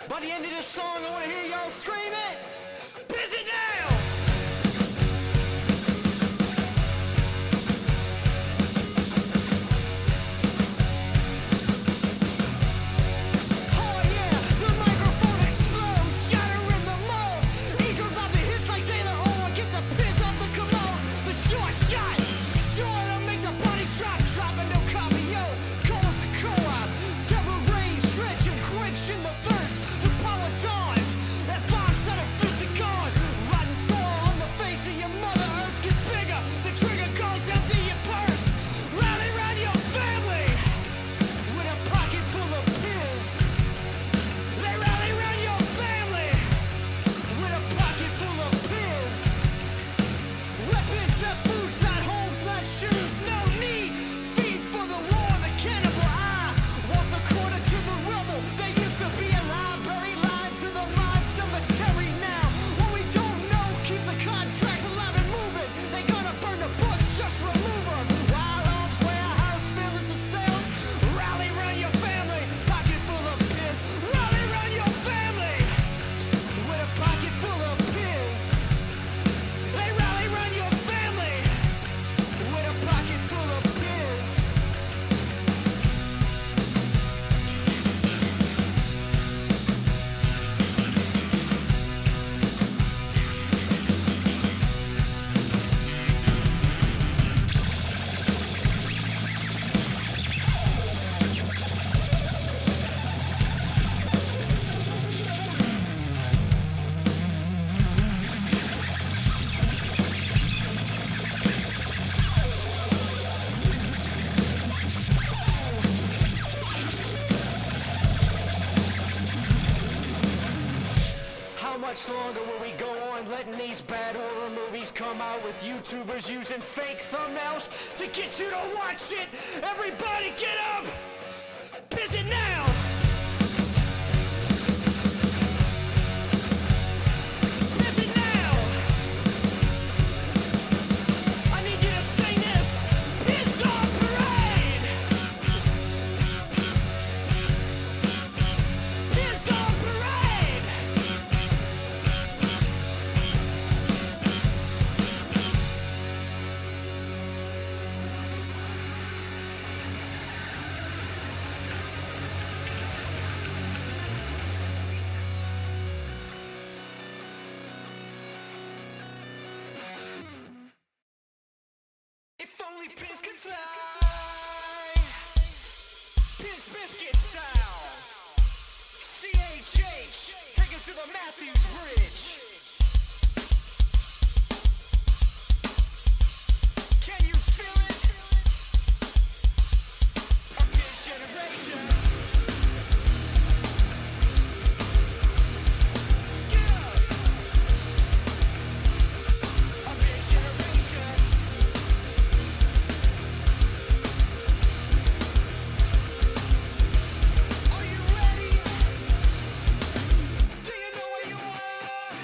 By the end of this song, I want to hear y'all scream it. Piss it now! How much longer will we go on letting these bad horror movies come out with YouTubers using fake thumbnails to get you to watch it? Everybody get up! Piss it now! If only pins could fly, Pins Biscuit style. CHH, take it to the Matthews Bridge. Can you feel it? A Pins generation. Get up. A Pins generation. Are you ready? Do you know where you are?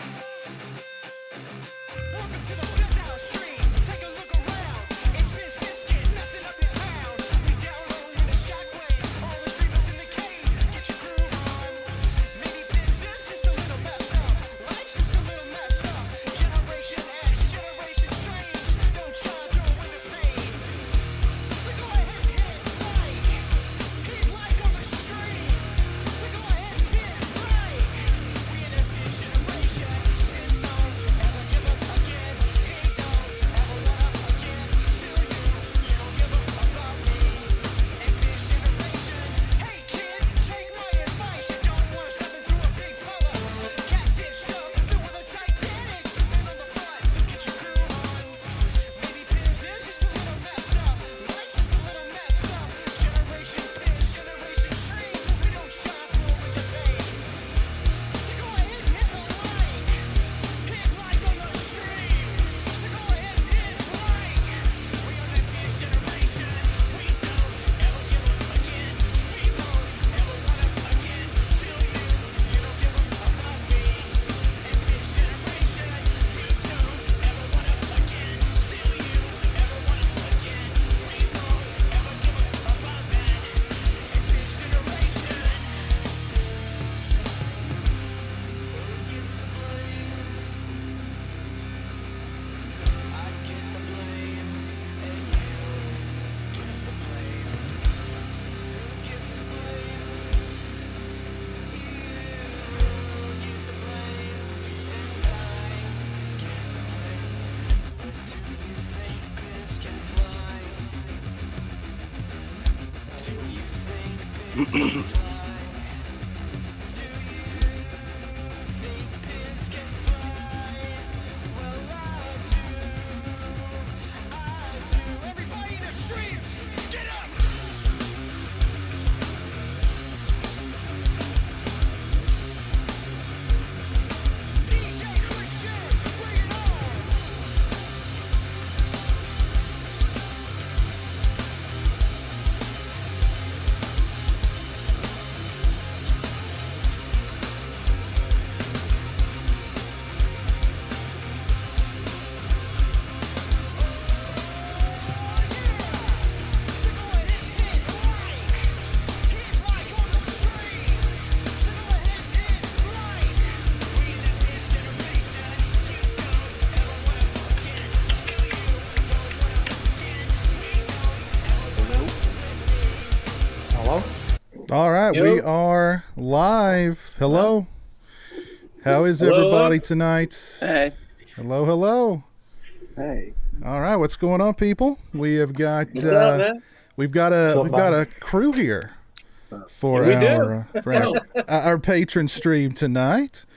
Everybody in the streets, get up! DJ Christian, bring it on! All right, we are live. Hello. How is everybody tonight? Hey. Hello, hello. Hey. All right, what's going on, people? We have got we've got a crew here for our patron stream tonight,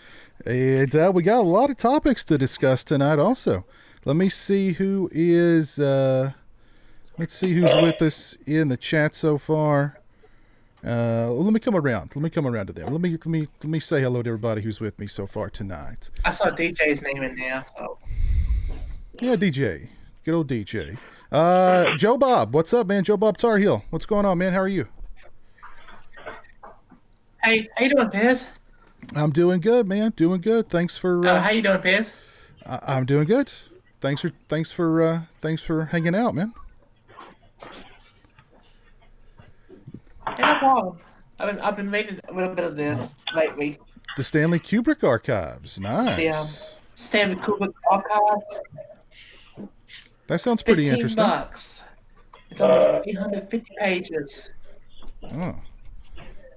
and we got a lot of topics to discuss tonight. Also, let me see who is. Let's see who's with us in the chat so far. Let me come around. Let me come around to them. Let me say hello to everybody who's with me so far tonight. I saw DJ's name in there. So. Yeah, DJ. Good old DJ. Joe Bob, what's up, man? Joe Bob Tar Heel. What's going on, man? How are you? Hey, how you doing, Piers? I'm doing good, man. Doing good. Thanks for. How you doing, Piers? I'm doing good. Thanks for hanging out, man. Hey, no problem. I've been reading a little bit of this lately. The Stanley Kubrick archives. Nice. The Stanley Kubrick archives. That sounds pretty interesting. $15. It's almost 350 pages. Oh,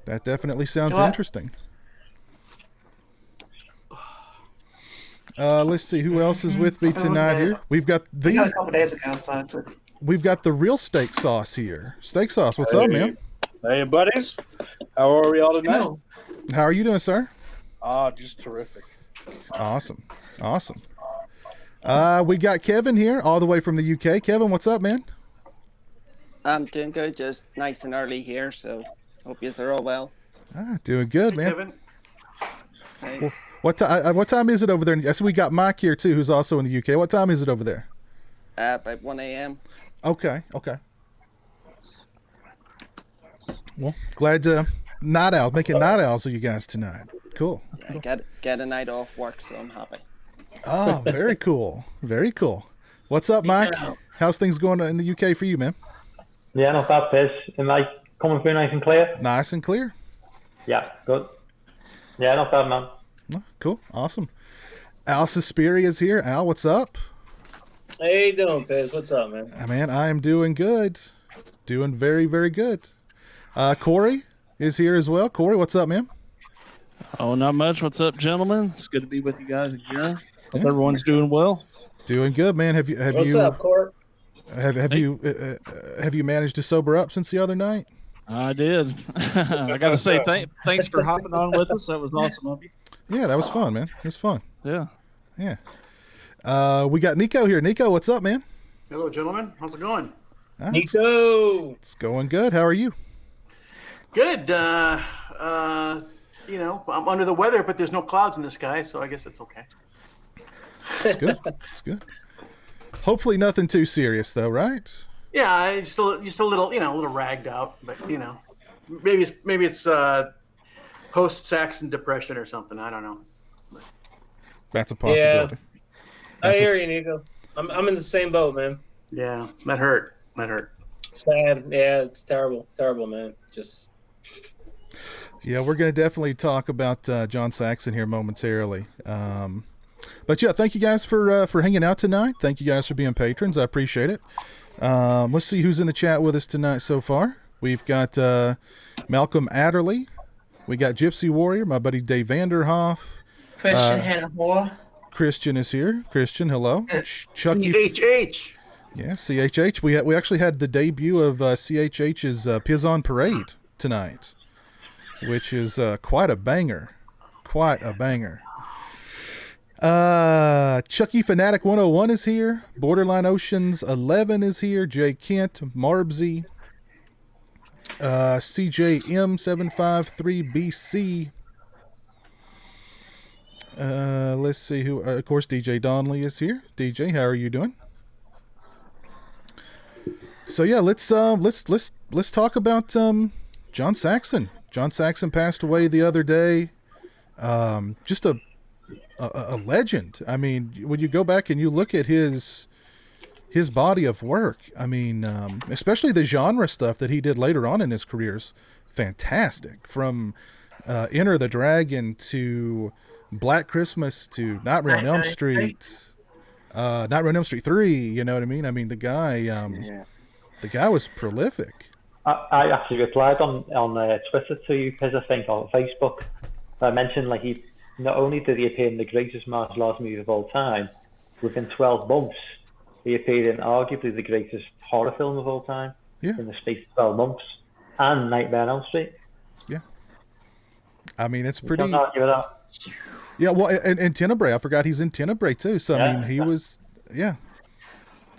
that definitely sounds interesting. Let's see who else is with me tonight here. We've got I got a couple days ago, so we've got the real steak sauce here. Steak sauce, what's up, man? Hey, buddies. How are we all tonight? How are you doing, sir? Just terrific. Awesome. We got Kevin here, all the way from the UK. Kevin, what's up, man? I'm doing good, just nice and early here, so hope you are all well. Doing good, man. Kevin? Hey. Well, what time is it over there? I see we got Mike here, too, who's also in the UK. What time is it over there? About 1 a.m. Okay. Well, glad to making night owls of you guys tonight. Cool. Get a night off work, so I'm happy. Oh, very cool. Very cool. What's up, Mike? How's things going in the UK for you, man? Yeah, not bad, Fish. Am I coming through nice and clear? Nice and clear. Yeah, good. Yeah, not bad, man. Oh, cool. Awesome. Al Suspiri is here. Al, what's up? How you doing, Piz? What's up, man? Man, I am doing good. Doing very, very good. Corey is here as well. Corey, what's up, man? Oh, not much. What's up, gentlemen? It's good to be with you guys again. Hope everyone's doing well. Doing good, man. What's up, Court? Have you managed to sober up since the other night? I did. I got to say thanks for hopping on with us. That was awesome of you. Yeah, that was fun, man. It was fun. Yeah. We got Nico here. Nico, what's up, man? Hello, gentlemen. How's it going? Nico! It's going good. How are you? Good. I'm under the weather, but there's no clouds in the sky, so I guess it's okay. It's good. It's good. Hopefully nothing too serious, though, right? Yeah, just a little, a little ragged out, but maybe it's post Saxon depression or something. I don't know. That's a possibility. Yeah. I hear you, Nico. I'm in the same boat, man. Yeah, that hurt. Sad. Yeah, it's terrible, man. Yeah, we're going to definitely talk about John Saxon here momentarily. But yeah, thank you guys for hanging out tonight. Thank you guys for being patrons. I appreciate it. Let's see who's in the chat with us tonight so far. We've got Malcolm Adderley. We got Gypsy Warrior, my buddy Dave Vanderhoff. Christian Hanna. Christian is here. Christian, hello. Chucky. CHH. Yeah, CHH. We actually had the debut of CHH's Piz on Parade tonight. which is quite a banger. Quite a banger. Chucky Fanatic 101 is here. Borderline Oceans 11 is here. Jay Kent, Marbsy, CJM753BC. Let's see who. Of course, DJ Donnelly is here. DJ, how are you doing? So yeah, let's talk about John Saxon. John Saxon passed away the other day. Just a legend. I mean, when you go back and you look at his body of work, I mean, especially the genre stuff that he did later on in his career is fantastic. From Enter the Dragon to Black Christmas to Nightmare on Elm Street, Nightmare on Elm Street 3. You know what I mean? I mean, the guy was prolific. I actually replied on Twitter to you, because I think on Facebook I mentioned like he not only did he appear in the greatest martial arts movie of all time, within 12 months he appeared in arguably the greatest horror film of all time. Yeah. In the space of 12 months, and Nightmare on Elm Street. Yeah. I mean, it's pretty. Can't argue with that. Yeah, well, and Tenebrae, I forgot he's in Tenebrae too. So I mean, he was,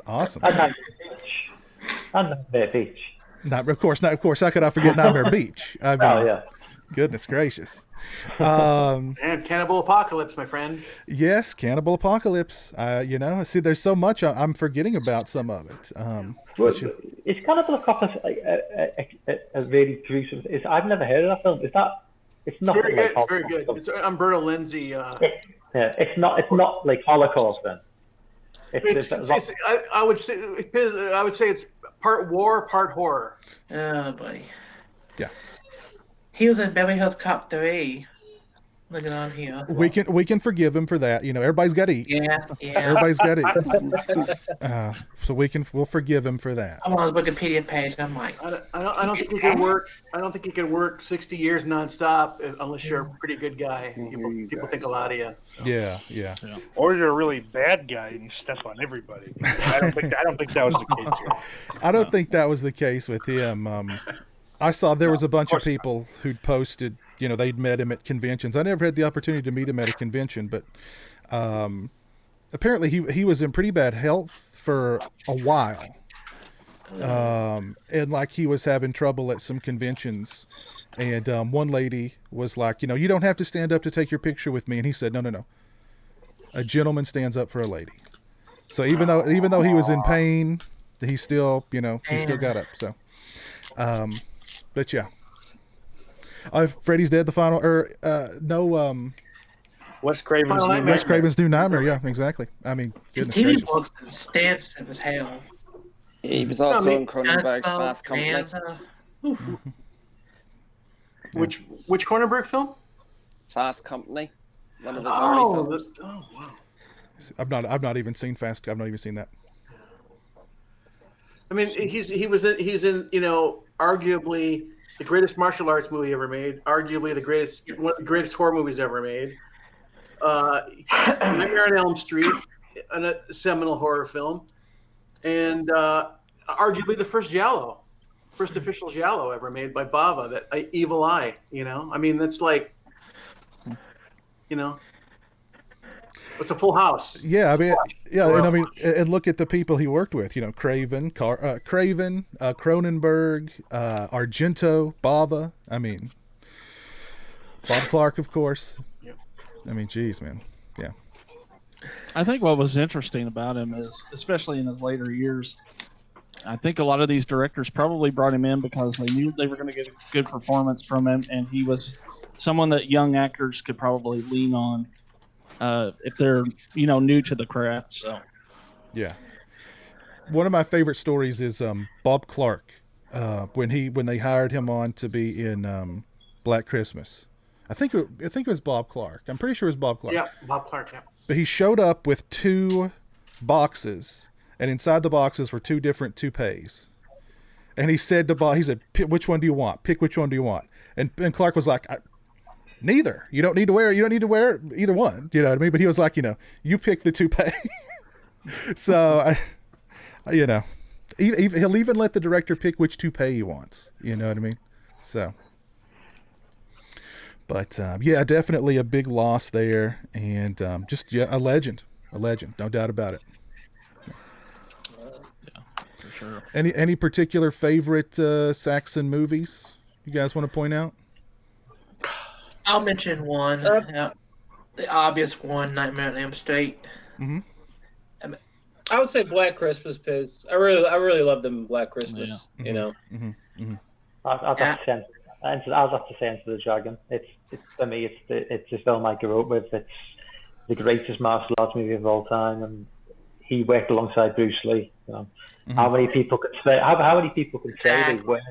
awesome. And Nightmare Beach. Of course. How could I forget Nightmare Beach? I mean, goodness gracious. And Cannibal Apocalypse, my friends. Yes, Cannibal Apocalypse. See, there's so much I'm forgetting about some of it. Is Cannibal Apocalypse a really gruesome? I've never heard of that film. Is that? It's not very like good. It's very good. It's Umberto Lenzi. It's not like Holocaust then. I would say it's part war, part horror. Oh, buddy. Yeah. He was in Beverly Hills Cop 3. Looking on here. We can forgive him for that. You know, everybody's got to eat. Yeah. Everybody's got to eat. So we'll forgive him for that. I'm on his Wikipedia page, and I'm like, I don't think you can work. I don't think you can work 60 years nonstop unless you're a pretty good guy. People think a lot of you. Yeah. Or you're a really bad guy and you step on everybody. I don't think that was the case here. I don't think that was the case with him. I saw there was a bunch of people who'd posted, they'd met him at conventions. I never had the opportunity to meet him at a convention, but apparently he was in pretty bad health for a while. And like he was having trouble at some conventions. And one lady was like, you don't have to stand up to take your picture with me. And he said, no. A gentleman stands up for a lady. So even though he was in pain, he still, he still got up. So, but yeah. Freddy's Dead, the final, Wes Craven's New Nightmare. Yeah, exactly. I mean, his TV books and stamps as hell. He was also in Cronenberg's Fast Company. Which Cronenberg film? Fast Company. One of his early films. Wow. I've not even seen Fast. I've not even seen that. I mean, he's in arguably the greatest martial arts movie ever made, arguably one of the greatest horror movies ever made. Nightmare on Elm Street, a seminal horror film, and arguably the first official giallo ever made by Bava, that Evil Eye. I mean, that's like, it's a full house. Yeah, I mean, and look at the people he worked with. Craven, Cronenberg, Argento, Bava. I mean, Bob Clark, of course. Yeah. I mean, geez, man. Yeah. I think what was interesting about him is, especially in his later years, I think a lot of these directors probably brought him in because they knew they were going to get a good performance from him, and he was someone that young actors could probably lean on. If they're new to the craft. So yeah, one of my favorite stories is Bob Clark when they hired him on to be in Black Christmas. I think it was Bob Clark. I'm pretty sure it was Bob Clark. Yeah, Bob Clark. Yeah. But he showed up with 2 boxes, and inside the boxes were 2 different toupees. And he said to Bob, "Which one do you want? Pick which one do you want?" And Clark was like, neither. You don't need to wear either one. You know what I mean? But he was like, you pick the toupee. So he'll even let the director pick which toupee he wants. You know what I mean? So But yeah, definitely a big loss there, and just a legend, no doubt about it. Yeah, for sure. Any particular favorite Saxon movies you guys want to point out? I'll mention one. The obvious one, Nightmare on Elm Street. Mm-hmm. I would say Black Christmas, Piz. I really love them in Black Christmas. Yeah. You know. Mm-hmm. Mm-hmm. I'd have to say Enter the Dragon. It's for me. It's the film I grew up with. It's the greatest martial arts movie of all time, and he worked alongside Bruce Lee. You know, how many people could say they worked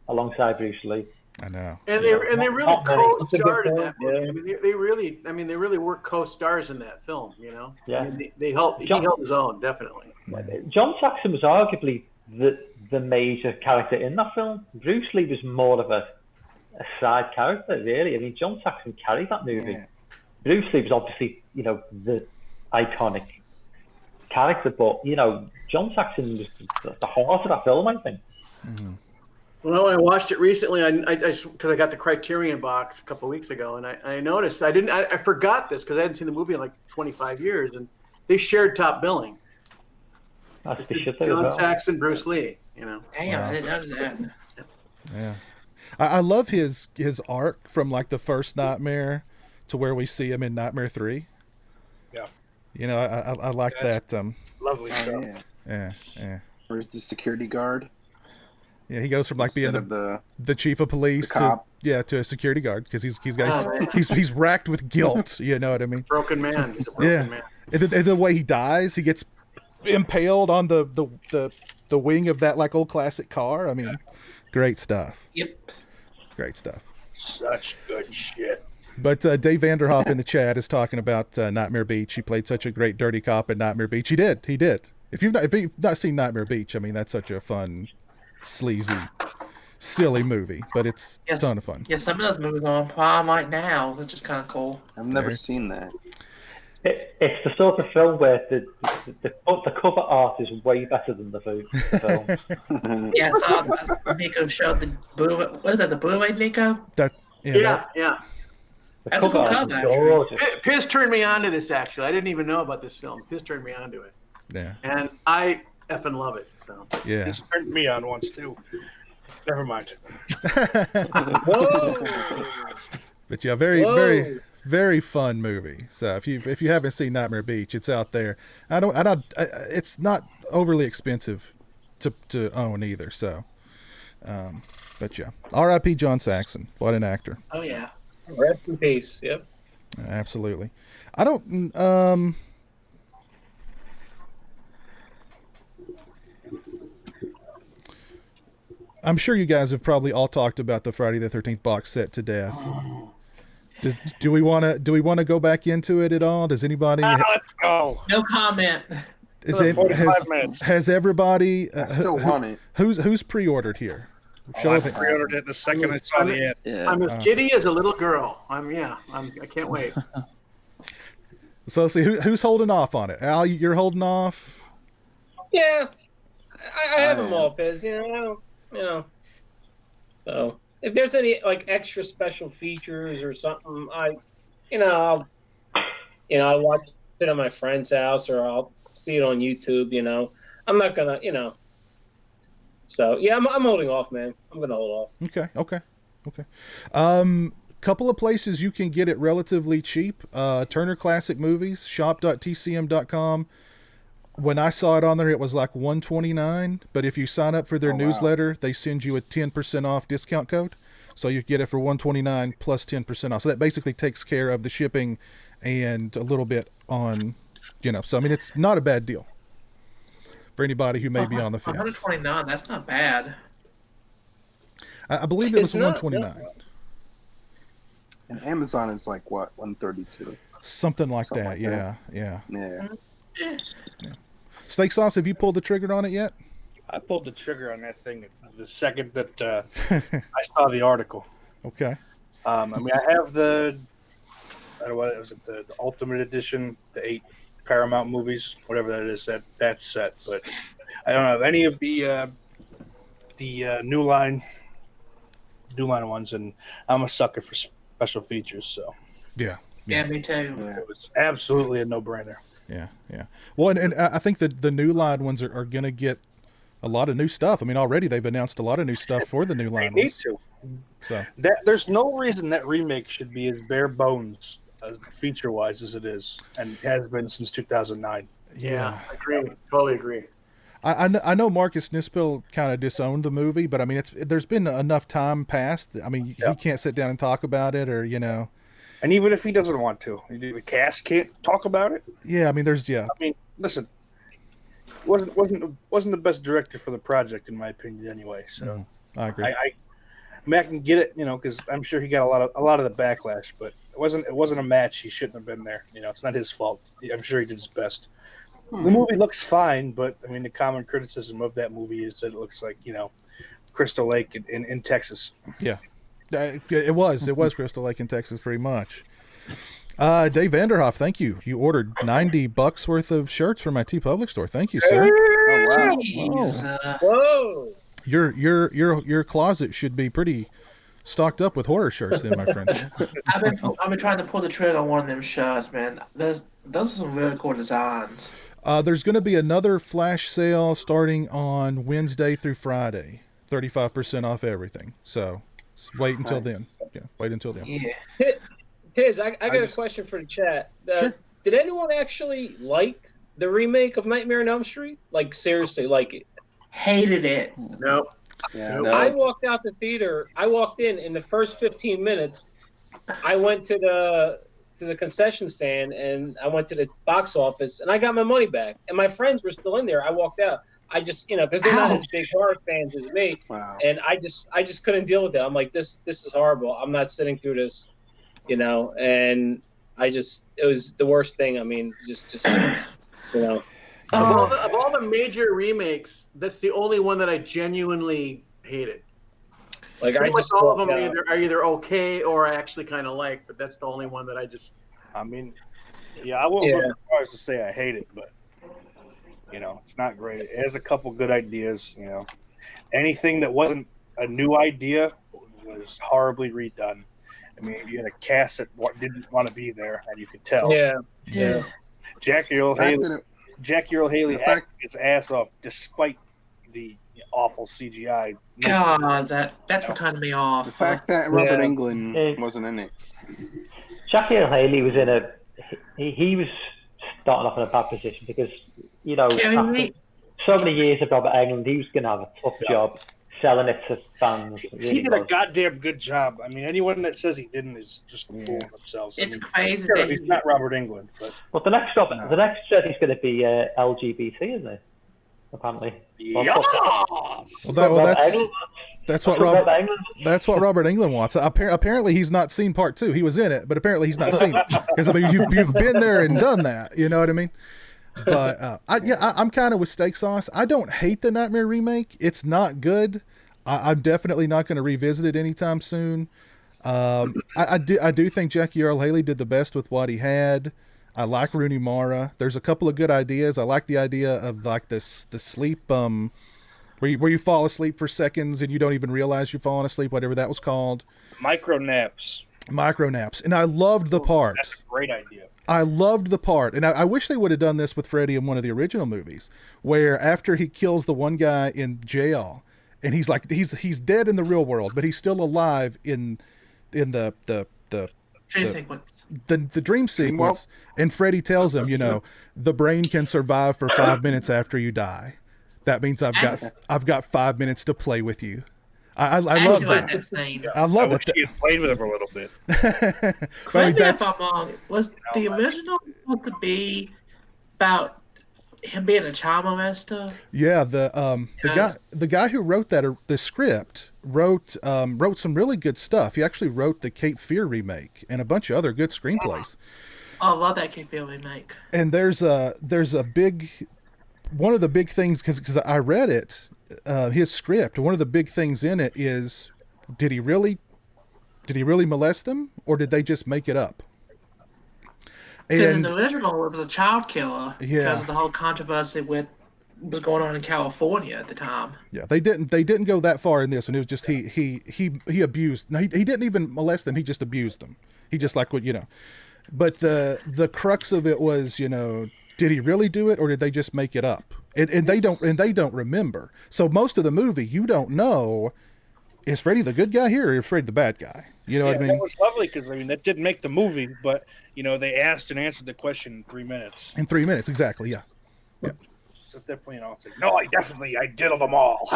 alongside Bruce Lee? I know. And they really co-starred in that movie. I mean, they really were co-stars in that film. You know. Yeah. I mean, he held his own, definitely. John Saxon was arguably the major character in that film. Bruce Lee was more of a side character, really. I mean, John Saxon carried that movie. Yeah. Bruce Lee was obviously, the iconic character, but John Saxon was the heart of that film, I think. Mm-hmm. Well, when I watched it recently, because I got the Criterion box a couple of weeks ago, and I noticed I forgot this because I hadn't seen the movie in like 25 years, and they shared top billing. That's John Saxon, Bruce Lee. Damn, I didn't know that. Yeah, I love his arc from like the first Nightmare to where we see him in Nightmare 3. Yeah, I like that. Lovely stuff. Yeah. Where's the security guard? Yeah, he goes from like being the chief of police to a security guard because he's racked with guilt. You know what I mean? Broken man. He's a broken man. And the way he dies, he gets impaled on the wing of that like old classic car. I mean, great stuff. Yep. Great stuff. Such good shit. But Dave Vanderhoff in the chat is talking about Nightmare Beach. He played such a great dirty cop in Nightmare Beach. He did. If you've not seen Nightmare Beach, I mean, that's such a fun, sleazy, silly movie, but it's a ton of fun. Yeah, some of those movies are on Prime right now, which is kind of cool. I've never seen that. It's the sort of film where the cover art is way better than the film. Yeah, so Nico showed the Blu-ray. What is that, the Blu-ray, Nico? Yeah. That's a cool cover, actually. Piz turned me on to this, actually. I didn't even know about this film. Piz turned me on to it. Yeah. And I effing love it. So yeah. It's turned me on once, too. Never mind. But yeah, very, very fun movie. So if you haven't seen Nightmare Beach, it's out there. It's not overly expensive to own either. So, but yeah, R.I.P. John Saxon. What an actor. Oh yeah. Rest in peace. Yep. Absolutely. I don't. I'm sure you guys have probably all talked about the Friday the 13th box set to death. Do we want to go back into it at all? Does anybody? Let's go. No comment. 45 minutes. Has everybody? I still want it. Who's pre-ordered here? I pre-ordered it the second I saw the ad. Yeah. I'm as giddy as a little girl. I can't wait. So let's see who's holding off on it. Al, you're holding off. Yeah, I have them all, Piz. So if there's any like extra special features or something, I'll watch it at my friend's house or I'll see it on YouTube. I'm not gonna, So yeah, I'm holding off, man. I'm gonna hold off. Okay. Couple of places you can get it relatively cheap. Turner Classic Movies, shop.tcm.com. When I saw it on there, it was like $129. But if you sign up for their newsletter, they send you a 10% off discount code. So you get it for $129 plus 10% off. So that basically takes care of the shipping and a little bit on, So I mean, it's not a bad deal for anybody who may be on the fence. $129. That's not bad. I believe it was $129. And Amazon is like what, $132? Something like that. Yeah. Yeah. Steak Sauce, have you pulled the trigger on it yet? I pulled the trigger on that thing the second that I saw the article. Okay. I mean, I have the Ultimate Edition, the 8 Paramount movies, whatever that is, that set. But I don't have any of the new line ones, and I'm a sucker for special features. So Yeah, me too. Yeah. it was absolutely a no-brainer. Yeah. Well, and I think that the New Line ones are going to get a lot of new stuff. I mean, already they've announced a lot of new stuff for the New They Line need ones. to. So There's no reason that remake should be as bare bones feature-wise as it is, and has been since 2009. Yeah, agree. Totally agree. I know Marcus Nispel kind of disowned the movie, but I mean, there's been enough time passed. I mean, he can't sit down and talk about it, or And even if he doesn't want to, the cast can't talk about it. Yeah, I mean, I mean, listen, wasn't the best director for the project in my opinion, anyway. So I agree. I mean, I can get it, because I'm sure he got a lot of the backlash, but it wasn't a match. He shouldn't have been there. It's not his fault. I'm sure he did his best. The movie looks fine, but I mean, the common criticism of that movie is that it looks like Crystal Lake in Texas. Yeah, it was Crystal Lake in Texas, pretty much. Dave Vanderhoff, thank you. You ordered $90 worth of shirts from my TeePublic store. Thank you, sir. Oh, wow. Whoa! Your closet should be pretty stocked up with horror shirts, then, my friend. I've been trying to pull the trigger on one of them shirts, man. Those are some really cool designs. There's going to be another flash sale starting on Wednesday through Friday, 35% off everything. So wait until then. Yeah, wait until then. Yeah. Piz, I got a question for the chat. Sure. Did anyone actually like the remake of Nightmare on Elm Street? Like, seriously, like it? Hated it. Nope. Yeah, I walked out the theater. I walked in the first 15 minutes. I went to the concession stand and I went to the box office and I got my money back. And my friends were still in there. I walked out. I just, because they're not as big horror fans as me. Wow. And I just couldn't deal with it. I'm like, this is horrible. I'm not sitting through this, and it was the worst thing. I mean, just Of all the major remakes, that's the only one that I genuinely hated. Like, pretty much all of them are either okay or I actually kind of like, but that's the only one that I just. I mean, I won't go as far as to say I hate it, but it's not great. It has a couple good ideas. Anything that wasn't a new idea was horribly redone. I mean, you had a cast that didn't want to be there, and you could tell. Yeah. Jackie Earle Haley acted his ass off despite the awful CGI. God, that's what turned me off. The fact that Robert Englund wasn't in it. Jackie Earle Haley was in he was starting off in a bad position because, after so many years of Robert Englund, he was going to have a tough job selling it to fans. He did a goddamn good job. I mean, anyone that says he didn't is just fooling themselves. It's crazy. Sure, he's not Robert Englund, but the next job, the next job he's going to be LGBT, isn't he? Apparently. That's what Robert Englund wants. Apparently, he's not seen part 2. He was in it, but apparently he's not seen it because I mean, you've been there and done that. You know what I mean? But I'm kind of with Steak Sauce. I don't hate the Nightmare remake. It's not good. I'm definitely not going to revisit it anytime soon. I do think Jackie Earle Haley did the best with what he had. I like Rooney Mara. There's a couple of good ideas. I like the idea of like the sleep where you fall asleep for seconds and you don't even realize you're falling asleep, whatever that was called. Micro naps. And I loved the part. That's a great idea. I loved the part, and I wish they would have done this with Freddy in one of the original movies, where after he kills the one guy in jail, and he's like he's dead in the real world, but he's still alive in the dream sequence, and Freddy tells him, the brain can survive for 5 minutes after you die. That means I've got 5 minutes to play with you. I love that. I love that. She had played with him for a little bit. Correct me if I'm wrong. Was the original supposed to be about him being a child molester? Yeah, the guy who wrote the script wrote some really good stuff. He actually wrote the Cape Fear remake and a bunch of other good screenplays. Oh, I love that Cape Fear remake. And there's a big one of the big things because I read it. His script, one of the big things in it is, did he really molest them, or did they just make it up? Because in the original, it was a child killer. Yeah. Because of the whole controversy with was going on in California at the time. Yeah, they didn't go that far in this, and it was just he abused. No, he didn't even molest them. He just abused them. He just like what But the crux of it was, did he really do it or did they just make it up? And they don't remember. So most of the movie, you don't know, is Freddy the good guy here or is Freddy the bad guy? You know what I mean? That was lovely because that didn't make the movie, but they asked and answered the question in 3 minutes. In 3 minutes, exactly. Yeah. So definitely, it's like, no, I did them all.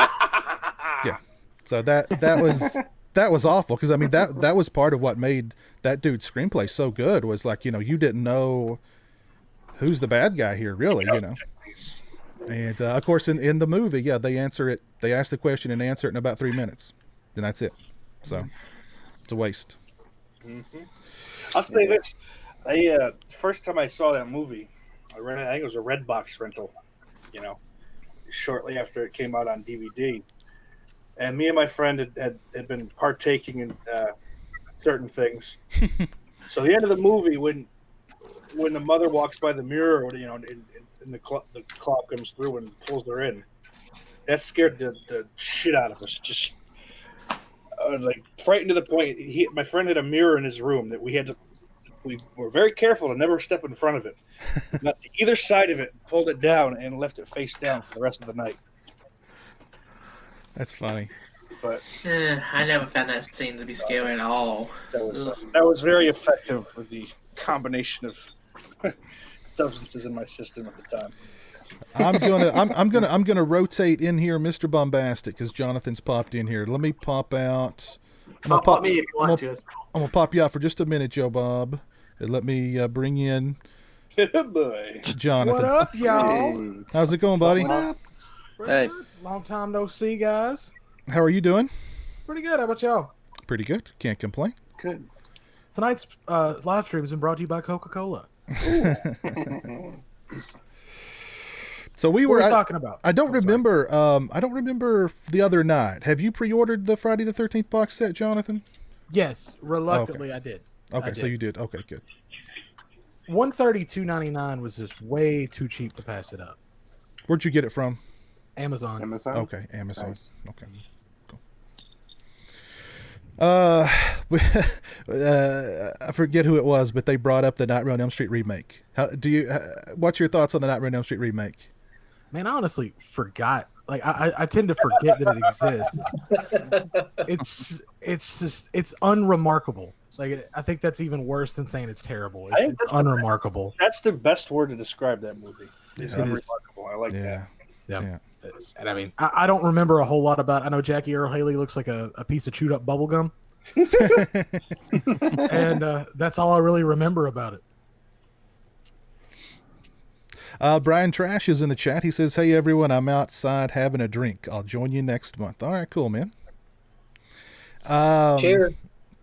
Yeah. So that was awful because that was part of what made that dude's screenplay so good was like you didn't know who's the bad guy here really and of course in the movie they answer it, they ask the question and answer it in about 3 minutes and that's it, so it's a waste. I'll say this, first time I saw that movie I think it was a Redbox rental shortly after it came out on DVD. And me and my friend had been partaking in certain things. So the end of the movie, when the mother walks by the mirror, and the clock comes through and pulls her in, that scared the shit out of us. Just like frightened to the point. My friend had a mirror in his room that we were very careful to never step in front of it. Got to either side of it, pulled it down, and left it face down for the rest of the night. That's funny. But I never found that scene to be scary at all. That was very effective for the combination of substances in my system at the time. I'm gonna rotate in here, Mr. Bombastic, because Jonathan's popped in here. Let me pop out. I'm gonna pop you out for just a minute, Joe Bob. And let me bring in boy. Jonathan. What up, y'all? Hey. How's it going, buddy? Hey. Long time no see, guys. How are you doing? Pretty good. How about y'all? Pretty good. Can't complain. Good. Tonight's live stream has been brought to you by Coca-Cola. So what were we talking about? I don't remember. I don't remember the other night. Have you pre-ordered the Friday the 13th box set, Jonathan? Yes, reluctantly, I did. Okay, so you did. Okay, good. $132.99 was just way too cheap to pass it up. Where'd you get it from? Amazon. Okay, Amazon. Nice. Okay. Cool. I forget who it was, but they brought up the Nightmare on Elm Street remake. What's your thoughts on the Nightmare on Elm Street remake? Man, I honestly forgot. Like I tend to forget that it exists. It's unremarkable. Like I think that's even worse than saying it's terrible. It's unremarkable. That's the best word to describe that movie. It's unremarkable. I like that. Yeah. And I mean, I don't remember a whole lot about it. I know Jackie Earle Haley looks like a piece of chewed up bubble gum. And that's all I really remember about it. Brian Trash is in the chat. He says, "Hey everyone, I'm outside having a drink. I'll join you next month." All right, cool, man. Cheers.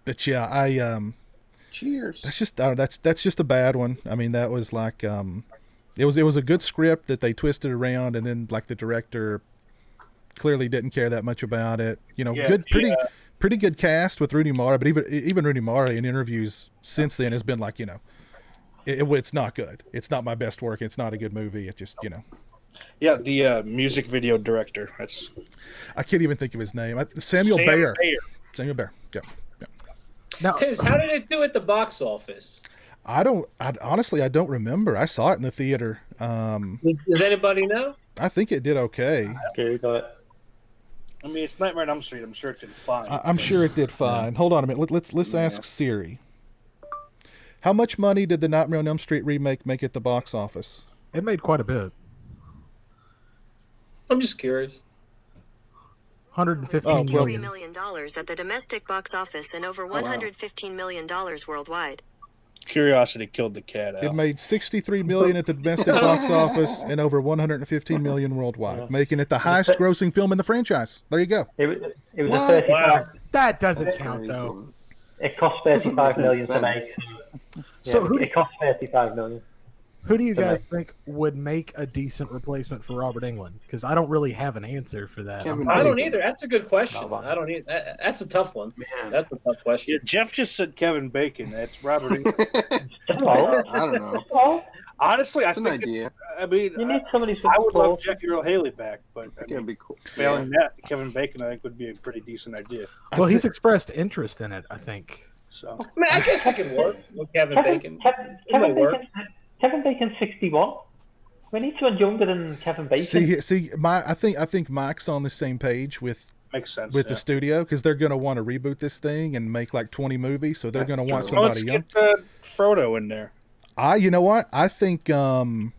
But yeah, cheers. That's just a bad one. I mean, that was like it was a good script that they twisted around, and then like the director clearly didn't care that much about it. Pretty good cast with Rooney Mara, but even Rooney Mara in interviews since then has been like, it's not good. It's not my best work. It's not a good movie. It just, Yeah, the music video director. I can't even think of his name. Samuel Bayer. Samuel Bayer. Yeah. Now, Tiz, how did it do at the box office? Honestly, I don't remember. I saw it in the theater. Does anybody know? I think it did okay. I mean, it's Nightmare on Elm Street. I'm sure it did fine. I'm sure it did fine. Hold on a minute. Let's ask Siri. How much money did the Nightmare on Elm Street remake make at the box office? It made quite a bit. I'm just curious. $115 million at the domestic box office and over $115 million worldwide. Curiosity killed the cat out. It made $63 million at the domestic box office and over $115 million worldwide, making it the highest-grossing film in the franchise. There you go. It was a 35. Wow. That doesn't count, though. It cost $35 million to make. So it cost $35 million. Who do you guys think would make a decent replacement for Robert Englund? Because I don't really have an answer for that. I don't either. That's a good question. I don't either. That's a tough one. Man. That's a tough question. Yeah, Jeff just said Kevin Bacon. That's Robert Englund. I don't know. Honestly, I I mean, you need somebody. I would love Jackie Earle Haley back, but I mean, That'd be cool. failing that, Kevin Bacon, I think, would be a pretty decent idea. Well, he's expressed interest in it, I think. So, I mean, I guess it could work with Kevin Bacon. Kevin Bacon's 61. We need someone younger than Kevin Bacon. I think Mike's on the same page with makes sense with the studio, because they're going to want to reboot this thing and make like 20 movies, so they're going to want somebody let's young. get Frodo in there. You know what? I think Elijah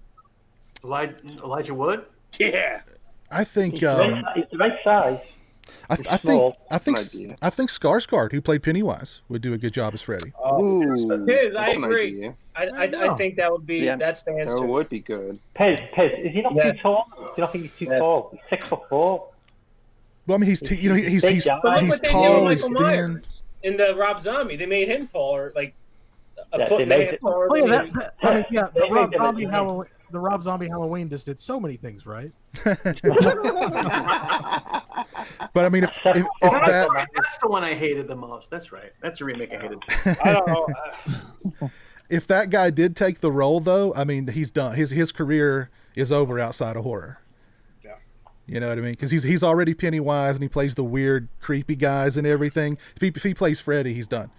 Wood. Yeah, I think he's the right size. I think Skarsgård, who played Pennywise, would do a good job as Freddy. Dude, I agree. I think that would be that's the answer. That would be good. Pez, is he not too tall? Do you not think he's too tall? He's 6'4". Well, I mean, he's tall, he's thin. In the Rob Zombie, they made him taller, like a foot The Rob Zombie Halloween just did so many things right. But I mean, if that's the one I hated the most. That's right. That's the remake I hated. I don't know. If that guy did take the role, though, I mean, he's done. His career is over outside of horror. Yeah. You know what I mean? Because he's already Pennywise, and he plays the weird, creepy guys and everything. If he plays Freddy, he's done.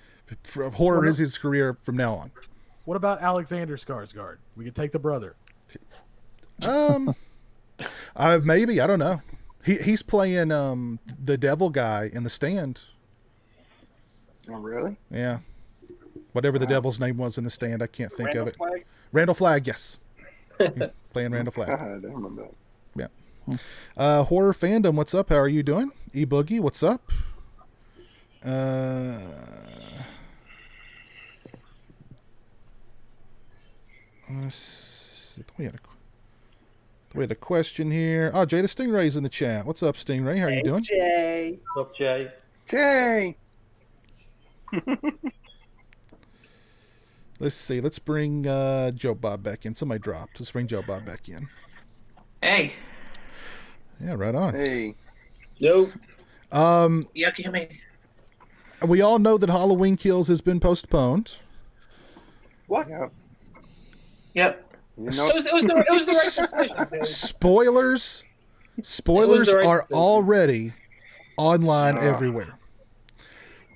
Horror is his career from now on. What about Alexander Skarsgård? We could take the brother. Maybe, I don't know. He's playing the devil guy in The Stand. Oh, really? Yeah. Whatever the devil's name was in The Stand, I can't think of it. Flagg? Randall Flagg, yes. He's playing Randall Flagg. I don't remember that. Yeah. Horror fandom, what's up? How are you doing? E-Boogie, what's up? We had a question here. Oh, Jay the Stingray's in the chat. What's up, Stingray? How are you doing? Jay. What's up, Jay? Jay. Let's see. Let's bring Joe Bob back in. Somebody dropped. Let's bring Joe Bob back in. Hey. Yeah, right on. Hey. Yo. Yucky me. We all know that Halloween Kills has been postponed. What? Yep. It was the right decision, dude. Spoilers are already online everywhere.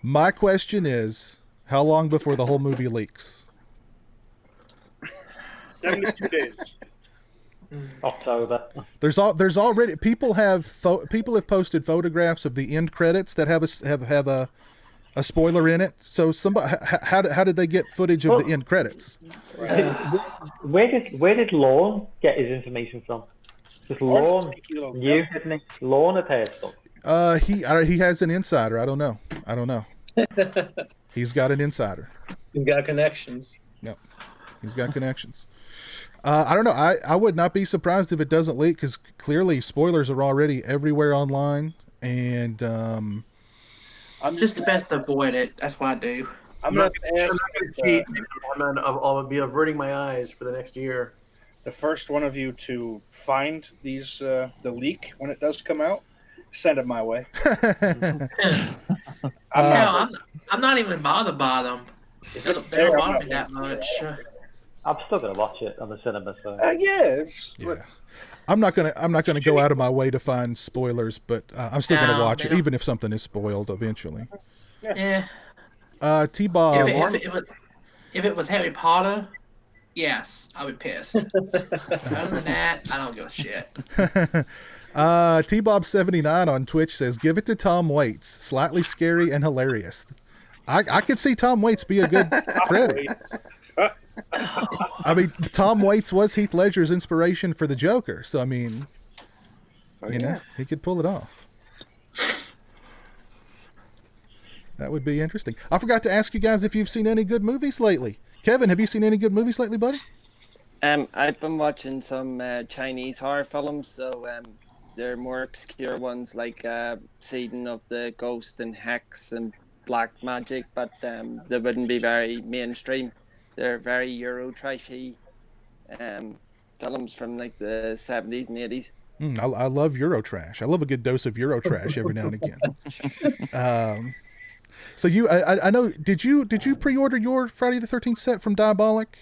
My question is, how long before the whole movie leaks? 72 days. October. There's already people have posted photographs of the end credits that have a spoiler in it. So somebody, how did they get footage of the end credits? Where did Lorne get his information from? Because Lorne knew, didn't he? Lorne had heard stuff. He has an insider. I don't know. He's got an insider. He's got connections. Yep. He's got connections. I don't know. I would not be surprised if it doesn't leak, because clearly spoilers are already everywhere online, and I'm just the best to avoid it. That's what I do. I'm not going to ask. I'll be averting my eyes for the next year. The first one of you to find these the leak when it does come out, send it my way. I'm not even bothered by them. If it's they don't there, bother me that much. I'm still gonna watch it on the cinema. So I'm not gonna go out of my way to find spoilers, but I'm still gonna watch it, even if something is spoiled eventually. Yeah. T-Bob. If it was Harry Potter, yes, I would be pissed. Other than that, I don't give a shit. T-Bob79 on Twitch says, "Give it to Tom Waits. Slightly scary and hilarious." I could see Tom Waits be a good Freddy. I mean, Tom Waits was Heath Ledger's inspiration for the Joker, so I mean, you know, he could pull it off. That would be interesting. I forgot to ask you guys if you've seen any good movies lately. Kevin, have you seen any good movies lately, buddy? I've been watching some Chinese horror films, so they're more obscure ones like Seeding of the Ghost and Hex and Black Magic, but they wouldn't be very mainstream. They're very Euro trashy films from like the 70s and 80s. I love Eurotrash. I love a good dose of Eurotrash every now and again. So I know, did you pre-order your Friday the 13th set from Diabolic?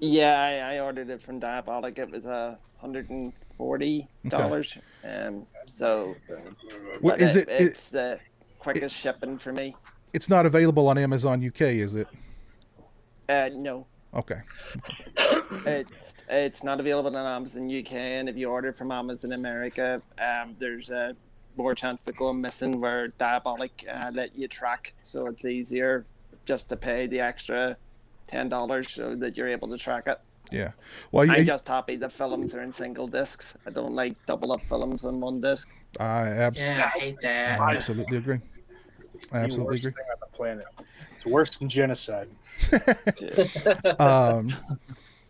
Yeah, I ordered it from Diabolic. It was $140. So, it's the quickest shipping for me. It's not available on Amazon UK, is it? No. Okay. It's not available on Amazon UK, and if you order from Amazon America, there's a more chance of it going missing where Diabolic let you track, so it's easier just to pay the extra $10 so that you're able to track it. Yeah. Well, I'm just happy the films are in single discs. I don't like double up films on one disc. I hate that. I absolutely agree. I absolutely the worst agree. thing on the planet. It's worse than genocide.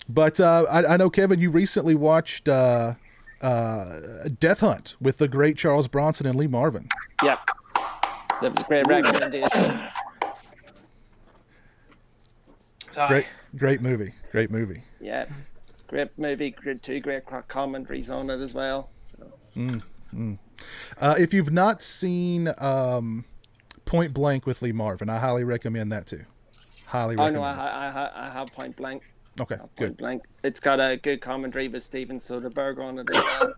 But I know, Kevin, you recently watched Death Hunt with the great Charles Bronson and Lee Marvin. Yep. That was a great recommendation. Great movie. Yeah. Great movie. Two great commentaries on it as well. If you've not seen Point Blank with Lee Marvin, I highly recommend that too. Highly recommend. Oh no, I have Point Blank. Okay, good. Blank. It's got a good commentary with Steven Soderbergh on it as well.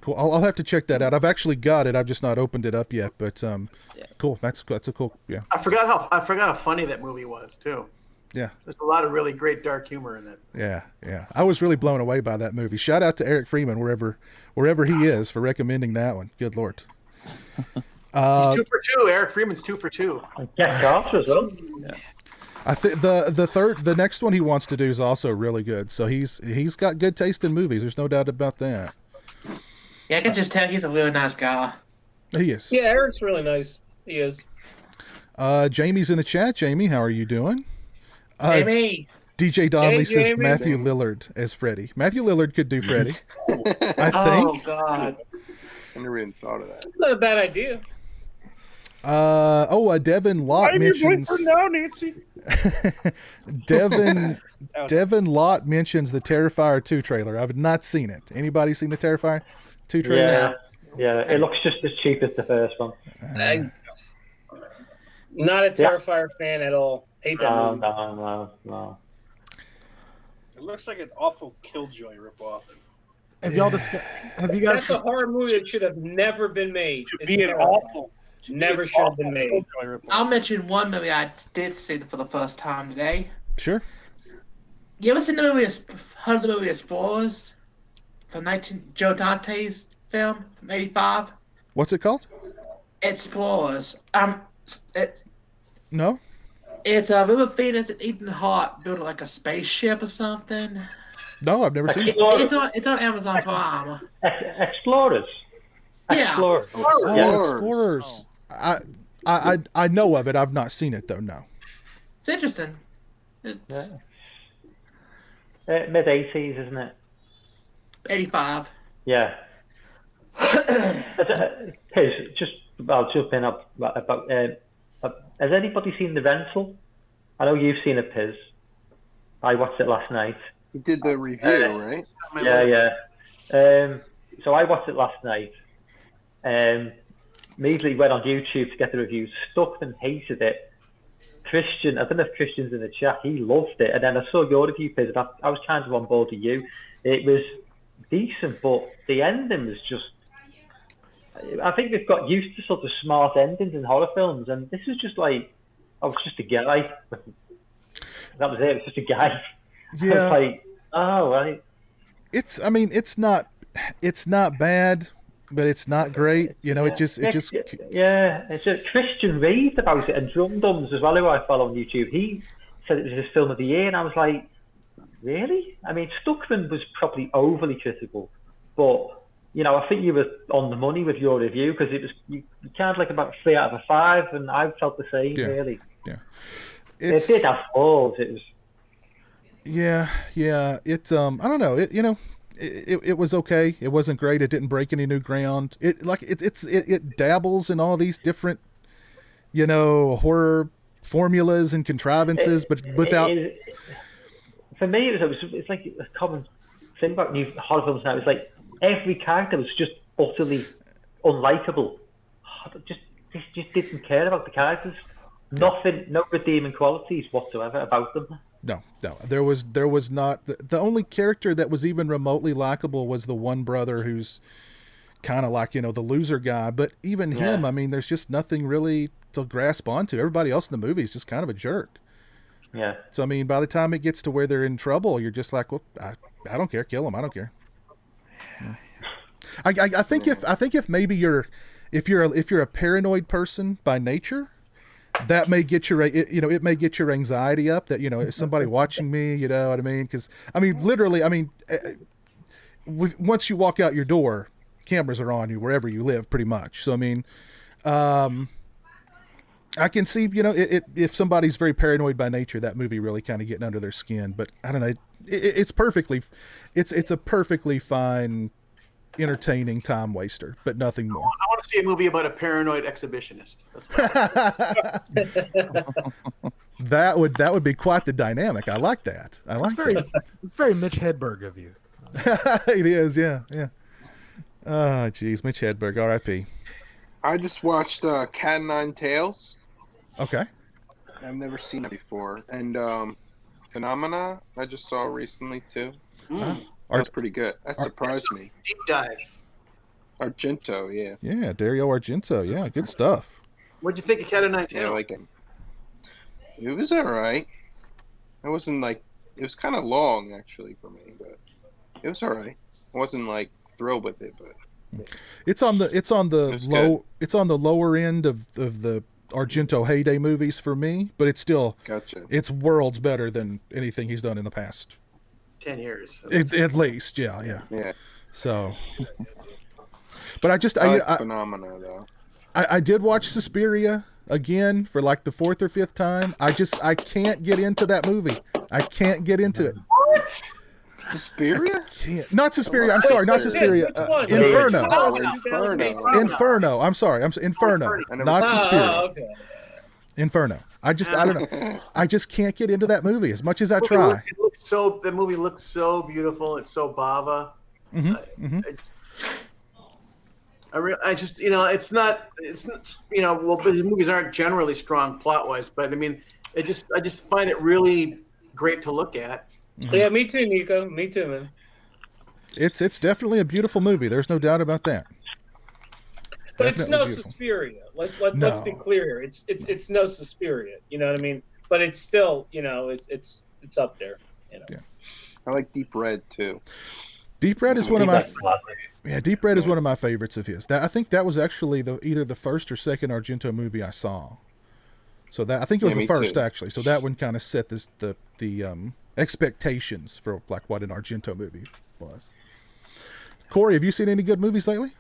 Cool. I'll have to check that out. I've actually got it. I've just not opened it up yet. But cool. That's a cool. Yeah. I forgot how funny that movie was too. Yeah. There's a lot of really great dark humor in it. Yeah. I was really blown away by that movie. Shout out to Eric Freeman wherever he is for recommending that one. Good Lord. He's 2 for 2. Eric Freeman's 2 for 2. Jack Carter as well. Yeah. I think the next one he wants to do is also really good. So he's got good taste in movies. There's no doubt about that. Yeah, I can just tell he's a really nice guy. He is. Yeah, Eric's really nice. He is. Jamie's in the chat. Jamie, how are you doing? Jamie. DJ Donnelly says Jamie. Matthew Lillard as Freddy. Matthew Lillard could do Freddy. I think. Oh God. I never even thought of that. It's not a bad idea. Devin Lott mentions. Now, Nancy. Devin Lott mentions the Terrifier 2 trailer. I've not seen it. Anybody seen the Terrifier 2 trailer? Yeah. It looks just as cheap as the first one. Not a Terrifier fan at all. Hate that movie. No. It looks like an awful Killjoy ripoff. Have you guys? That's a horror movie that should have never been made. Should be an awful. Never should have been made. I'll mention one movie I did see for the first time today. Sure. You ever seen the movie? Heard of the movie Explorers from Joe Dante's film from '85? What's it called? Explorers. No. It's River Phoenix and Ethan Hawke built like a spaceship or something. No, I've never seen it. It's on Amazon Prime. Explorers. Yeah. Explorers. Explorers. I know of it. I've not seen it though. No. It's interesting. Mid '80s, isn't it? 85. Yeah. I'll jump in about. Has anybody seen The Rental? I know you've seen it, Piz. I watched it last night. You did the review, right? Yeah. So I watched it last night. Immediately went on YouTube to get the reviews. Stuck and hated it. Christian, I don't know if Christian's in the chat. He loved it, and then I saw your review, Piz, and I was kind of on board with you. It was decent, but the ending was just. I think we've got used to sort of smart endings in horror films, and this was just like, I was just a guy. That was it. It was just a guy. Yeah. I was like, oh right. It's not bad, but it's not great. You know, it just. Yeah, it's just Christian raved about it, and Drum Dums as well, who I follow on YouTube. He said it was his film of the year, and I was like, really? I mean, Stuckman was probably overly critical, but. You know, I think you were on the money with your review because it was you kind of like about 3 out of 5, and I felt the same really. Yeah, it did have flaws. It was. Yeah. It I don't know. It was okay. It wasn't great. It didn't break any new ground. It dabbles in all these different, horror formulas and contrivances, but without. For me, it's like a common thing about new horror films now. It's like. Every character was just utterly unlikable. Just didn't care about the characters. Nothing, no redeeming qualities whatsoever about them. No. There was not the only character that was even remotely likable was the one brother who's kind of like, the loser guy. But even him, I mean, there's just nothing really to grasp onto. Everybody else in the movie is just kind of a jerk. Yeah. So I mean, by the time it gets to where they're in trouble, you're just like, well, I don't care, kill them. I don't care. Yeah. I think if maybe if you're a paranoid person by nature, that may get your it may get your anxiety up. That is somebody watching me? You know what I mean? Because I mean, literally, I mean, once you walk out your door, cameras are on you wherever you live, pretty much. So I mean, I can see if somebody's very paranoid by nature, that movie really kind of getting under their skin. But I don't know, it's a perfectly fine, entertaining time waster, but nothing more. I want to see a movie about a paranoid exhibitionist. That would be quite the dynamic. I like that. It's very Mitch Hedberg of you. It is, yeah. Oh, geez, Mitch Hedberg, R.I.P. I just watched Cat and Nine Tails. Okay. I've never seen it before, and Phenomena I just saw recently too. That's pretty good. That surprised me. Deep dive. Argento, yeah. Yeah, Dario Argento. Yeah, good stuff. What'd you think of Cat and Nine Tails? Yeah, I like him. It was all right. It wasn't like it was kind of long actually for me, but it was all right. I wasn't like thrilled with it, but yeah. It's on the lower end of the Argento heyday movies for me, but it's still it's worlds better than anything he's done in the past 10 years. At least, yeah. So, but Phenomena though. I did watch Suspiria again for like the 4th or 5th time. I can't get into that movie. I can't get into it. What? Suspiria? Not Suspiria. I'm sorry, not Suspiria. Inferno. Inferno. I'm sorry. Inferno. Not Suspiria. Okay. Inferno. I don't know. I just can't get into that movie as much as I try. The movie looks so beautiful. It's so Bava. I just it's not well, the movies aren't generally strong plot wise, but I mean, I just find it really great to look at. Yeah, me too, Nico. Me too, man. It's definitely a beautiful movie. There's no doubt about that. But it's no Suspiria. Let's be clear. It's no Suspiria. You know what I mean? But it's still, it's up there. Yeah. I like Deep Red too. Deep Red is one of my Deep Red is one of my favorites of his. I think that was actually either the first or second Argento movie I saw. So that I think it was the first actually. So that one kind of set the expectations for like what an Argento movie was. Corey, have you seen any good movies lately?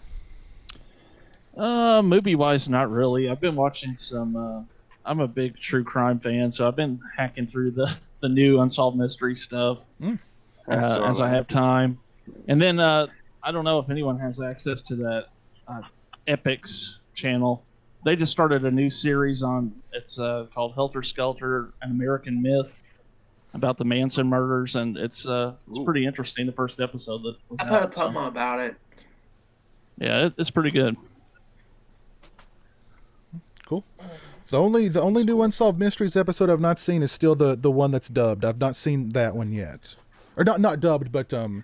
Movie wise, not really. I've been watching some. I'm a big true crime fan, so I've been hacking through the new unsolved mystery stuff as I have time. And then I don't know if anyone has access to that Epix channel. They just started a new series on. It's called Helter Skelter: An American Myth, about the Manson murders, and it's pretty interesting. The first episode that was I've heard a promo about it. Yeah, it's pretty good. Cool. The only new Unsolved Mysteries episode I've not seen is still the one that's dubbed. I've not seen that one yet, or not dubbed, but subtitled.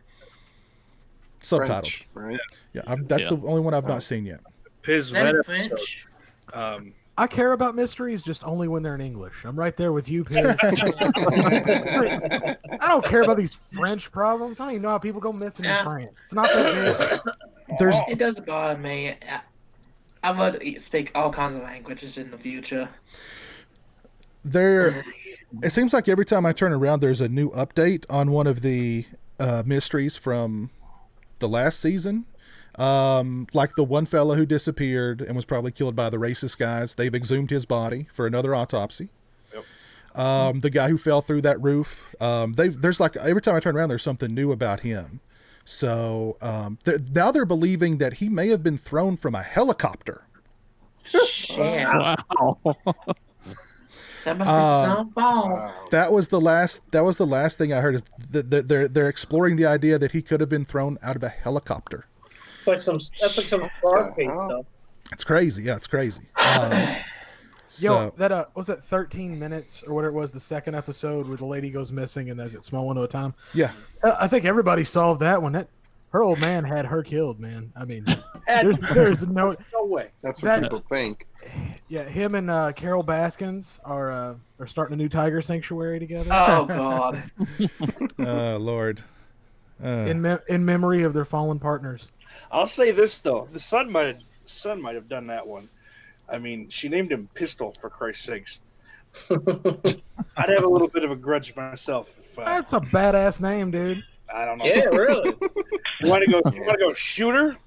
French, right? Yeah, that's the only one I've not seen yet. French. I care about mysteries just only when they're in English. I'm right there with you, Piz. I don't care about these French problems. I don't even know how people go missing in France. It's not that big. It doesn't bother me. I would speak all kinds of languages in the future. It seems like every time I turn around, there's a new update on one of the mysteries from the last season. Like the one fella who disappeared and was probably killed by the racist guys. They've exhumed his body for another autopsy. Yep. The guy who fell through that roof. There's like every time I turn around, there's something new about him. So now they're believing that he may have been thrown from a helicopter. Shit. Wow. That must be so fun. That was the last thing I heard. Is that they're exploring the idea that he could have been thrown out of a helicopter. That's like some Scarface stuff. It's crazy. Yeah, it's crazy. Yo, that was that 13 minutes or whatever it was, the second episode where the lady goes missing and there's a small window of time. Yeah, I think everybody solved that one. Her old man had her killed, man. I mean, there's no way. That's what people think. Yeah, him and Carol Baskins are starting a new tiger sanctuary together. Oh God. Oh Lord. In memory of their fallen partners. I'll say this though: the son might have done that one. I mean, she named him Pistol, for Christ's sakes. I'd have a little bit of a grudge myself. That's a badass name, dude. I don't know. Yeah, really. You want to go shooter?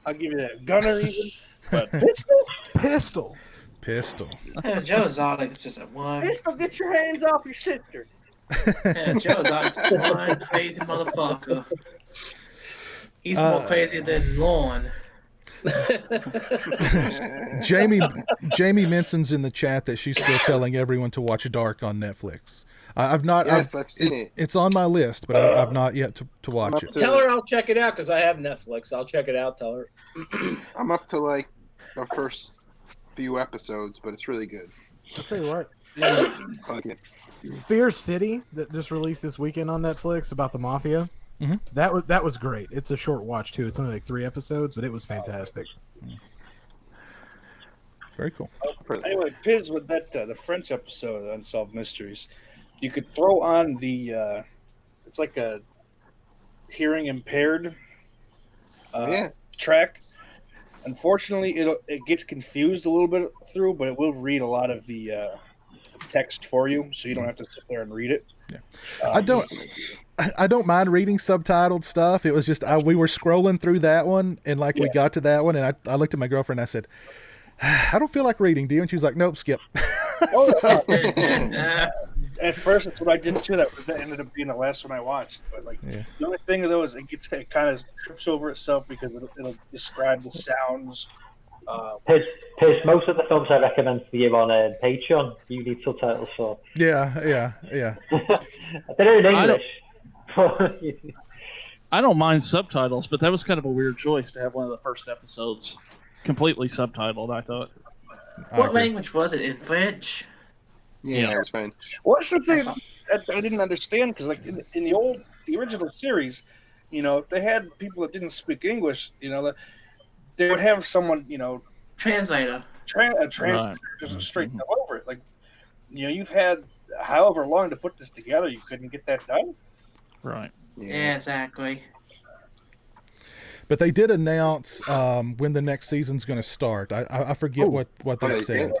I'll give you that. Gunner even. But Pistol. Yeah, Joe Exotic is just a one. Pistol, get your hands off your sister. Yeah, Joe Exotic's one crazy motherfucker. He's more crazy than Lorne. Jamie mentions in the chat that she's still telling everyone to watch Dark on Netflix. I've not. Yes, I've seen it. It's on my list, but I've not yet to watch it. Tell her I'll check it out because I have Netflix. I'll check it out. Tell her. I'm up to like the first few episodes, but it's really good. I'll tell you what. Okay. Fear City that just released this weekend on Netflix about the mafia. Mm-hmm. That was great. It's a short watch too. It's only like 3 episodes, but it was fantastic. Very cool. Anyway, Piz, with that the French episode of Unsolved Mysteries, you could throw on the it's like a hearing impaired track. Unfortunately, it gets confused a little bit through, but it will read a lot of the text for you, so you don't have to sit there and read it. Yeah. I don't mind reading subtitled stuff. It was just we were scrolling through that one, and we got to that one, and I looked at my girlfriend and I said, I don't feel like reading, do you? And she was like, nope, skip. At first, that's what I did too. That ended up being the last one I watched. But the only thing though is it kind of trips over itself because it'll describe the sounds. Piz, most of the films I recommend for you on Patreon, you need subtitles for. Yeah. They're in English. I don't mind subtitles, but that was kind of a weird choice to have one of the first episodes completely subtitled, I thought. What language was it? In French? Yeah, it was French. What's the thing I didn't understand? Because in the original series, if they had people that didn't speak English, they would have someone, translator. A translator just straighten them over it. You've had however long to put this together, you couldn't get that done. Right. Yeah, exactly. But they did announce when the next season's going to start. I forget what they said,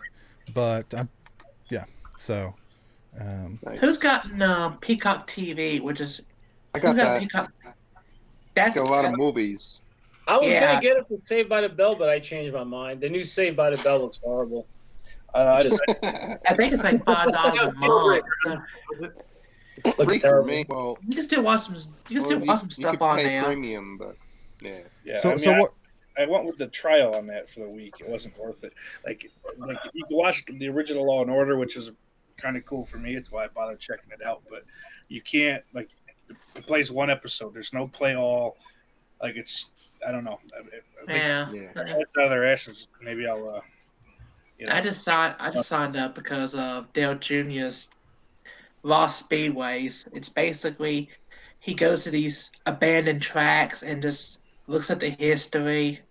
but So, who's gotten Peacock TV? Which is I got that. Peacock? That's got a lot of movies. I was gonna get it for Saved by the Bell, but I changed my mind. The new Saved by the Bell looks horrible. I think it's like $5 a month. Looks terrible. Well, you can still watch some. You can still watch some stuff on there. Premium, but yeah. So what? I went with the trial on that for the week. It wasn't worth it. You can watch the original Law and Order, which is kind of cool for me. It's why I bothered checking it out. But you can't it plays one episode. There's no play all. It's I don't know. It's out of their asses. Maybe I'll. I just signed up because of Dale Jr.'s Lost Speedways. It's basically he goes to these abandoned tracks and just looks at the history.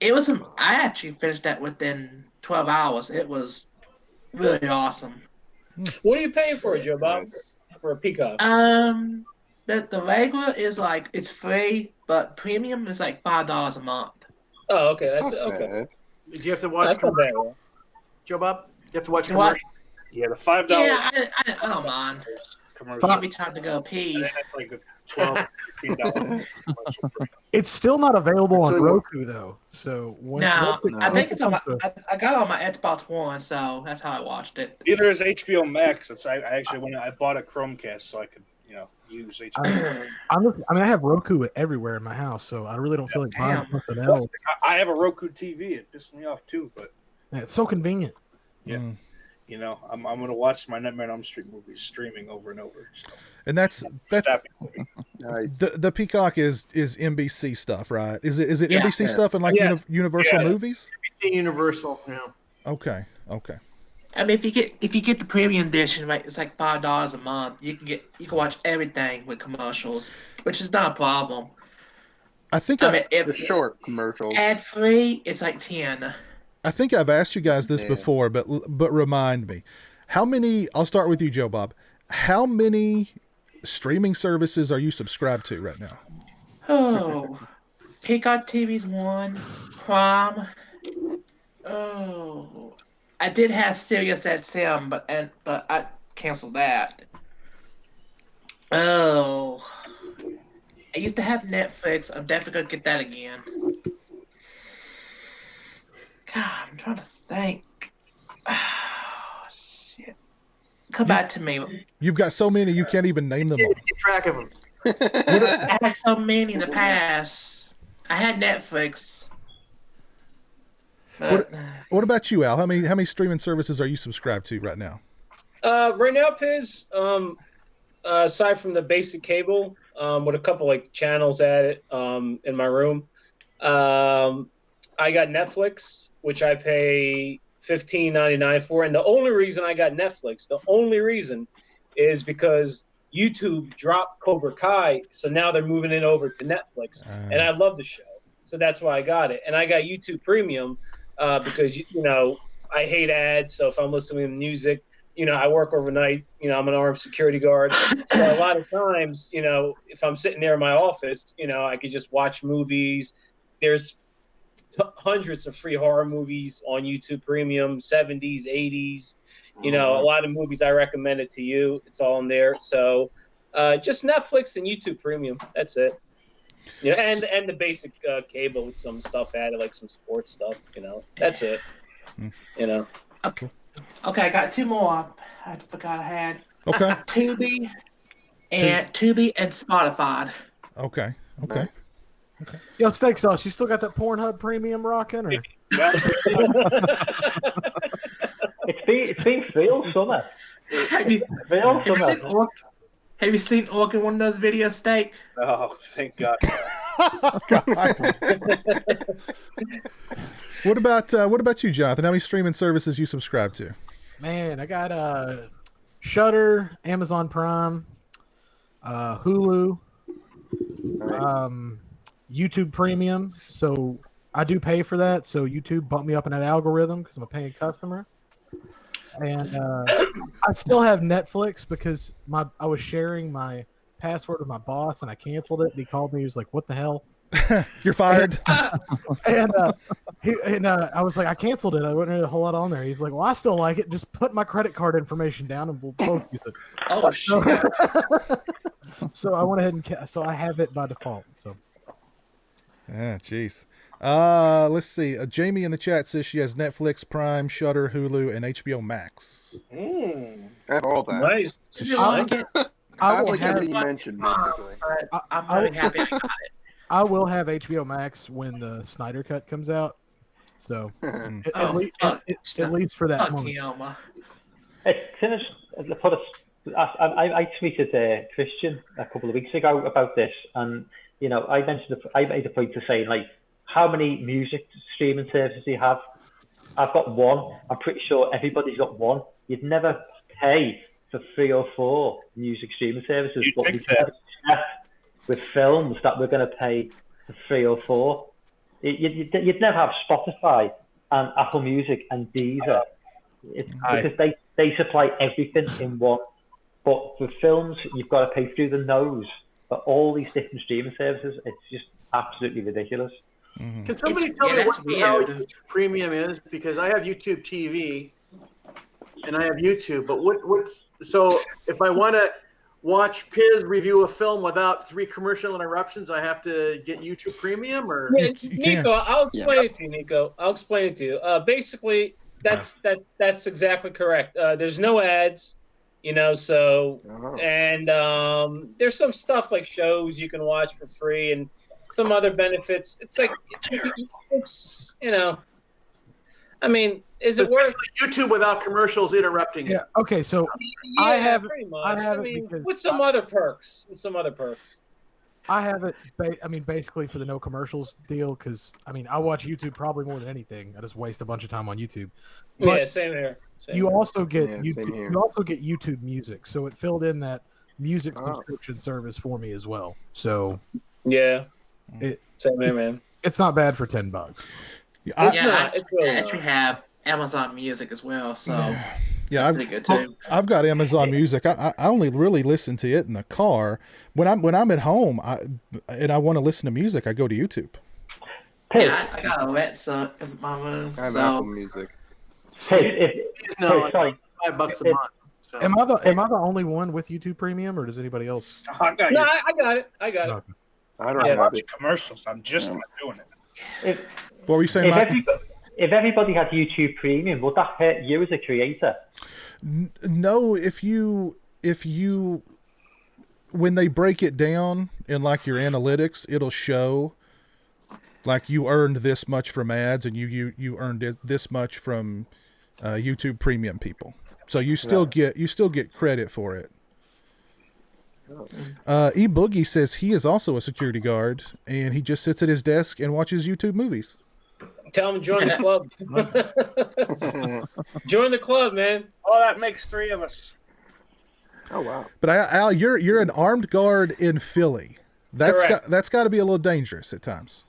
I actually finished that within 12 hours. It was really awesome. What are you paying for, Joe Bob? For a Peacock? The regular is it's free, but premium is $5 a month. Oh, okay. That's okay. Do you have to watch commercial? Joe Bob? You have to watch commercial? Yeah, the $5. Yeah, I don't mind. Commercial. Give me time to go pee. That's like a $12, $15 commercial. It's still not available on Roku though. So I think it's on I got it on my Xbox One, so that's how I watched it. Either is HBO Max. I bought a Chromecast so I could use HBO. I have Roku everywhere in my house, so I really don't feel like buying something else. I have a Roku TV. It pissed me off too, but it's so convenient. Yeah. I'm going to watch my Nightmare on Elm Street movies streaming over and over. So. And that's nice. The Peacock is NBC stuff, right? Is it NBC stuff and Universal movies? NBC Universal, yeah. Okay. I mean, if you get the premium edition, right, it's like $5 a month. You can watch everything with commercials, which is not a problem. If the short commercials ad free, it's like 10. I think I've asked you guys this before, but remind me, how many? I'll start with you, Joe Bob. How many streaming services are you subscribed to right now? Oh, Peacock TV's one, Prime. Oh, I did have Sirius XM, but I canceled that. Oh, I used to have Netflix. I'm definitely gonna get that again. God, I'm trying to think. Oh, shit. Come back to me. You've got so many you can't even name them all. Keep track of them. I had so many in the past. I had Netflix. What about you, Al? How many streaming services are you subscribed to right now? Right now, Piz, aside from the basic cable, with a couple like channels at it in my room, I got Netflix, which I pay $15.99 for. And the only reason I got Netflix, is because YouTube dropped Cobra Kai, so now they're moving it over to Netflix, and I love the show, so that's why I got it. And I got YouTube Premium because I hate ads, so if I'm listening to music, I work overnight, I'm an armed security guard, so a lot of times, if I'm sitting there in my office, I could just watch movies. There's hundreds of free horror movies on YouTube Premium, 70s, 80s. A lot of movies I recommended to you. It's all in there. So just Netflix and YouTube Premium. That's it. And the basic cable with some stuff added, like some sports stuff. That's it. Okay. Okay, I got two more. I forgot I had. Okay. Tubi and Spotify. Okay. Yo, Steak Sauce, you still got that Pornhub Premium rocking? Or? It's been free all summer. Have you seen Orc in one of those videos, Steak? Oh, thank God. What about you, Jonathan? How many streaming services you subscribe to? Man, I got Shudder, Amazon Prime, Hulu, YouTube Premium. So I do pay for that. So YouTube bumped me up in that algorithm because I'm a paying customer. And I still have Netflix because I was sharing my password with my boss and I canceled it. And he called me. He was like, "What the hell? You're fired." and I was like, "I canceled it. I wasn't really a whole lot on there." He's like, "Well, I still like it. Just put my credit card information down and we'll both use it." Oh shit! So I went ahead and so I have it by default. So. Jeez. Let's see. Jamie in the chat says she has Netflix, Prime, Shudder, Hulu, and HBO Max. I have all that. Nice. I like everything you mentioned, basically. I'm really happy I got it. I will have HBO Max when the Snyder Cut comes out. So at least for that moment. I tweeted Christian a couple of weeks ago about this, and I made a point to say, like, how many music streaming services do you have? I've got one. I'm pretty sure everybody's got one. You'd never pay for 3 or 4 music streaming services, but we with films that we're going to pay for 3 or 4. You'd never have Spotify and Apple Music and Deezer because they supply everything in one. But for films, you've got to pay through the nose for all these different streaming services. It's just absolutely ridiculous. Mm-hmm. Can somebody tell me what the hell YouTube Premium is? Because I have YouTube TV and I have YouTube, but what's so if I want to watch Piz review a film without 3 commercial interruptions, I have to get YouTube Premium? Or Nico, I'll explain it to you, Nico. I'll explain it to you. Basically, that's exactly correct. There's no ads. So and there's some stuff like shows you can watch for free and some other benefits. It's like it's I mean, is it worth YouTube without commercials interrupting you? Yeah. Okay. So I have pretty much. I mean, with some other perks. I have it. Basically for the no commercials deal, because I watch YouTube probably more than anything. I just waste a bunch of time on YouTube. But yeah, same here. you also get same YouTube. here. You also get YouTube Music, so it filled in that music subscription service for me as well. So yeah, same here, it's, man. It's not bad for $10. I actually have Amazon Music as well, so yeah, pretty good too. I've got Amazon Music. I only really listen to it in the car. When I'm at home, and I want to listen to music, I go to YouTube. Yeah, I got Alexa in my room. I have so. Apple Music. Sorry. $5 a month. So. Am I the only one with YouTube Premium, or does anybody else? I got No, you. I got it. I got it. I don't I'm have watching it. commercials. I'm just not doing it. What were you saying, Mike? If everybody had YouTube Premium, would that hurt you as a creator? No, if you when they break it down in like your analytics, it'll show like you earned this much from ads and you earned this much from YouTube Premium people. So you still get credit for it. E Boogie says he is also a security guard and he just sits at his desk and watches YouTube movies. Tell him to join the club. Join the club, man. Oh, that makes 3 of us. Oh wow! But Al, you're an armed guard in Philly. That's got to be a little dangerous at times.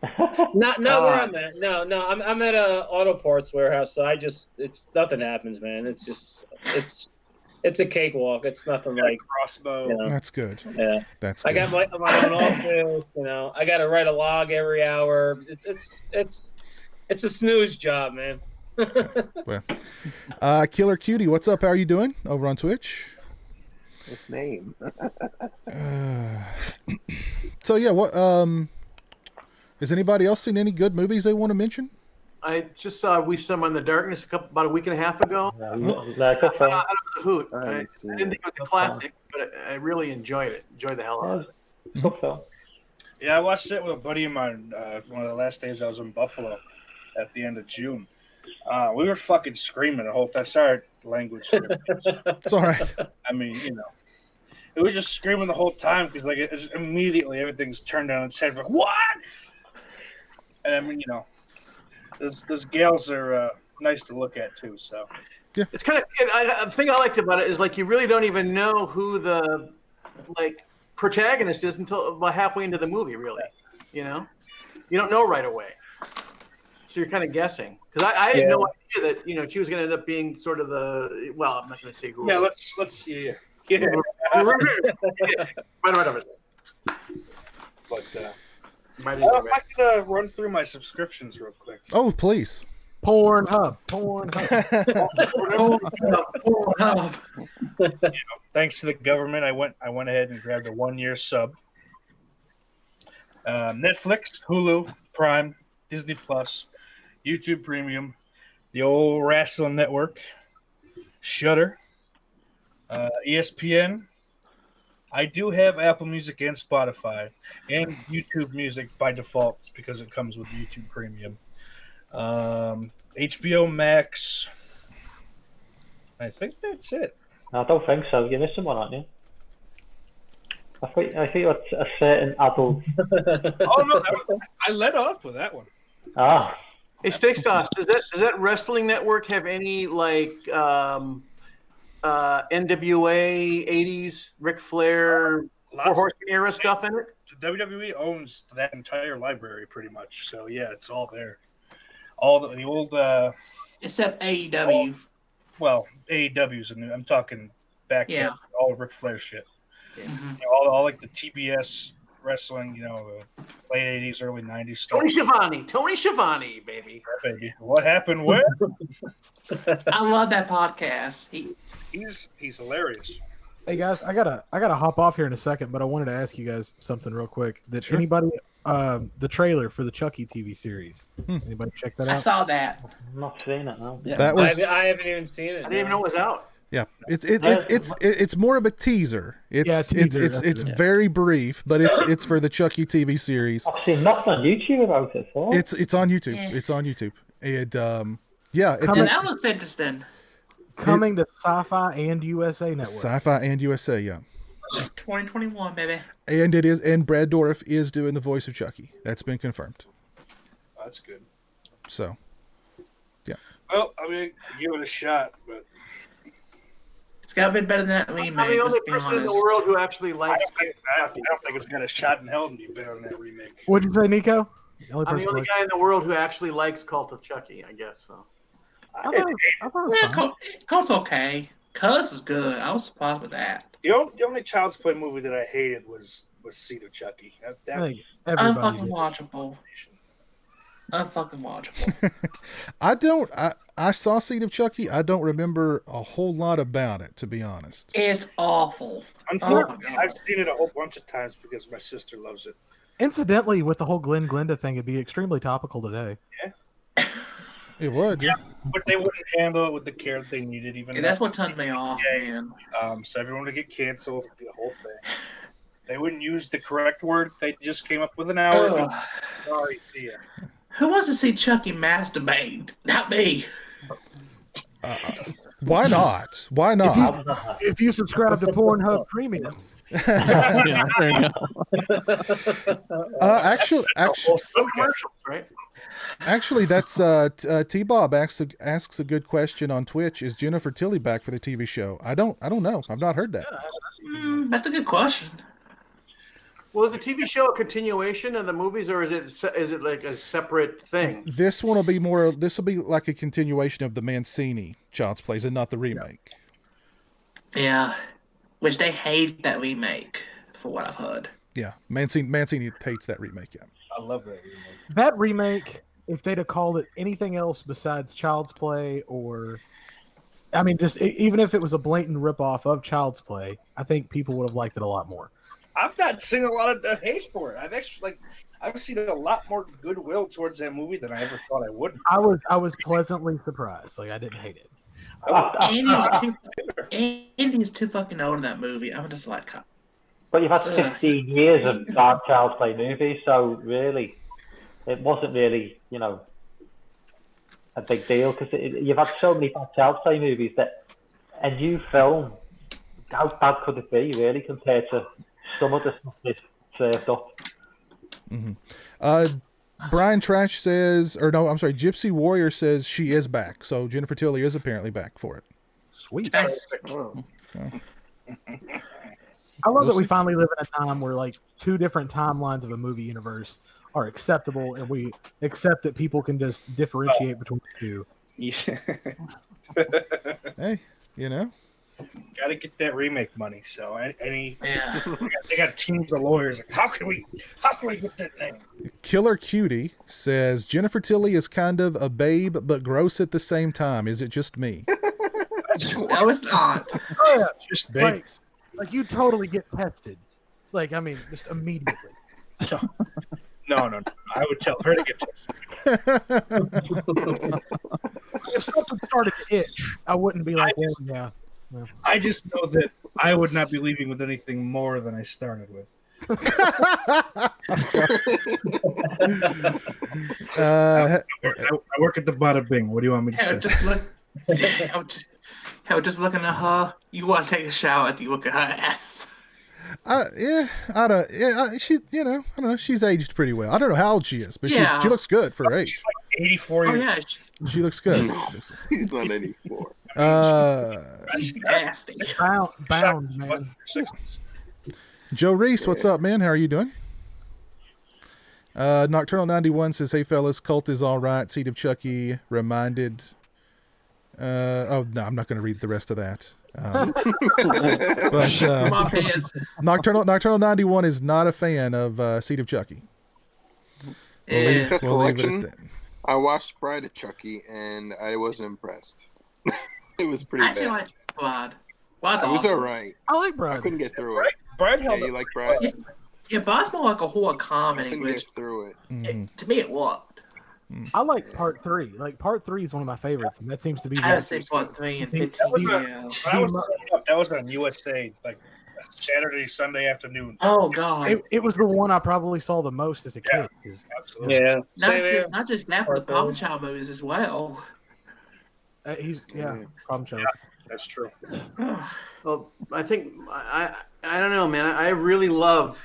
Not where I'm at. No, I'm at a auto parts warehouse. So it's nothing happens, man. It's a cakewalk. It's nothing like crossbow. You know. That's good. Yeah, that's. I Good. got my own office. I got to write a log every hour. It's a snooze job, man. Well, Killer Cutie, what's up? How are you doing over on Twitch? What's name? So yeah, what has anybody else seen any good movies they want to mention? I just saw We Swim in the Darkness about a week and a half ago. I thought it was a hoot. I didn't think it was a classic, but I really enjoyed it. Enjoyed the hell out of it. Yeah, I watched it with a buddy of mine one of the last days I was in Buffalo at the end of June. We were fucking screaming the whole time. Sorry, language. It's all right. I mean, it was just screaming the whole time because immediately everything's turned on its head. Like, what? And I mean, those gals are nice to look at too. So yeah, it's kind of the thing I liked about it is like you really don't even know who the protagonist is until about halfway into the movie. Really, you don't know right away, so you're kind of guessing. Because I had no idea that she was going to end up being sort of the I'm not going to say who. Yeah, let's see. Yeah. Right over there. But if I could run through my subscriptions real quick. Oh, please. Pornhub. Thanks to the government, I went ahead and grabbed a 1-year sub. Netflix, Hulu, Prime, Disney Plus, YouTube Premium, the old Wrestling Network, Shudder, ESPN. I do have Apple Music and Spotify, and YouTube Music by default because it comes with YouTube Premium. HBO Max. I think that's it. I don't think so. You're missing one, aren't you? I think it's a certain adult. Oh no, I led off with that one. Ah. Hey, Steak Sauce, does that Wrestling Network have any NWA 80s Ric Flair Four Horsemen era stuff in it? WWE owns that entire library pretty much, so yeah, it's all there. All the old except AEW. AEW's new. I'm talking back to all Ric Flair shit. Yeah. All like the TBS wrestling, late 80s, early 90s stuff. Tony Schiavone, baby. What happened where? I love that podcast. He's hilarious. Hey guys, I gotta hop off here in a second, but I wanted to ask you guys something real quick. Did anybody the trailer for the Chucky TV series? Anybody check that out? I saw that. I'm not seeing it now. That was. I haven't even seen it. I didn't even know it was out. Yeah, it's more of a teaser. It's very brief, but it's for the Chucky TV series. I've seen nothing on YouTube about it. So. It's on YouTube. Yeah. It's on YouTube. And that looks interesting. Coming to Sci-Fi and USA Network. Sci-Fi and USA, yeah. 2021, baby. And it is, and Brad Dourif is doing the voice of Chucky. That's been confirmed. That's good. So, yeah. Well, I mean, give it a shot, but it's got to be better than that remake. I'm the only person in the world who actually likes. I don't think it's got a shot in hell to be better than that remake. What'd you say, Nico? I'm the only guy in the world who actually likes Cult of Chucky, I guess. So. Cult's okay. Cuss is good. I was surprised with that. The only Child's Play movie that I hated was Seed of Chucky. Unfucking watchable. I saw Seed of Chucky. I don't remember a whole lot about it, to be honest. It's awful. Unfortunately, I've seen it a whole bunch of times because my sister loves it. Incidentally, with the whole Glenn Glenda thing, it'd be extremely topical today. Yeah. It would, yeah. But they wouldn't handle it with the care that they needed, even. Yeah, that's what turned me off, man. So everyone would get canceled, the whole thing. They wouldn't use the correct word. They just came up with an hour. Sorry, see ya. Who wants to see Chucky masturbate? Not me. Why not? Why not? If you subscribe to Pornhub Premium. Actually, commercials, right? Actually, that's T-Bob asks a good question on Twitch. Is Jennifer Tilly back for the TV show? I don't know. I've not heard that. That's a good question. Well, is the TV show a continuation of the movies, or is it like a separate thing? This one will be more. This will be like a continuation of the Mancini Child's Plays, and not the remake. Yeah, which they hate that remake, for what I've heard. Yeah, Mancini hates that remake. Yeah, I love that remake. That remake, if they'd have called it anything else besides Child's Play, or, I mean, just even if it was a blatant ripoff of Child's Play, I think people would have liked it a lot more. I've not seen a lot of hate for it. I've seen a lot more goodwill towards that movie than I ever thought I would. I was pleasantly surprised. Like, I didn't hate it. Andy's too fucking old in that movie. I'm just like, but you've had 15 years of bad Child's Play movies, so really, it wasn't really, a big deal because you've had so many bad Child's Play movies that a new film, how bad could it be, really, compared to some of the stuff that's served up? Mm-hmm. Brian Trash says, or no, I'm sorry, Gypsy Warrior says she is back. So Jennifer Tilly is apparently back for it. Sweet. Oh. I love that we finally live in a time where like two different timelines of a movie universe are acceptable, and we accept that people can just differentiate between the two. Hey, got to get that remake money. So they got teams of lawyers. Like, how can we get that name? Killer Cutie says Jennifer Tilly is kind of a babe but gross at the same time. Is it just me? No, it's not. Oh, yeah. Just babe. Like you totally get tested. Like, I mean, just immediately. No. I would tell her to get tested. If something started to itch, I wouldn't be like, yeah. I just know that I would not be leaving with anything more than I started with. I work at the Bada Bing. What do you want me to say? Just looking at her, you want to take a shower after you look at her ass. She, I don't know. She's aged pretty well. I don't know how old she is, but she looks good for her age. She's like 84 years old. She looks good. He's not 84. Nasty. Bound, man. Joe Reese, what's up, man? How are you doing? Nocturnal 91 says, "Hey fellas, Cult is all right. Seed of Chucky reminded." No, I'm not going to read the rest of that. Nocturnal 91 is not a fan of Seed of Chucky. We'll leave it at that. I watched Bride of Chucky and I wasn't impressed. It was pretty bad. I feel like Bride. It was all right. I like Bride. I couldn't get through it. Bride held you like Bride? Yeah, Bride's more like a horror comedy. Get through it. To me, it worked. I like Part 3. Like, Part 3 is one of my favorites, and that seems to be. I would say Part 3 and 15. That was on USA, like Saturday, Sunday afternoon. Oh God! It was the one I probably saw the most as a kid. Absolutely. Yeah. Not just that, but the Problem Child movies as well. Problem Child. Yeah, that's true. Well, I think I I don't know, man. I really love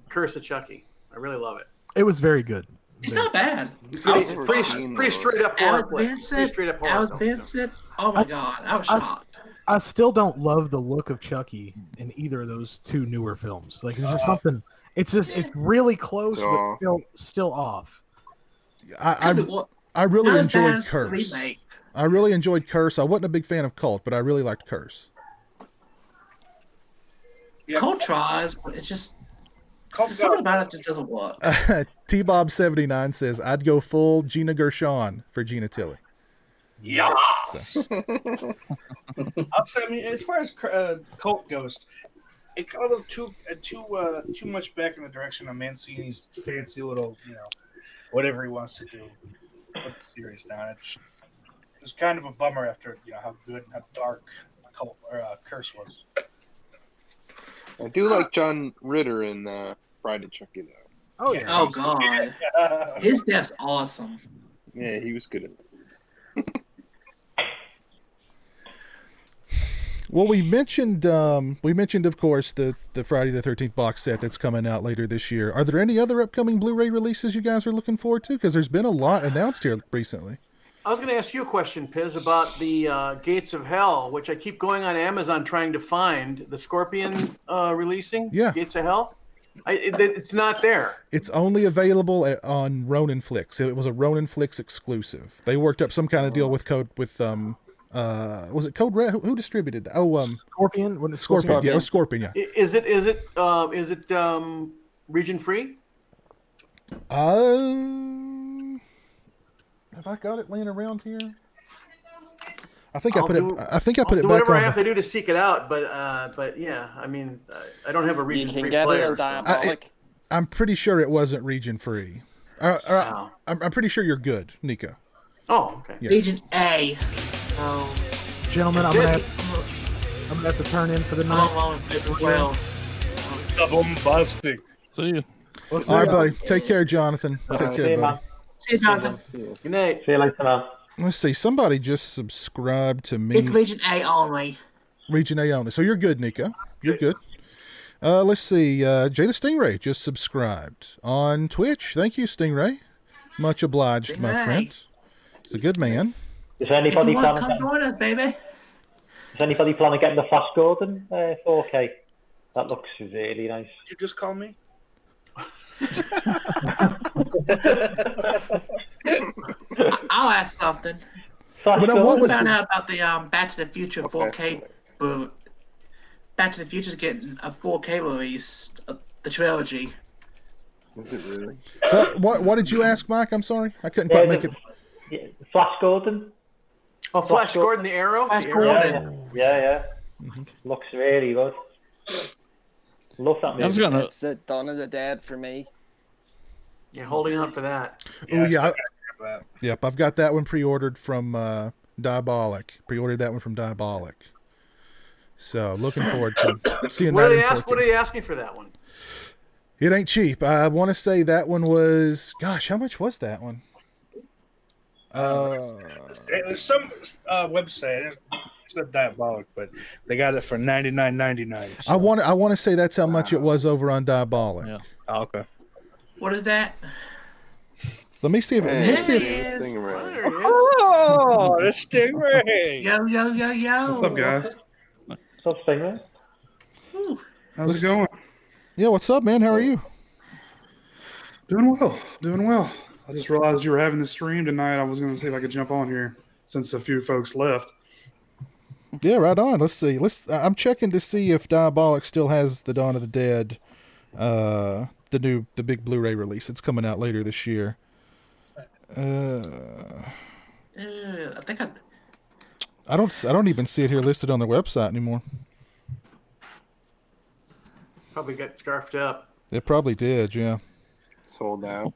Curse of Chucky. I really love it. It was very good. It's not bad. Pretty straight up horror flick. Pretty straight up horror film. Vincent. Oh my god, I was shocked. I still don't love the look of Chucky in either of those two newer films. Like there's just something. It's really close, but still off. I really enjoyed Curse. I really enjoyed Curse. I wasn't a big fan of Cult, but I really liked Curse. Cult tries, but it's just something about it just doesn't work. T-Bob79 says, I'd go full Gina Gershon for Gina Tilly. Yes! I'll say, I mean, as far as Cult goes, it got a little too much back in the direction of Mancini's fancy little, whatever he wants to do with the series now. It was kind of a bummer after, how good and how dark Cult or Curse was. I do like John Ritter in Bride of Chucky, though. Oh, yeah. Oh, God. His death's awesome. Yeah, he was good at it. Well, we mentioned, of course, the Friday the 13th box set that's coming out later this year. Are there any other upcoming Blu-ray releases you guys are looking forward to? Because there's been a lot announced here recently. I was going to ask you a question, Piz, about the Gates of Hell, which I keep going on Amazon trying to find. The Scorpion releasing? Yeah. Gates of Hell? It's not there. It's only available on Ronin Flix. It was a Ronin Flix exclusive. They worked up some kind of deal with was it Code Red? Who distributed that? Oh, Scorpion. Scorpion. Yeah, it was Scorpion. Yeah. Is it region free? Have I got it laying around here? I think I put it back whatever on. I have to do to seek it out, but yeah, I mean, I don't have a region free get player. it Diabolic. I'm pretty sure it wasn't region free. I'm pretty sure you're good, Nico. Oh, okay. Yeah. Region A. Gentlemen, I'm gonna have to turn in for the night. Well, Bombastic. See you. All right, buddy. Take care, Jonathan. Take care, buddy. see you, Jonathan. Good night. See you later, man. Let's see. Somebody just subscribed to me. It's Region A only. Region A only. So you're good, Nico. You're good. Let's see. Jay the Stingray just subscribed on Twitch. Thank you, Stingray. Much obliged, my friend. He's a good man. Is anybody planning? Come join us, baby. Is anybody planning getting the Flash Gordon 4K? That looks really nice. Did you just call me? I'll ask something. What was found out about the Back to the Future 4K boot. Back to the Future's getting a 4K release, the trilogy. Is it really? What did you ask, Mike? I'm sorry, I couldn't quite make it. Flash Gordon. Oh, Flash Gordon, the Arrow. Flash Gordon. Yeah. Mm-hmm. Looks really good. Love that movie. It's the Dawn of the Dead for me. Yeah, holding out for that. Oh yeah. Yep, I've got that one pre-ordered from Diabolic. Pre-ordered that one from Diabolic. So looking forward to seeing that. What are they asking for that one? It ain't cheap. I want to say that one was. Gosh, how much was that one? There's some website. It's not Diabolic, but they got it for $99.99. So. I want to say that's how much it was over on Diabolic. Yeah. Oh, okay. What is that? Let me see if. Oh, the Stingray! Yo. What's up, guys? What's up, Stingray? How's it going? Yeah, what's up, man? How are you? Doing well. I just realized you were having the stream tonight. I was going to see if I could jump on here since a few folks left. Yeah, right on. Let's see. I'm checking to see if Diabolic still has the Dawn of the Dead, the big Blu-ray release. It's coming out later this year. I think I don't even see it here listed on their website anymore. Probably got scarfed up. It probably did, yeah. Sold out.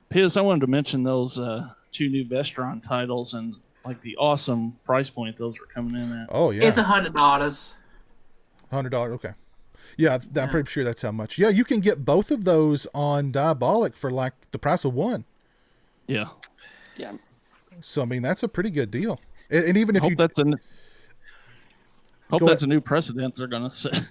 Piz, I wanted to mention those two new Vestron titles and like the awesome price point those were coming in at. Oh yeah, it's $100. $100, okay. Yeah, I'm pretty sure that's how much. Yeah, you can get both of those on Diabolic for like the price of one. Yeah. So I mean, that's a pretty good deal. And even if Hope that's a new precedent they're going to set.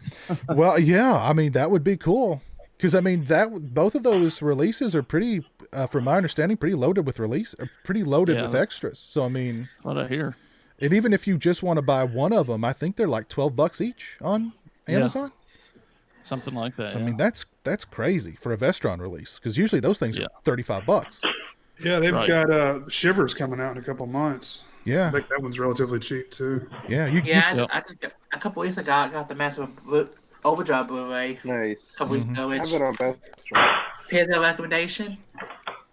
Well, yeah, I mean, that would be cool. Because, I mean, both of those releases are pretty, from my understanding, pretty loaded with with extras. So, I mean. What I hear. And even if you just want to buy one of them, I think they're like $12 each on Amazon. Something like that. So, I mean, that's crazy for a Vestron release. Because usually those things are $35. Yeah, they've got Shivers coming out in a couple months. Yeah. I think that one's relatively cheap, too. Yeah. I just got, a couple weeks ago, I got the Massive Overdrive Blu-ray. Nice. A couple weeks ago. I have it on Vestron. PSL recommendation.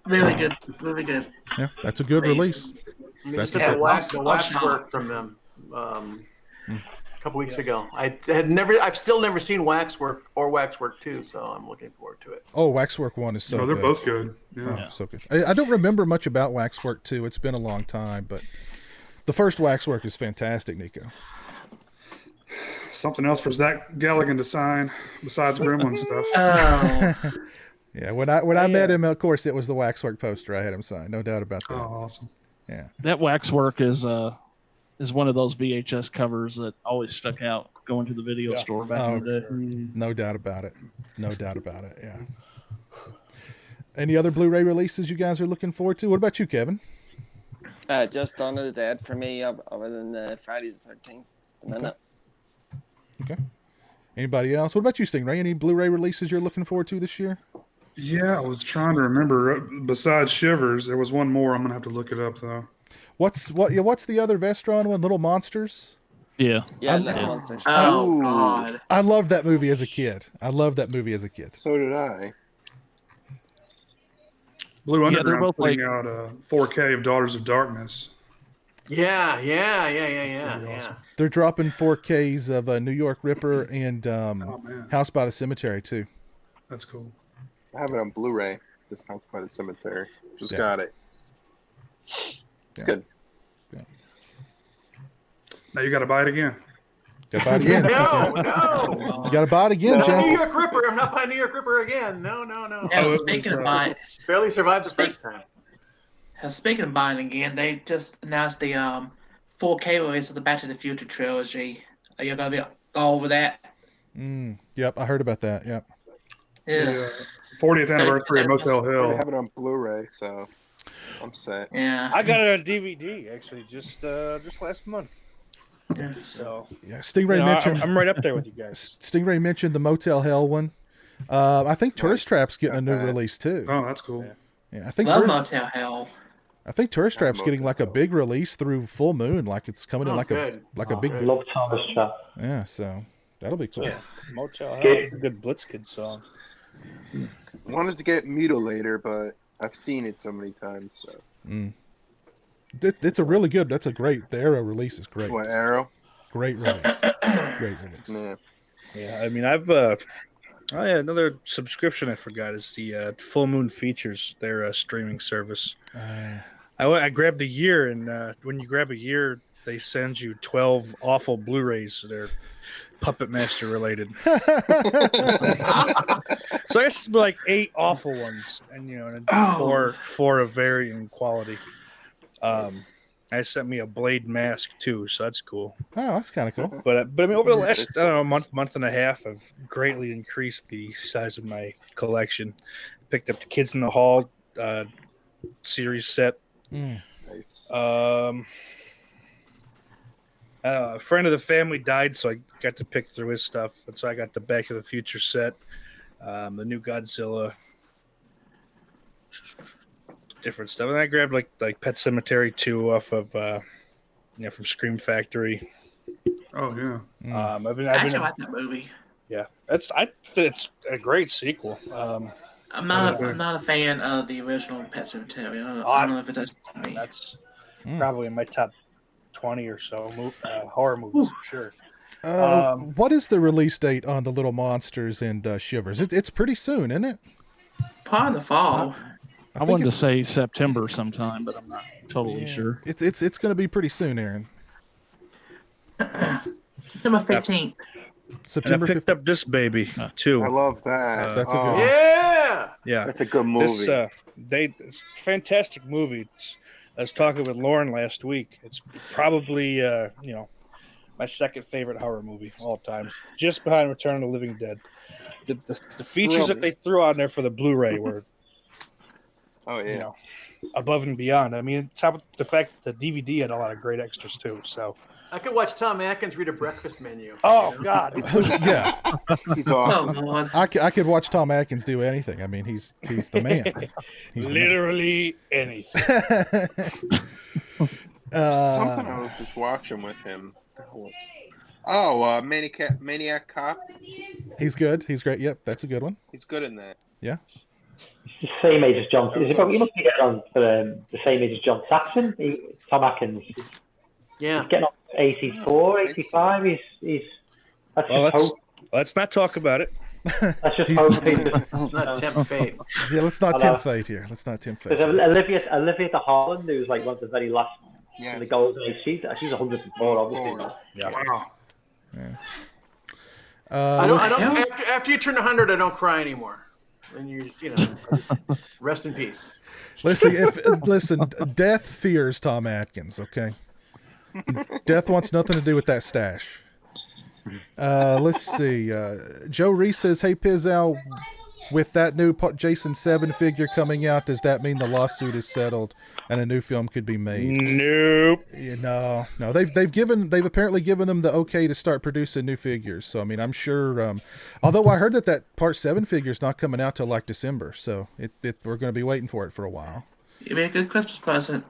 Really good. Really good. Yeah, that's a good release. That's the waxwork from them a couple weeks ago. I've still never seen Waxwork or Waxwork 2, so I'm looking forward to it. Oh, Waxwork 1 is so good. They're both good. Yeah. So good. I don't remember much about Waxwork 2. It's been a long time, but the first Waxwork is fantastic, Nico. Something else for Zach Galligan to sign besides Gremlin stuff. Oh. Yeah, when I met him, of course, it was the Waxwork poster I had him sign. No doubt about that. Oh, awesome. Yeah. That Waxwork is one of those VHS covers that always stuck out going to the video store back in the day. No doubt about it. No doubt about it, yeah. Any other Blu-ray releases you guys are looking forward to? What about you, Kevin? Just Dawn of the Dead for me, other than Friday the 13th. Okay. Anybody else? What about you, Stingray? Any Blu-ray releases you're looking forward to this year? Yeah, I was trying to remember. Besides Shivers, there was one more. I'm gonna have to look it up though. What's the other Vestron one? Little Monsters. Yeah. Little Monsters. Oh God. I loved that movie as a kid. So did I. Blue Underground they're both putting out 4K of Daughters of Darkness. Yeah. They're dropping 4Ks of New York Ripper and House by the Cemetery too. That's cool. I have it on Blu-ray. This House by the Cemetery. Just got it. It's good. Yeah. Now you got to buy it again. Got to buy it again. No. You got to buy it again, Jeff. New York Ripper. I'm not buying New York Ripper again. No. Yeah, speaking of buying, barely survived the first time. Speaking of buying again, they just announced the 4K release of the Back to the Future trilogy. Are you gonna be all over that? Yep, I heard about that. Yep. Yeah. 40th anniversary of Motel Hill. I have it on Blu-ray, so I'm set. Yeah. I got it on DVD actually just last month. Yeah. So yeah, Stingray mentioned. I'm right up there with you guys. Stingray mentioned the Motel Hell one. I think Tourist Trap's getting a new release too. Oh, that's cool. Yeah, I think Motel Hell. I think Tourist Trap's getting like a big release through Full Moon, like it's coming in like a big. Love Tourist Trap. Yeah, so that'll be cool. Yeah, Motel Hell, a good Blitzkid song. I wanted to get Mutilator, but I've seen it so many times. So. It's a really good. That's a great. The Arrow release is great. What, Arrow? Great release. Great release. Yeah. I mean, I've another subscription I forgot is the Full Moon Features, their streaming service. I grabbed a year, and when you grab a year, they send you 12 awful Blu-rays. They're Puppet Master related. So I guess it's like 8 awful ones, and four of varying quality. I sent me a Blade mask too, so that's cool. Oh, that's kind of cool. But I mean, over the last month and a half, I've greatly increased the size of my collection. Picked up the Kids in the Hall series set. Nice. A friend of the family died, so I got to pick through his stuff, and so I got the Back to the Future set, the new Godzilla. Different stuff, and I grabbed like Pet Cemetery 2 off of from Scream Factory. Oh yeah. I've been like that movie. Yeah, it's a great sequel. I'm not a fan of the original Pet Cemetery. I don't know if it's that's probably in my top 20 or so horror movies for sure. What is the release date on the Little Monsters and Shivers? It's pretty soon, isn't it? Part of the fall. I wanted to say September sometime, but I'm not totally sure. It's going to be pretty soon, Aaron. September 15th. September. I picked up this baby too. I love that. That's a good. Yeah, that's a good movie. It's a fantastic movie. I was talking with Lauren last week. It's probably my second favorite horror movie of all time, just behind Return of the Living Dead. The features that they threw on there for the Blu-ray were, above and beyond. I mean, top of the fact that the DVD had a lot of great extras too. So I could watch Tom Atkins read a breakfast menu. Oh God, yeah, he's awesome. I could watch Tom Atkins do anything. I mean, he's the man. He's literally anything. Something I was just watching with him. Maniac Cop. He's good. He's great. Yep, that's a good one. He's good in that. Yeah. It's the same age as John. Is it probably must be getting on for the same age as John Saxon? Tom Atkins. Yeah. He's getting on 84, 85. He's that's Well, just hope. let's not talk about it. That's just hope. Let's not tempt fate. Yeah, let's not tempt fate here. Let's not tempt fate. There's Olivia de Havilland, who's like one of the very last in the Golden Age. She's 104, obviously. Yeah. Wow. Yeah. I don't. After you turn 100, I don't cry anymore. And you just rest in peace. Listen, death fears Tom Atkins. Okay, death wants nothing to do with that stash. Let's see. Joe Reese says, "Hey Pizzow, with that new Jason 7 figure coming out, does that mean the lawsuit is settled and a new film could be made?" Nope. No. They've apparently given them the okay to start producing new figures. So I mean, I'm sure. Although I heard that Part 7 figure is not coming out till like December, so we're going to be waiting for it for a while. It'd be a good Christmas present.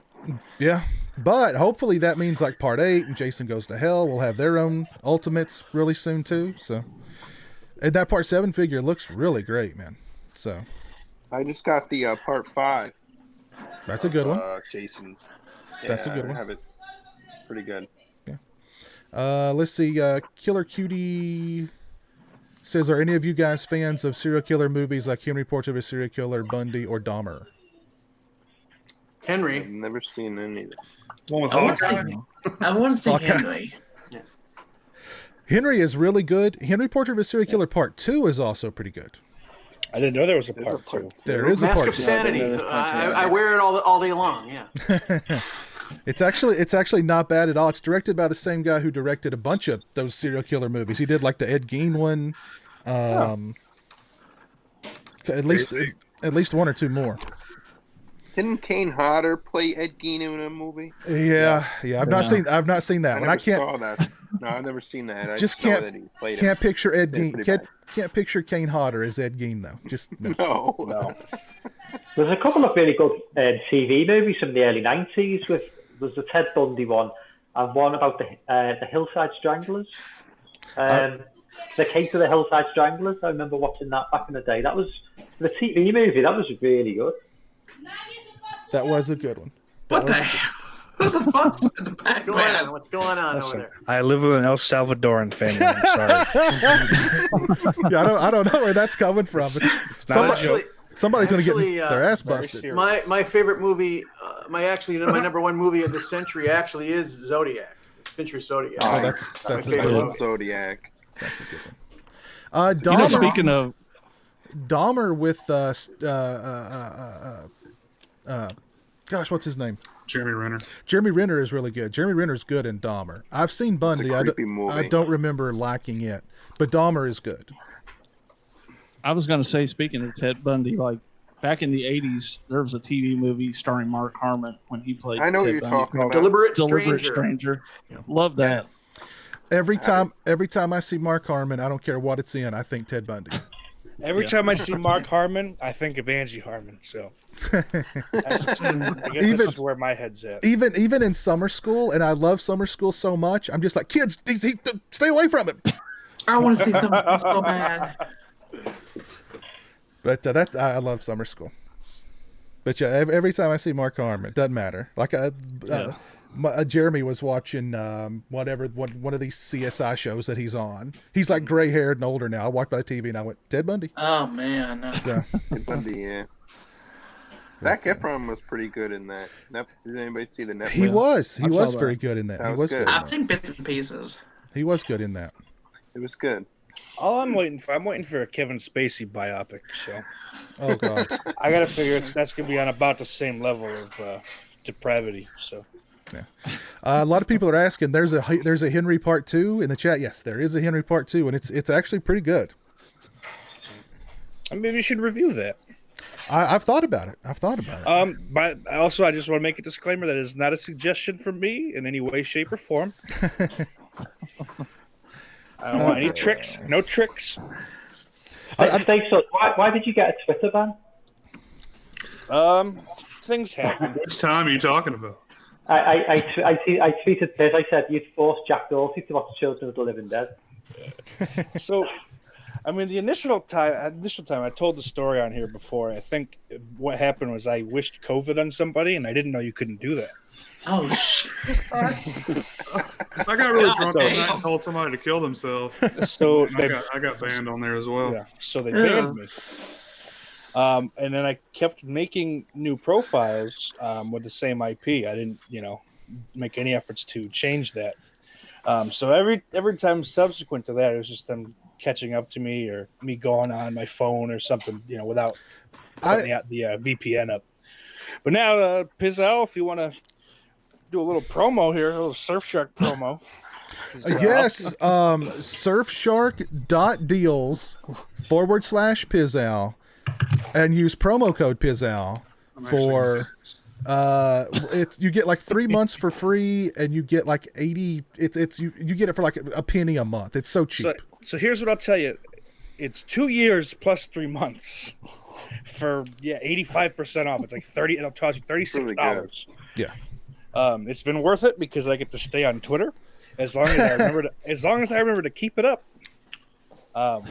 Yeah, but hopefully that means like Part 8 and Jason Goes to Hell will have their own Ultimates really soon too. So. And that Part 7 figure looks really great, man. So, I just got the Part 5. That's a good one. Jason. Yeah, That's a good one. I have it. Pretty good. Yeah. Let's see. Killer Cutie says, "Are any of you guys fans of serial killer movies like Henry Portrait of a Serial Killer, Bundy, or Dahmer?" Henry. I've never seen any of that. One with I want to see Henry. Henry is really good. Henry Portrait of a Serial Killer Part 2 is also pretty good. I didn't know there was a Part 2. There is a Mask Part of 2. Sanity. I wear it all day long. Yeah. It's actually not bad at all. It's directed by the same guy who directed a bunch of those serial killer movies. He did like the Ed Gein one. At least one or two more. Didn't Kane Hodder play Ed Gein in a movie? Yeah. I've not seen that one. I can't. Saw that. No, I've never seen that. I just saw can't. That he played can't him. picture Ed Did Gein. pretty Can't picture Kane Hodder as Ed Gein though. Just No. There's a couple of really good TV movies from the early 90s. There's the Ted Bundy one and one about the Hillside Stranglers. The Case of the Hillside Stranglers. I remember watching that back in the day. That was the TV movie. That was really good. That was a good one. What the hell? Who the fuck's in the background? What's going on Listen, over there? I live with an El Salvadoran family. I'm sorry. Yeah, I don't know where that's coming from. It's not a joke. Somebody's going to get their ass busted. My favorite movie, my number one movie of the century actually is Zodiac. Fincher's Zodiac. Oh, that's a good one. Zodiac. That's a good one. Dahmer, speaking of Dahmer with gosh, what's his name? Jeremy Renner. Jeremy Renner is really good. Jeremy Renner's good in Dahmer. I've seen Bundy. I don't remember liking it, but Dahmer is good. I was going to say, speaking of Ted Bundy, like back in the 80s, there was a TV movie starring Mark Harmon when he played I know Ted what you're Bundy talking called about. Deliberate Stranger. Love that. Yes. Every time I see Mark Harmon, I don't care what it's in, I think Ted Bundy. Every time I see Mark Harmon, I think of Angie Harmon. So I guess this is where my head's at. Even in Summer School, and I love Summer School so much, I'm just like, kids, stay away from him. I want to see something so bad. But I love Summer School. But yeah, every time I see Mark Harmon, it doesn't matter. Like Jeremy was watching one of these CSI shows that he's on. He's like gray haired and older now. I walked by the TV and I went, Ted Bundy. Oh man. So Ted Bundy, yeah. Zac Efron was pretty good in that. Did anybody see the Netflix? He was very good in that. He was good. I've seen bits and pieces. He was good in that. It was good. All I'm waiting for a Kevin Spacey biopic. So, oh god, I gotta figure that's gonna be on about the same level of depravity. So, Yeah. A lot of people are asking. There's a Henry Part 2 in the chat. Yes, there is a Henry Part 2, and it's actually pretty good. Maybe you should review that. I've thought about it. But also, I just want to make a disclaimer that is not a suggestion from me in any way, shape, or form. I don't want any tricks. No tricks. I think so. Why did you get a Twitter ban? Things happen. Which time are you talking about? I tweeted this. I said you'd force Jack Dorsey to watch Children of the Living Dead. So, I mean, the initial time I told the story on here before. I think what happened was I wished COVID on somebody, and I didn't know you couldn't do that. Oh shit! I got really drunk that night and told somebody to kill themselves. So I got banned on there as well. Yeah, so they banned me. And then I kept making new profiles with the same IP. I didn't, make any efforts to change that. So every time subsequent to that, it was just them catching up to me or me going on my phone or something, without putting the VPN up. But now, Pizowell, if you want to do a little promo here, a little Surfshark promo. Yes, surfshark.deals/Pizowell and use promo code Pizowell for you get like 3 months for free, and you get like 80. You get it for like a penny a month. It's so cheap. So here's what I'll tell you: it's 2 years plus 3 months for 85% off. It's like it'll cost you $36. Yeah. It's been worth it because I get to stay on Twitter as long as I remember to keep it up. I'm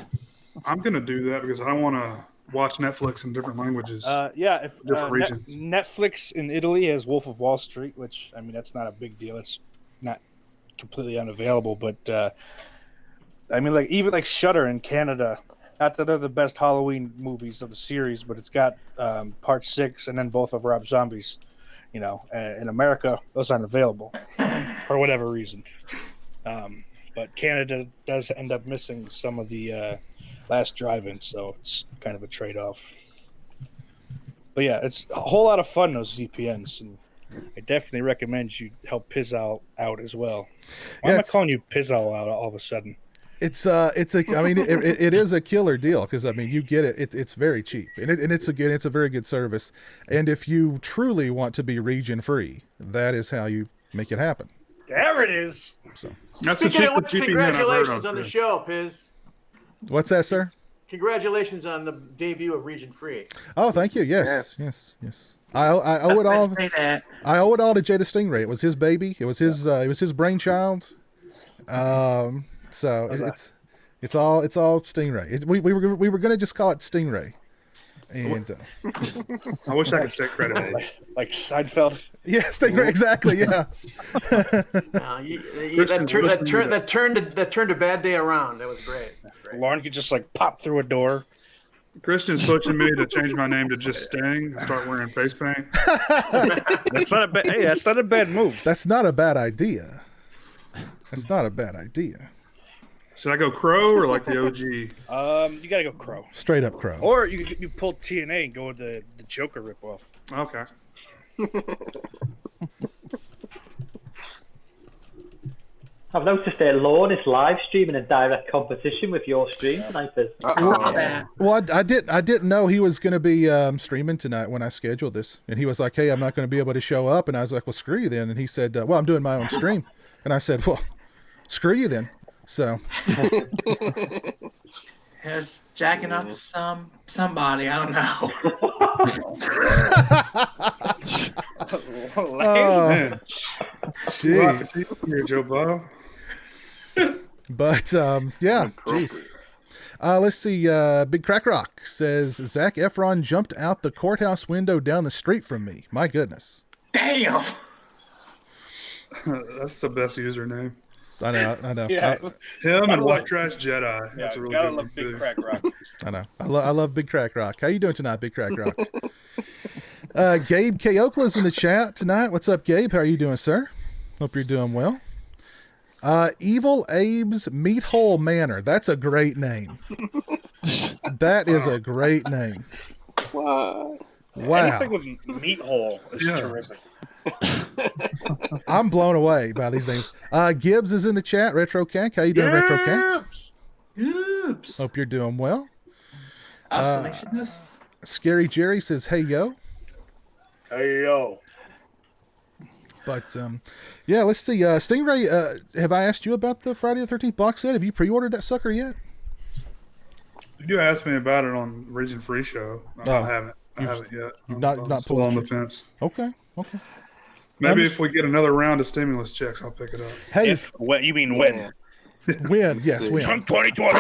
gonna do that because I want to watch Netflix in different languages. If different regions. Netflix in Italy has Wolf of Wall Street, which that's not a big deal. It's not completely unavailable, but even like Shudder in Canada. Not that they're the best Halloween movies of the series, but it's got Part 6 and then both of Rob Zombie's. In America, those aren't available for whatever reason. But Canada does end up missing some of the last drive-in, so it's kind of a trade-off. But yeah, it's a whole lot of fun, those VPNs, and I definitely recommend you help Pizowell out as well. Why am I calling you Pizowell out all of a sudden? It is a killer deal because you get it. It's very cheap, and it's a very good service. And if you truly want to be region free, that is how you make it happen. There it is. So that's congratulations on the show, Piz. What's that, sir? Congratulations on the debut of Region Free. Oh, thank you. Yes. I owe it all. I owe it all to Jay the Stingray. It was his baby. It was his brainchild. So it's all Stingray. We were gonna just call it Stingray, and I wish I could take credit. like Seinfeld. Yeah, Stingray, exactly. Yeah. That turned a bad day around. That was great. Lauren could just pop through a door. Christian's pushing me to change my name to just Sting and start wearing face paint. That's not a bad move. That's not a bad idea. Should I go Crow or like the OG? You gotta go Crow. Straight up Crow. Or you pull TNA and go with the Joker ripoff. Okay. I've noticed that Lorne is live streaming in direct competition with your stream tonight. Well, I didn't know he was going to be streaming tonight when I scheduled this, and he was like, "Hey, I'm not going to be able to show up," and I was like, "Well, screw you then." And he said, "Well, I'm doing my own stream," and I said, "Well, screw you then." So. He's jacking up to somebody, I don't know. Jeez. Here, Joe Bob. But yeah, jeez. Let's see. Big Crack Rock says Zac Efron jumped out the courthouse window down the street from me. My goodness. Damn. That's the best username. I know. Yeah. Him and White Trash Jedi. That's a really gotta good love one, Big too. Crack Rock. I know. I love Big Crack Rock. How you doing tonight, Big Crack Rock? Gabe K. Oakla's in the chat tonight. What's up, Gabe? How are you doing, sir? Hope you're doing well. Evil Abe's Meat Hole Manor. That's a great name. That is a great name. Wow. Wow. Anything with meat hole is terrific. I'm blown away by these names. Gibbs is in the chat. Retro Kank. How you doing, Retro Kank? Oops. Hope you're doing well. Observations. Scary Jerry says, "Hey yo." Hey yo. But yeah, let's see. Stingray, have I asked you about the Friday the 13th box set? Have you pre-ordered that sucker yet? You do ask me about it on Region Free Show. I haven't yet. You've not still pulled on the fence. Okay. Maybe if we get another round of stimulus checks, I'll pick it up. Hey, you mean when? When? Yes, when. Trump 2020.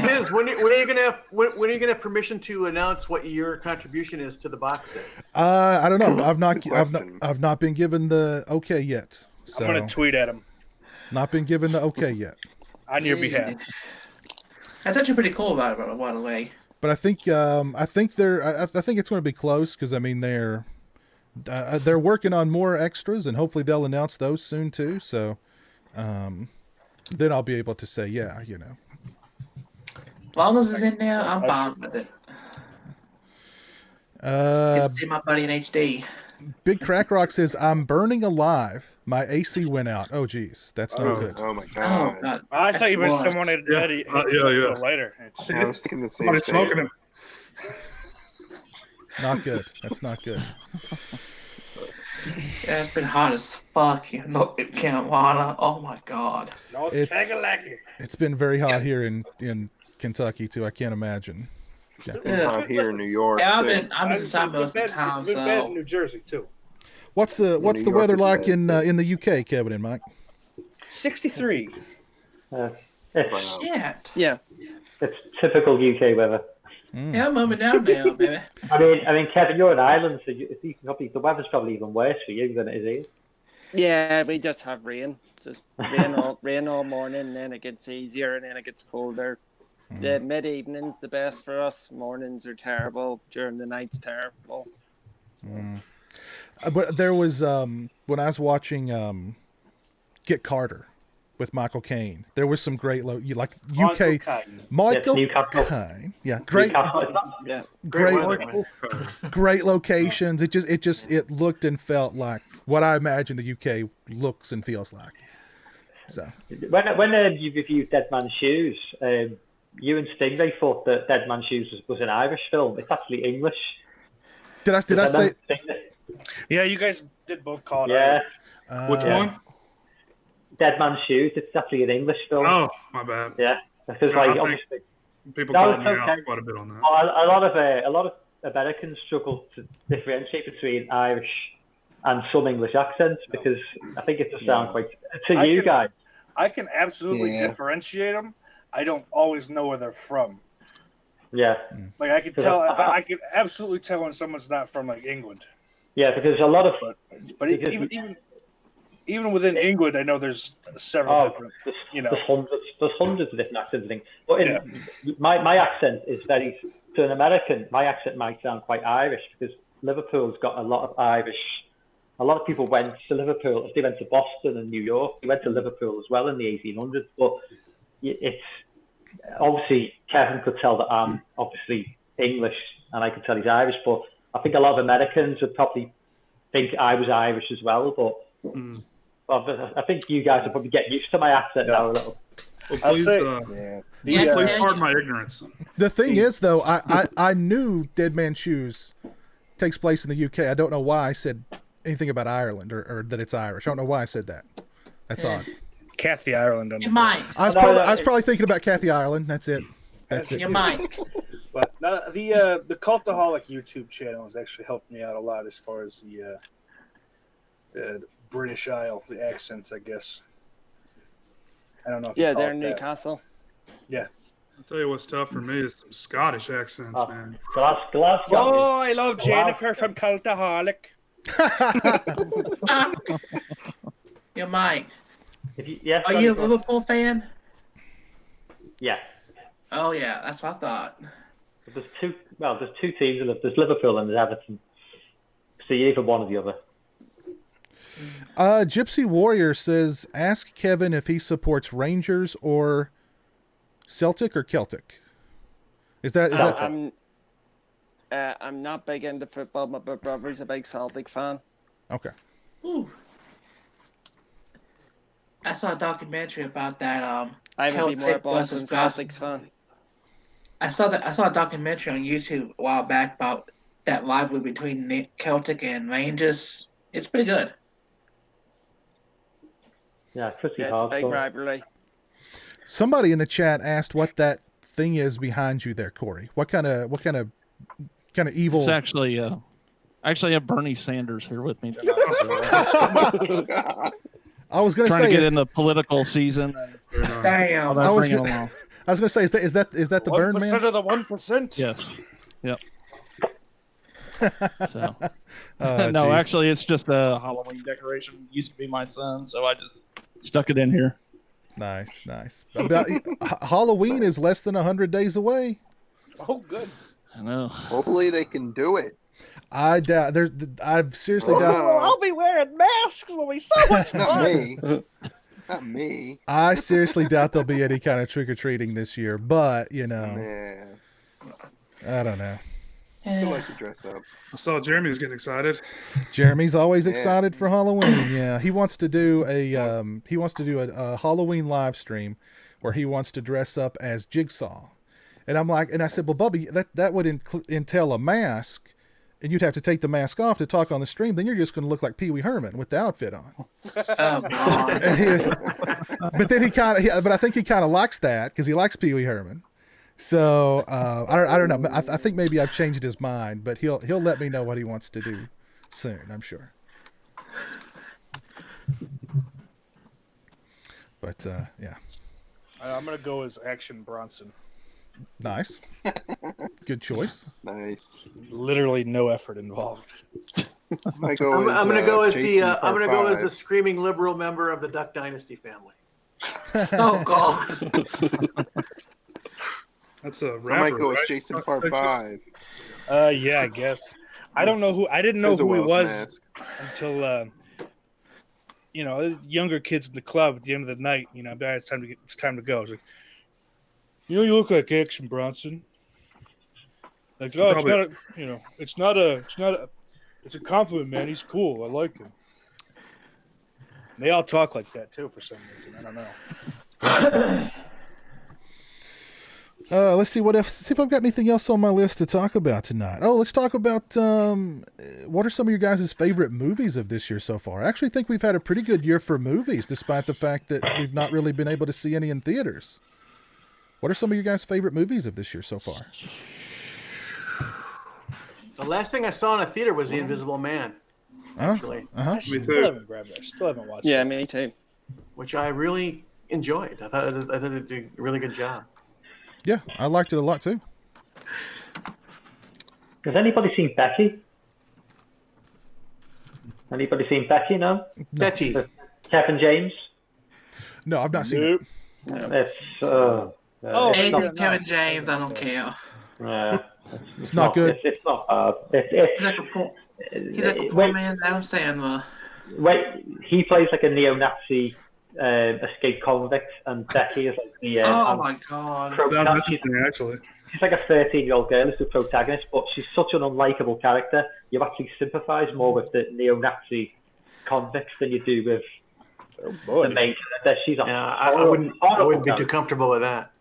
Liz, when are you gonna have permission to announce what your contribution is to the box set? I don't know. I've not been given the okay yet. So I'm gonna tweet at him. Not been given the okay yet. On your behalf. That's actually pretty cool by the way. But I think I think it's going to be close because I mean they're working on more extras and hopefully they'll announce those soon too. So then I'll be able to say As long as it's in there, I'm fine with it. Get to see my buddy in HD. Big Crack Rock says, "I'm burning alive. My AC went out." Oh, geez, that's no good. Oh my god! Oh, God. I thought you meant someone had a lighter. I was thinking the same thing. Smoking him. Not good. That's not good. Yeah, it's been hot as fuck in Carolina. Oh my god. It's been very hot here in Kentucky too. I can't imagine. It's been hot here in New York. Yeah, I've been inside most of the time. It's been bad in New Jersey too. What's the weather like in the UK, Kevin and Mike? 63. Shit. Yeah. It's typical UK weather. Yeah, I'm moving down now, baby. I mean, Kevin, you're in Ireland, so the weather's probably even worse for you than it is here. Yeah, we just have rain. Just rain all morning, and then it gets easier, and then it gets colder. The mid-evening's the best for us. Mornings are terrible. During the night's terrible. But there was when I was watching Get Carter with Michael Caine, there was some great UK Michael Caine. Yeah, great locations. It looked and felt like what I imagine the UK looks and feels like. So when you reviewed Dead Man's Shoes, you and Stingray thought that Dead Man's Shoes was an Irish film. It's actually English. Did I say? Yeah, you guys did both call it. Yeah. Which one? Dead Man's Shoes. It's actually an English film. Oh, my bad. Yeah, because obviously people called me out quite a bit on that. A lot of Americans struggle to differentiate between Irish and some English accents because I think it just sounds quite you guys. I can absolutely differentiate them. I don't always know where they're from. Yeah, like I can tell. I can absolutely tell when someone's not from like England. Yeah, because a lot of, but even within England, I know there's several different. There's hundreds of different accents. I think, but my accent is very to an American. My accent might sound quite Irish because Liverpool's got a lot of Irish. A lot of people went to Liverpool. If they went to Boston and New York, they went to Liverpool as well in the 1800s. But it's obviously Kevin could tell that I'm obviously English and I could tell he's Irish. But I think a lot of Americans would probably think I was Irish as well. But I think you guys will probably get used to my accent now a little. Well, please pardon my ignorance. The thing is, though, I knew Dead Man's Shoes takes place in the UK. I don't know why I said anything about Ireland or that it's Irish. I don't know why I said that. That's odd. Kathy Ireland. I was probably thinking about Kathy Ireland. That's it. That's it. You might. But the Cultaholic YouTube channel has actually helped me out a lot as far as the British Isle, the accents, I guess. I don't know if they're in Newcastle. Yeah. I'll tell you what's tough for me is some Scottish accents, man. Oh, I love Jennifer from Cultaholic. Yo, Mike. Are you a Liverpool fan? Yeah. Oh yeah, that's what I thought. There's two teams. There's Liverpool and there's Everton. So you're either one or the other. Gypsy Warrior says, ask Kevin if he supports Rangers or Celtic or Celtic. Is that? I'm not big into football, but my brother's a big Celtic fan. Okay. Ooh. I saw a documentary about that. I would be more Celtic Boston versus Celtics fan. I saw a documentary on YouTube a while back about that rivalry between Celtic and Rangers. It's pretty good. Yeah, pretty Yeah, it's a big hardcore. rivalry. Somebody in the chat asked what that thing is behind you there, Corey. What kind of evil? It's actually I have Bernie Sanders here with me tonight. I was going to say trying to get in the political season. Damn. I was going to say, is that the Burn Man? 1% of the 1%. Yes. Yep. So, Oh, no, geez. actually, it's just a Halloween decoration. It used to be my son, so I just stuck it in here. Nice. About Halloween is less than 100 days away. Oh, good. I know. Hopefully they can do it. I doubt. I've seriously doubt. I'll be wearing masks. It'll be so much Not fun. me. Not me. I seriously doubt there'll be any kind of trick or treating this year. But Yeah. I don't know. I still like to dress up. I saw Jeremy's getting excited. Jeremy's always excited for Halloween. Yeah, he wants to do a Halloween live stream where he wants to dress up as Jigsaw, and I said, well, Bubby, that would entail a mask, and you'd have to take the mask off to talk on the stream. Then you're just going to look like Pee Wee Herman with the outfit on. Oh, God. But I think he kind of likes that because he likes Pee Wee Herman. So I don't know. I think maybe I've changed his mind, but he'll let me know what he wants to do soon, I'm sure. But yeah. I'm gonna go as Action Bronson. Nice. Good choice. Nice. Literally no effort involved. I'm gonna go as the screaming liberal member of the Duck Dynasty family. Oh, God. That's a rapper, I might go right? as Jason Part 5. Yeah, I guess. I didn't know who he was until younger kids in the club at the end of the night, it's time to go. It's like, you look like Action Bronson. Like, oh, it's a compliment, man. He's cool. I like him. And they all talk like that too for some reason. I don't know. Let's see what else. See if I've got anything else on my list to talk about tonight. Oh, let's talk about what are some of your guys' favorite movies of this year so far. I actually think we've had a pretty good year for movies, despite the fact that we've not really been able to see any in theaters. What are some of your guys' favorite movies of this year so far? The last thing I saw in a theater was The Invisible Man. Actually, I still haven't grabbed it. I still haven't watched it. Yeah, me too. Which I really enjoyed. I thought it did a really good job. Yeah, I liked it a lot too. Has anybody seen Becky? Anybody seen Becky? No. Betty. Kevin James. No, I've not seen it. It's Kevin James, I don't care. It's not good. It's not hard. He's like a poor man's Adam Sandler. Wait, he plays like a neo-Nazi escaped convict, and Becky is like the oh my God. Actually, she's like a 13-year-old girl who's the protagonist, but she's such an unlikable character. You actually sympathise more with the neo-Nazi convicts than you do with the main character. She's I wouldn't be too comfortable with that.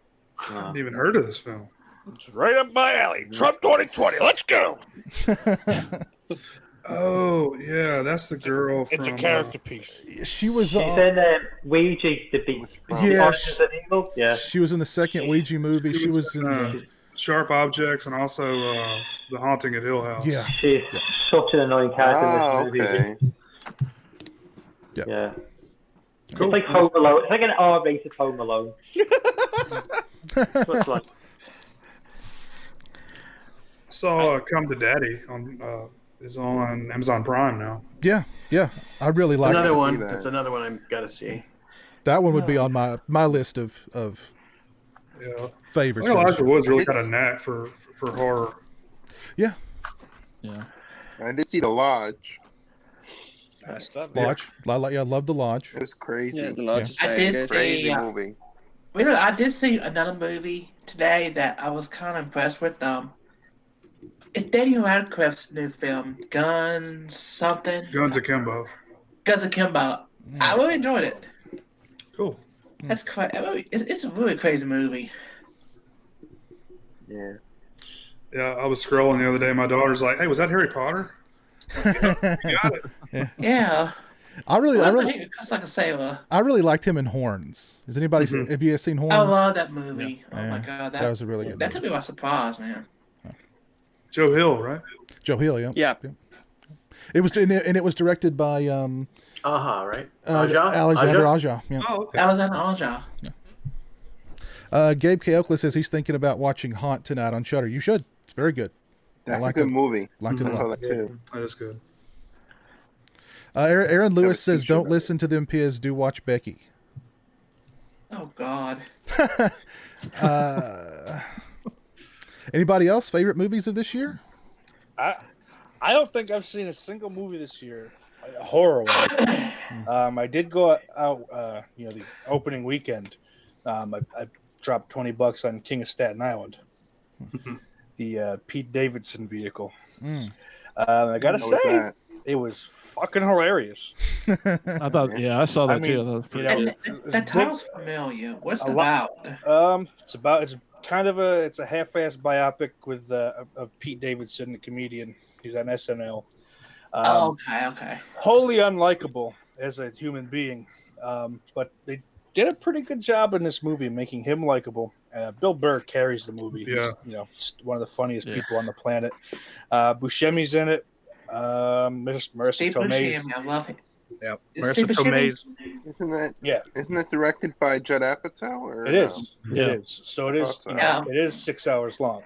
I hadn't even heard of this film. It's right up my alley. Trump 2020. Let's go. Oh yeah, that's the girl. It's a character piece. She's in Ouija the Beast. Yeah, she was in the second Ouija movie. She was in Sharp Objects and also The Haunting at Hill House. Yeah, she's such an annoying character in this movie. Okay. Yeah. Cool. It's like Home Alone. It's like an R-rated Home Alone. What's like? I saw Come to Daddy is on Amazon Prime now. Yeah, I really like another it. one. That's another one I've got to see. That one would be on my list of favorites. Elijah Wood's really got a knack for horror. Yeah. I did see The Lodge. Lodge. I love The Lodge. It was crazy. Yeah, The Lodge is I very did good. Crazy movie. I did see another movie today that I was kind of impressed with. It's Daniel Radcliffe's new film, Guns Akimbo. Guns Akimbo. I really enjoyed it. Cool. That's crazy. It's a really crazy movie. Yeah. Yeah, I was scrolling the other day. My daughter's like, "Hey, was that Harry Potter?" Yeah, you got it. Yeah. I really cuss like a sailor. I really liked him in Horns. Has anybody have you guys seen Horns? I love that movie. Yeah. Oh my god, that was a really good That movie. took me by surprise, man. Joe Hill, right? Joe Hill, yeah. Yeah. It was and it was directed by right? Alexander Aja. Yeah. Oh, okay. Alexander Aja. Gabe K. Oakley says he's thinking about watching Haunt tonight on Shudder. You should. It's very good. That's a good movie. Liked it a I saw lot. that too. That is good. Aaron Lewis says, "Don't listen to them, Piz. Do watch Becky." Oh God. Anybody else favorite movies of this year? I don't think I've seen a single movie this year, a horror one. I did go out, the opening weekend. I dropped $20 on King of Staten Island, the Pete Davidson vehicle. I gotta say, it was fucking hilarious. I thought, I saw that too. That title's familiar. What's it about? It's a half-assed biopic with of Pete Davidson, the comedian. He's on SNL. Okay. Wholly unlikable as a human being, but they did a pretty good job in this movie making him likable. Bill Burr carries the movie. Yeah. He's one of the funniest people on the planet. Buscemi's in it. Marissa Steve Tomei. Buscemi, I love it. Yeah, Is Marissa Steve Buscemi- Tomei's. Isn't that directed by Judd Apatow? Or, It is. It is. So it is. It is 6 hours long.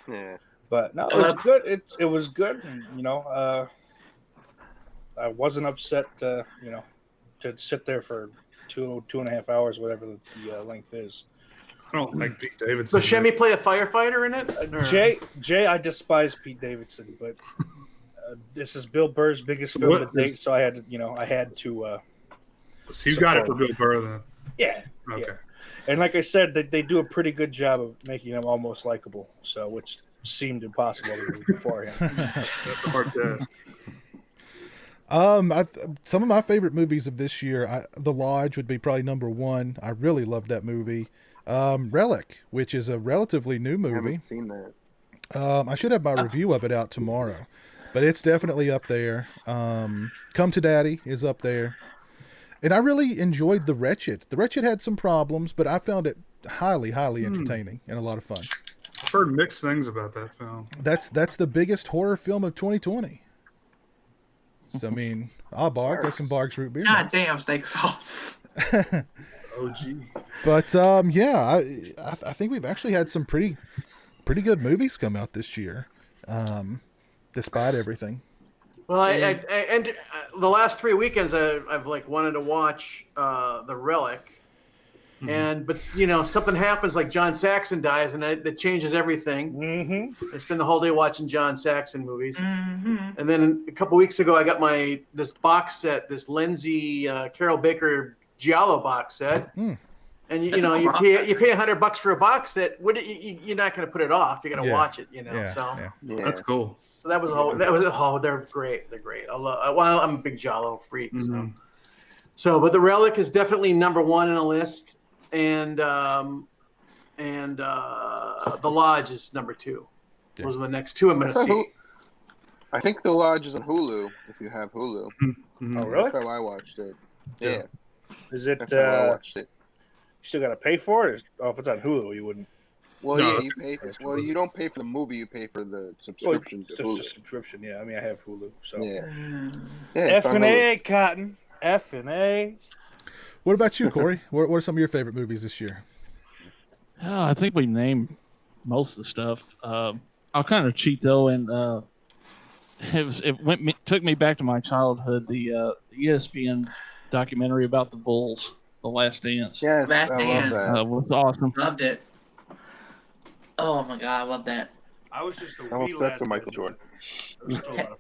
Yeah. But no, it was good. It was good. And, I wasn't upset. To sit there for 2.5 hours, whatever the length is. I don't like Pete Davidson. So Shemi play a firefighter in it? Or? Jay, I despise Pete Davidson, but this is Bill Burr's biggest film to date, so I had to. So you got it for Bill Burr then? Yeah. Okay. Yeah. And like I said, they do a pretty good job of making him almost likable. So which seemed impossible to do beforehand. That's a hard task. Some of my favorite movies of this year, The Lodge would be probably number one. I really love that movie. Relic, which is a relatively new movie. I haven't seen that. I should have my review of it out tomorrow, but it's definitely up there. Come to Daddy is up there. And I really enjoyed The Wretched. The Wretched had some problems, but I found it highly, highly entertaining and a lot of fun. I've heard mixed things about that film. That's the biggest horror film of 2020. So, I mean, Barg, got some Barg's root beer. God damn, steak sauce. OG. But, I think we've actually had some pretty good movies come out this year, despite everything. Well, and the last 3 weekends I've wanted to watch The Relic, but something happens like John Saxon dies and that changes everything. Mm-hmm. I spend the whole day watching John Saxon movies, and then a couple weeks ago I got this box set, this Lindsay Carol Baker Giallo box set. And you pay $100 for a box set. You're not going to put it off. You're going to watch it. That's cool. So that was they're great. They're great. I love. Well, I'm a big Giallo freak. But The Relic is definitely number one on the list, and The Lodge is number two. Yeah. Those are the next two I'm going to see. I think The Lodge is on Hulu. If you have Hulu. Oh, really? That's how I watched it. Yeah. Is it? That's how I watched it. You still got to pay for it? If it's on Hulu, you wouldn't. Well, yeah, you pay. You don't pay for the movie. You pay for the subscription to Hulu. Subscription, yeah. I mean, I have Hulu, so. Yeah. F&A, Cotton. F&A. What about you, Corey? What are some of your favorite movies this year? I think we named most of the stuff. I'll kind of cheat though, and took me back to my childhood. The ESPN documentary about the Bulls. The Last Dance. Yes, I love that. It was awesome. Loved it. Oh my god, I love that. I was just I'm obsessed with Michael Jordan.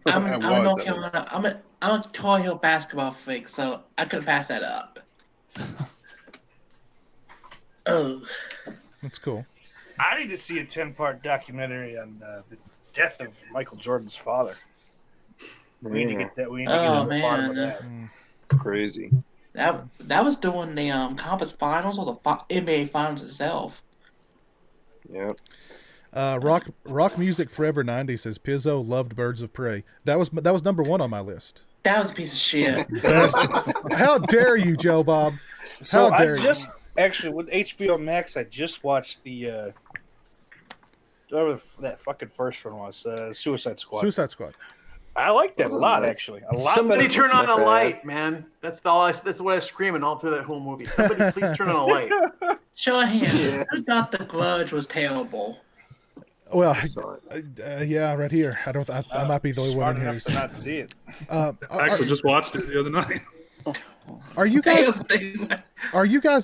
I'm a Tar Heel basketball freak, so I couldn't pass that up. Oh, that's cool. I need to see a 10-part documentary on the death of Michael Jordan's father. We need to get that. We need to Oh, get to the bottom of man. that. Crazy. That was doing the conference finals or the NBA finals itself. Yep. Rock Music Forever 90 says Pizzo loved Birds of Prey. That was number 1 on my list. That was a piece of shit. How dare you, Joe Bob? So How dare actually with HBO Max, I just watched the whatever that fucking first one was, Suicide Squad. Suicide Squad. I like that a lot, actually. A lot. Somebody better. turn on a light, man. That's what I was screaming all through that whole movie. Somebody please turn on a light. Show of hands. Who thought The Grudge was terrible? Well, yeah, right here. I might be the only one in here. Smart enough to not see it. I actually just watched it the other night. Are you guys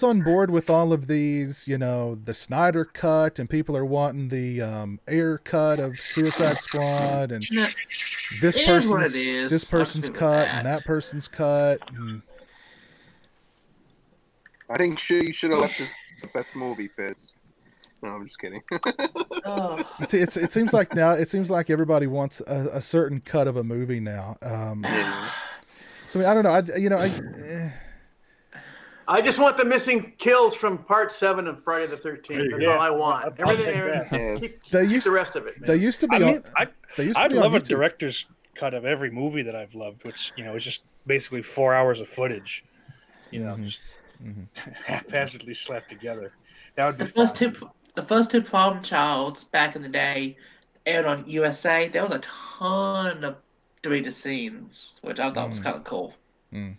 on board with all of these? You know, the Snyder cut, and people are wanting the Ayer cut of Suicide Squad, and this person's cut and that person's cut. I think you should have left the best movie, Piz. No, I'm just kidding. It seems like now. It seems like everybody wants a certain cut of a movie now. So I don't know. I just want the missing kills from Part 7 of Friday the 13th. That's all I want. Everything. Keep the rest of it. Man. They used to be. I'd love a director's cut of every movie that I've loved, which is just basically 4 hours of footage. Just haphazardly slapped together. That would be the first two Problem Childs back in the day aired on USA. There was a ton of deleted scenes, which I thought was kind of cool. They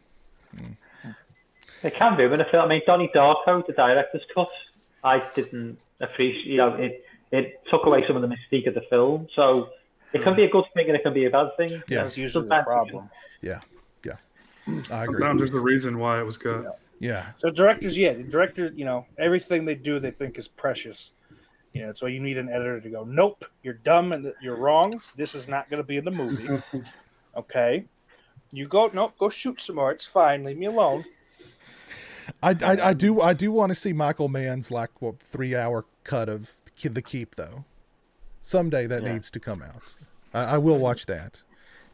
can do in a film. I mean, Donnie Darko, the director's cut, I didn't appreciate. It took away some of the mystique of the film. So it can be a good thing and it can be a bad thing. Yeah, that's usually the problem. Yeah, I agree. Sometimes there's a reason why it was cut. Yeah. So the directors, everything they do, they think is precious. So you need an editor to go, nope, you're dumb and you're wrong. This is not going to be in the movie. Okay. You go shoot some more. It's fine. Leave me alone. I do want to see Michael Mann's 3-hour cut of The Keep though. Someday that needs to come out. I will watch that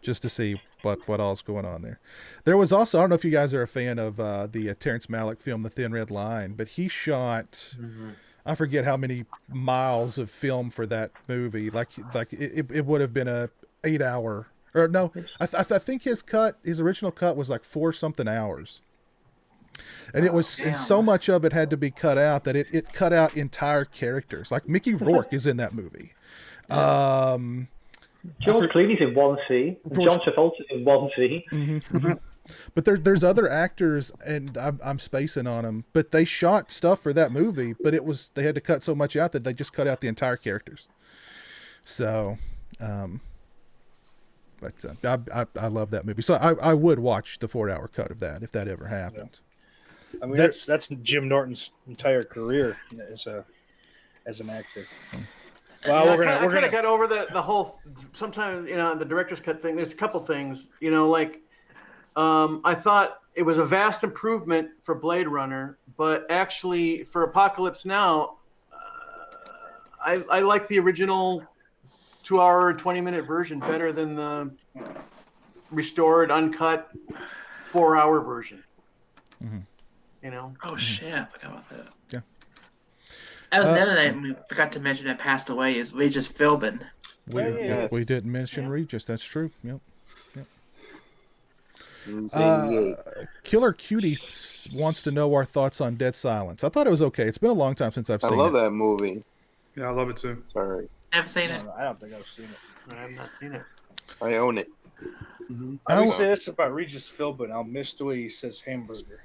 just to see what all's going on there. There was also, I don't know if you guys are a fan of the Terrence Malick film The Thin Red Line, but he shot I forget how many miles of film for that movie. Like it would have been a 8-hour or no. I think his original cut was 4-something hours. And it was, and so much of it had to be cut out that it cut out entire characters. Like Mickey Rourke is in that movie. George Clooney's in one scene. John Travolta's in one scene. But there's other actors, and I'm spacing on them. But they shot stuff for that movie, but they had to cut so much out that they just cut out the entire characters. So, but I love that movie. So I would watch the 4-hour cut of that if that ever happened. I mean, that's Jim Norton's entire career as an actor. Well, we're gonna got over the whole. Sometimes the director's cut thing. There's a couple things. I thought it was a vast improvement for Blade Runner, but actually for Apocalypse Now, I like the original 2-hour, 20-minute version better than the restored, uncut 4-hour version. Oh shit! I forgot about that. Yeah. That was another name we forgot to mention that passed away is Regis Philbin. We didn't mention Regis. That's true. Yep. Killer Cutie wants to know our thoughts on Dead Silence. I thought it was okay. It's been a long time since I've seen it. I love that movie. Yeah, I love it too. Sorry. Never seen it. I don't think I've seen it. I've not seen it. I own it. I would say this about Regis Philbin. I'll miss the way he says hamburger.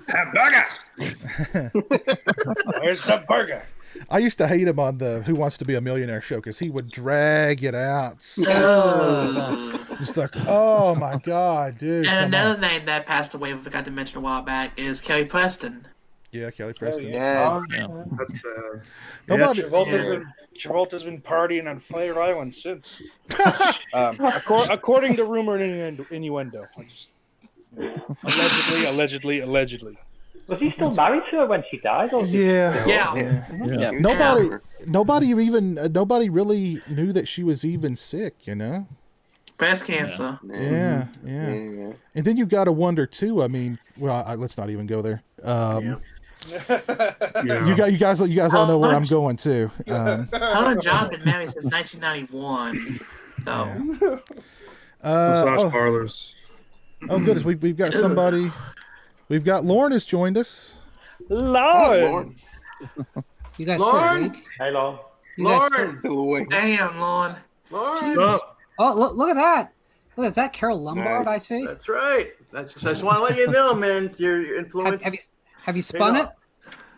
Hamburger! Where's the burger? I used to hate him on the Who Wants to Be a Millionaire show because he would drag it out so long. It's like, oh my god, dude. And another name that passed away we forgot to mention a while back is Kelly Preston. Yeah, Kelly Preston. Yes. That's Travolta's been partying on Fire Island since. According to rumor and innuendo. Allegedly. Was he still married to her when she died? Or Yeah. Nobody really knew that she was even sick. breast cancer. Yeah. And then you got to wonder too. I mean, well, let's not even go there. You guys all know where I'm going to. Her and John been married since 1991. So. Massage parlors. Oh, goodness, we've got somebody. We've got Lauren has joined us. Lauren. You guys Lauren? still awake? Hey, Lauren. You guys Lauren. Still awake. Damn, Lauren. Lauren. Oh, look at that. Look, is that Carol Lombard I see? That's right. I just want to let you know, man, your influence. Have you spun it?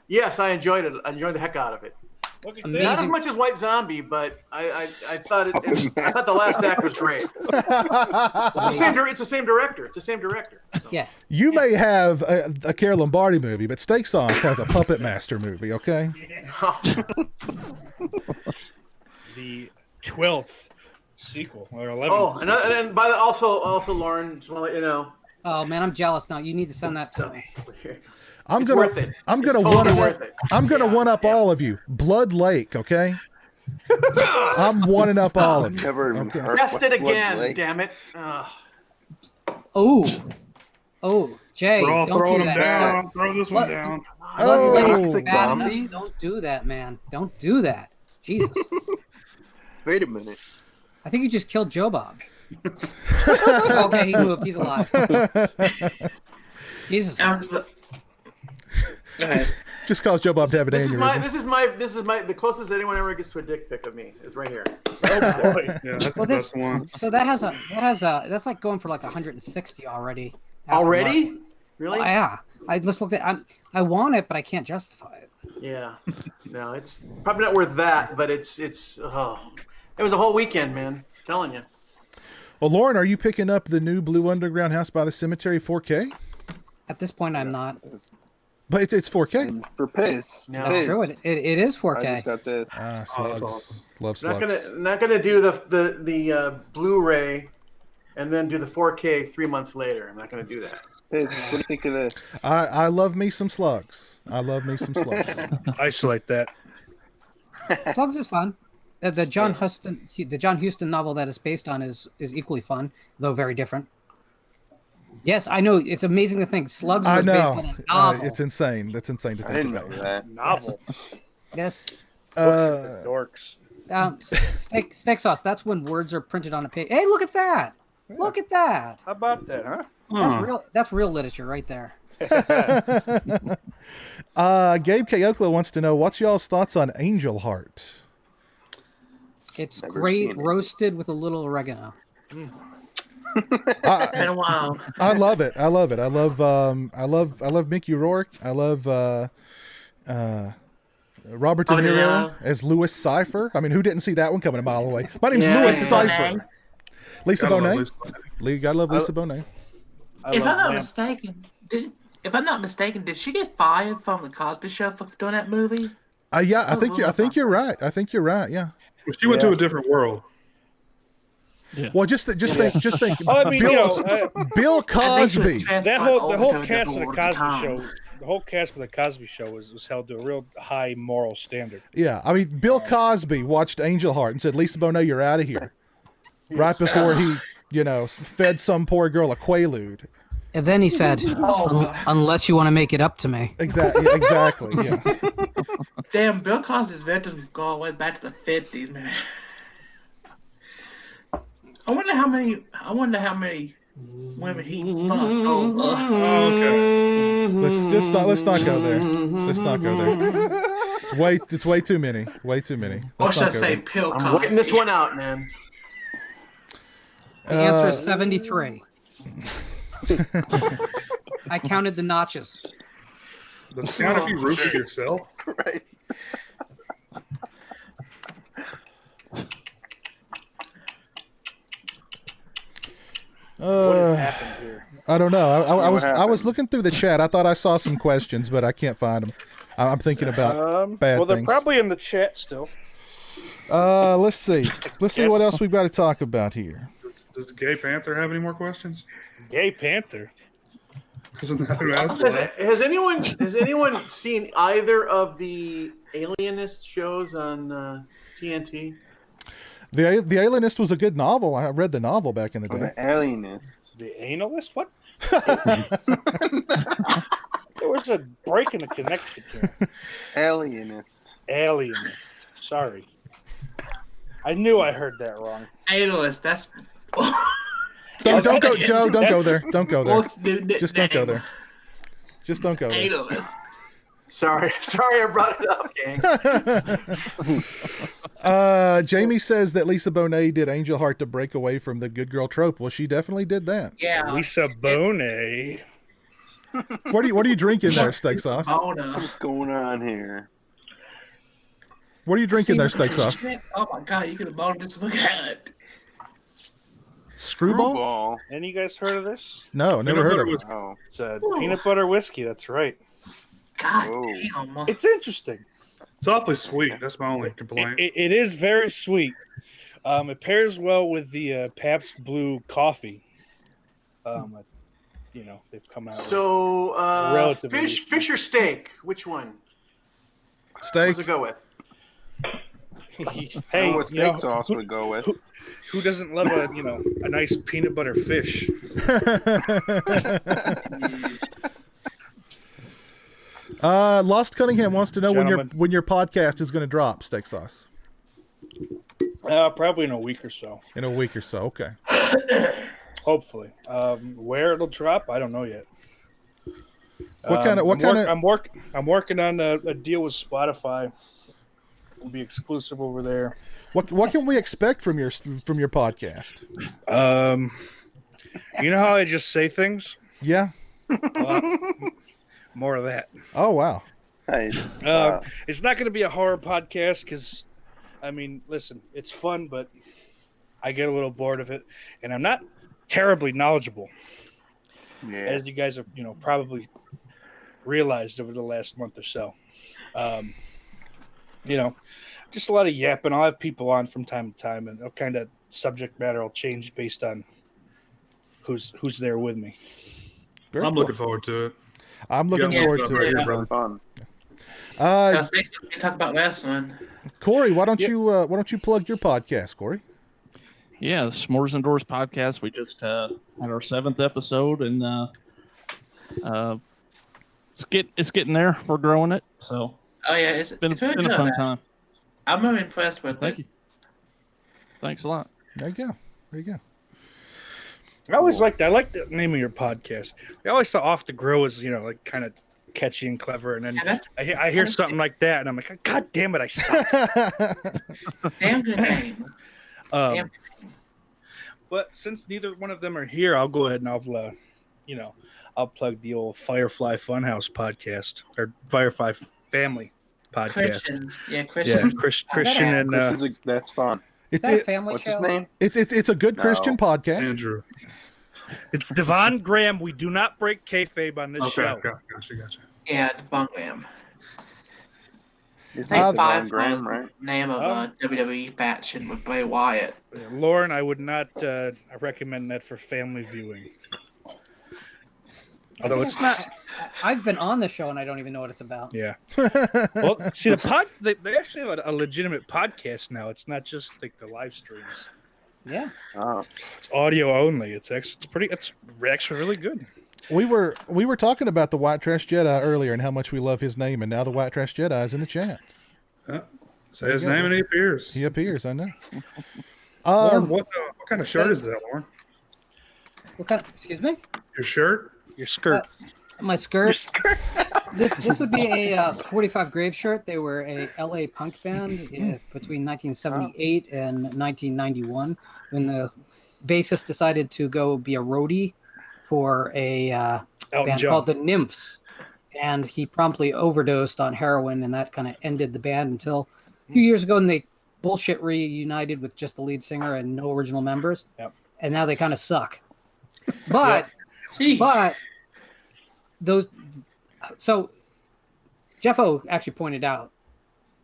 Yes, I enjoyed it. I enjoyed the heck out of it. Amazing. Not as much as White Zombie, but I thought I thought the last act was great. It's the same director. It's the same director. So. Yeah. You may have a Carol Lombardi movie, but Steak Sauce has a Puppet Master movie. Okay. The 12th sequel or 11th. Oh, and by the, also Lauren, just want to let you know. Oh man, I'm jealous now. You need to send that to me. I'm worth it. I'm gonna one up all of you. Blood Lake, okay? I'm one up all of you. Never even heard. Test it Blood again, Lake. damn it. Oh, Jay, We're all don't throwing do them that. down. Throw this one down. Toxic Bad enough. zombies? Don't do that, man. Don't do that. Jesus. Wait a minute. I think you just killed Joe Bob. Okay, he moved. He's alive. Jesus. Just cause Joe Bob to have an aneurysm. This is my the closest anyone ever gets to a dick pic of me is right here. Oh boy. Yeah, that's the best one. So that's like going for like 160 already. Already? Really? Oh, yeah. I just looked at. I want it, but I can't justify it. Yeah. No, it's probably not worth that, but it was a whole weekend, man. I'm telling you. Well, Lauren, are you picking up the new Blue Underground House by the Cemetery 4K? At this point, I'm not. But it's 4K. For Piz. No. That's true. It is 4K. I just got this. Slugs. Awesome. Love slugs. Not gonna do the Blu-ray and then do the 4K 3 months later. I'm not gonna do that. Piz, what do you think of this? I love me some slugs. Isolate that. Slugs is fun. The John Huston novel that it's based on is equally fun, though very different. Yes, I know. It's amazing to think Slugs was based on a novel. It's insane. That's insane to think I didn't about. know that. Novel. Yes. Dorks. Steak Sauce. That's when words are printed on a page. Hey, look at that! Yeah. Look at that! How about that, huh? That's real literature right there. Gabe Kayokla wants to know, what's y'all's thoughts on Angel Heart? It's great roasted with a little oregano. Been a while. I love it. I love Mickey Rourke. I love Robert De Niro as Louis Cypher. I mean, who didn't see that one coming a mile away? My name's Louis Cypher. Lisa Bonet. Gotta love Lisa Bonet. If I'm not mistaken, did she get fired from the Cosby Show for doing that movie? Yeah, I think you're right. Yeah. Well, she went to a different world. Yeah. Well, just think. Oh, I mean, Bill Cosby. The whole cast of the Cosby Show. The whole cast of the Cosby Show was held to a real high moral standard. Yeah, I mean, Bill Cosby watched Angel Heart and said, "Lisa Bonet, you're out of here," right before he, fed some poor girl a Quaalude. And then he said, "Unless you want to make it up to me." Exactly. Yeah. Damn, Bill Cosby's veterans go all the way back to the 50s, man. I wonder how many women he fucked. Okay. Let's not go there. It's way too many. Or should I say Bill Cosby? I'm working this one out, man. The answer is 73. I counted the notches. Does it count if you roofed yourself? Right. What has happened here? I don't know. I was looking through the chat. I thought I saw some questions, but I can't find them. I'm thinking about bad they're things. probably in the chat still. Let's see what else we've got to talk about here. Does Gay Panther have any more questions? Gay Panther. Isn't that who asked that? Has anyone seen either of the Alienist shows on TNT? The Alienist was a good novel. I read the novel back in the day. The Alienist. The Analist? What? There was a break in the connection here. Alienist. Sorry. I knew I heard that wrong. Analist, that's... Don't go, Joe. Don't go there. Don't go there. Just don't go there. Just don't go there. Analist. Sorry, I brought it up, gang. Jamie says that Lisa Bonet did Angel Heart to break away from the good girl trope. Well, she definitely did that. Yeah. Lisa Bonet. What are you drinking there, Steak Sauce? What's going on here? What are you drinking there, Steak Sauce? Oh my god, you could have bought this. Look at it. Screwball? Any of you guys heard of this? No, never heard of it. Oh. It's a peanut butter whiskey. That's right. God damn. It's interesting. It's awfully sweet. That's my only complaint. It is very sweet. It pairs well with the Pabst Blue coffee. They've come out. So, fish or steak? Which one? Steak. What does it go with? Hey, what steak sauce would go with? Who doesn't love a nice peanut butter fish? Lost Cunningham wants to know when your podcast is going to drop, Steak Sauce. Probably in a week or so. In a week or so, okay. Hopefully. Where it'll drop, I don't know yet. I'm working on a deal with Spotify. It'll be exclusive over there. What can we expect from your podcast? You know how I just say things? Yeah. More of that. Oh wow. Nice. It's not going to be a horror podcast because, listen, it's fun, but I get a little bored of it, and I'm not terribly knowledgeable. Yeah. As you guys have, probably realized over the last month or so. Just a lot of yapping. I'll have people on from time to time, and kind of subject matter will change based on who's there with me. I'm looking forward to it. I'm looking forward to it. Really fun. We talk about wrestling. Corey, why don't you plug your podcast, Corey? Yeah, the S'mores Indoors podcast. We just had our 7th episode, and it's getting there. We're growing it, so. Oh yeah, it's been really a fun time. I'm really impressed with it. Thank you. Thanks a lot. There you go. I always liked that. I like the name of your podcast. I always thought Off the Grill was, kind of catchy and clever, and then I hear something like that, and I'm like, God damn it, I suck. Damn good name. But since neither one of them are here, I'll go ahead and I'll plug the old Firefly Funhouse podcast or Firefly Family podcast. Christian and that's fun. Is that a family what's show? his name? It's a good Christian podcast. Andrew. It's Devon Graham. We do not break kayfabe on this show. Gotcha. Yeah, Devon Graham. Is that Devon Graham, right? Name of a WWE faction with Bray Wyatt. Lauren, I would not recommend that for family viewing. Although it's not. I've been on the show and I don't even know what it's about. Yeah. Well, see, they actually have a legitimate podcast now. It's not just like the live streams. Yeah. Oh. It's audio only. It's actually really good. We were talking about the White Trash Jedi earlier and how much we love his name, and now the White Trash Jedi is in the chat. Say his name and he appears. He appears. I know. Lauren, what kind of shirt is that, Lauren? What kind of? Excuse me. Your shirt. Your skirt. My skirt. This would be a 45 Grave shirt. They were a LA punk band between 1978 and 1991 when the bassist decided to go be a roadie for a band called the Nymphs, and he promptly overdosed on heroin, and that kind of ended the band until a few years ago, and they bullshit reunited with just the lead singer and no original members. Yep. And now they kind of suck. But those, so Jeff O actually pointed out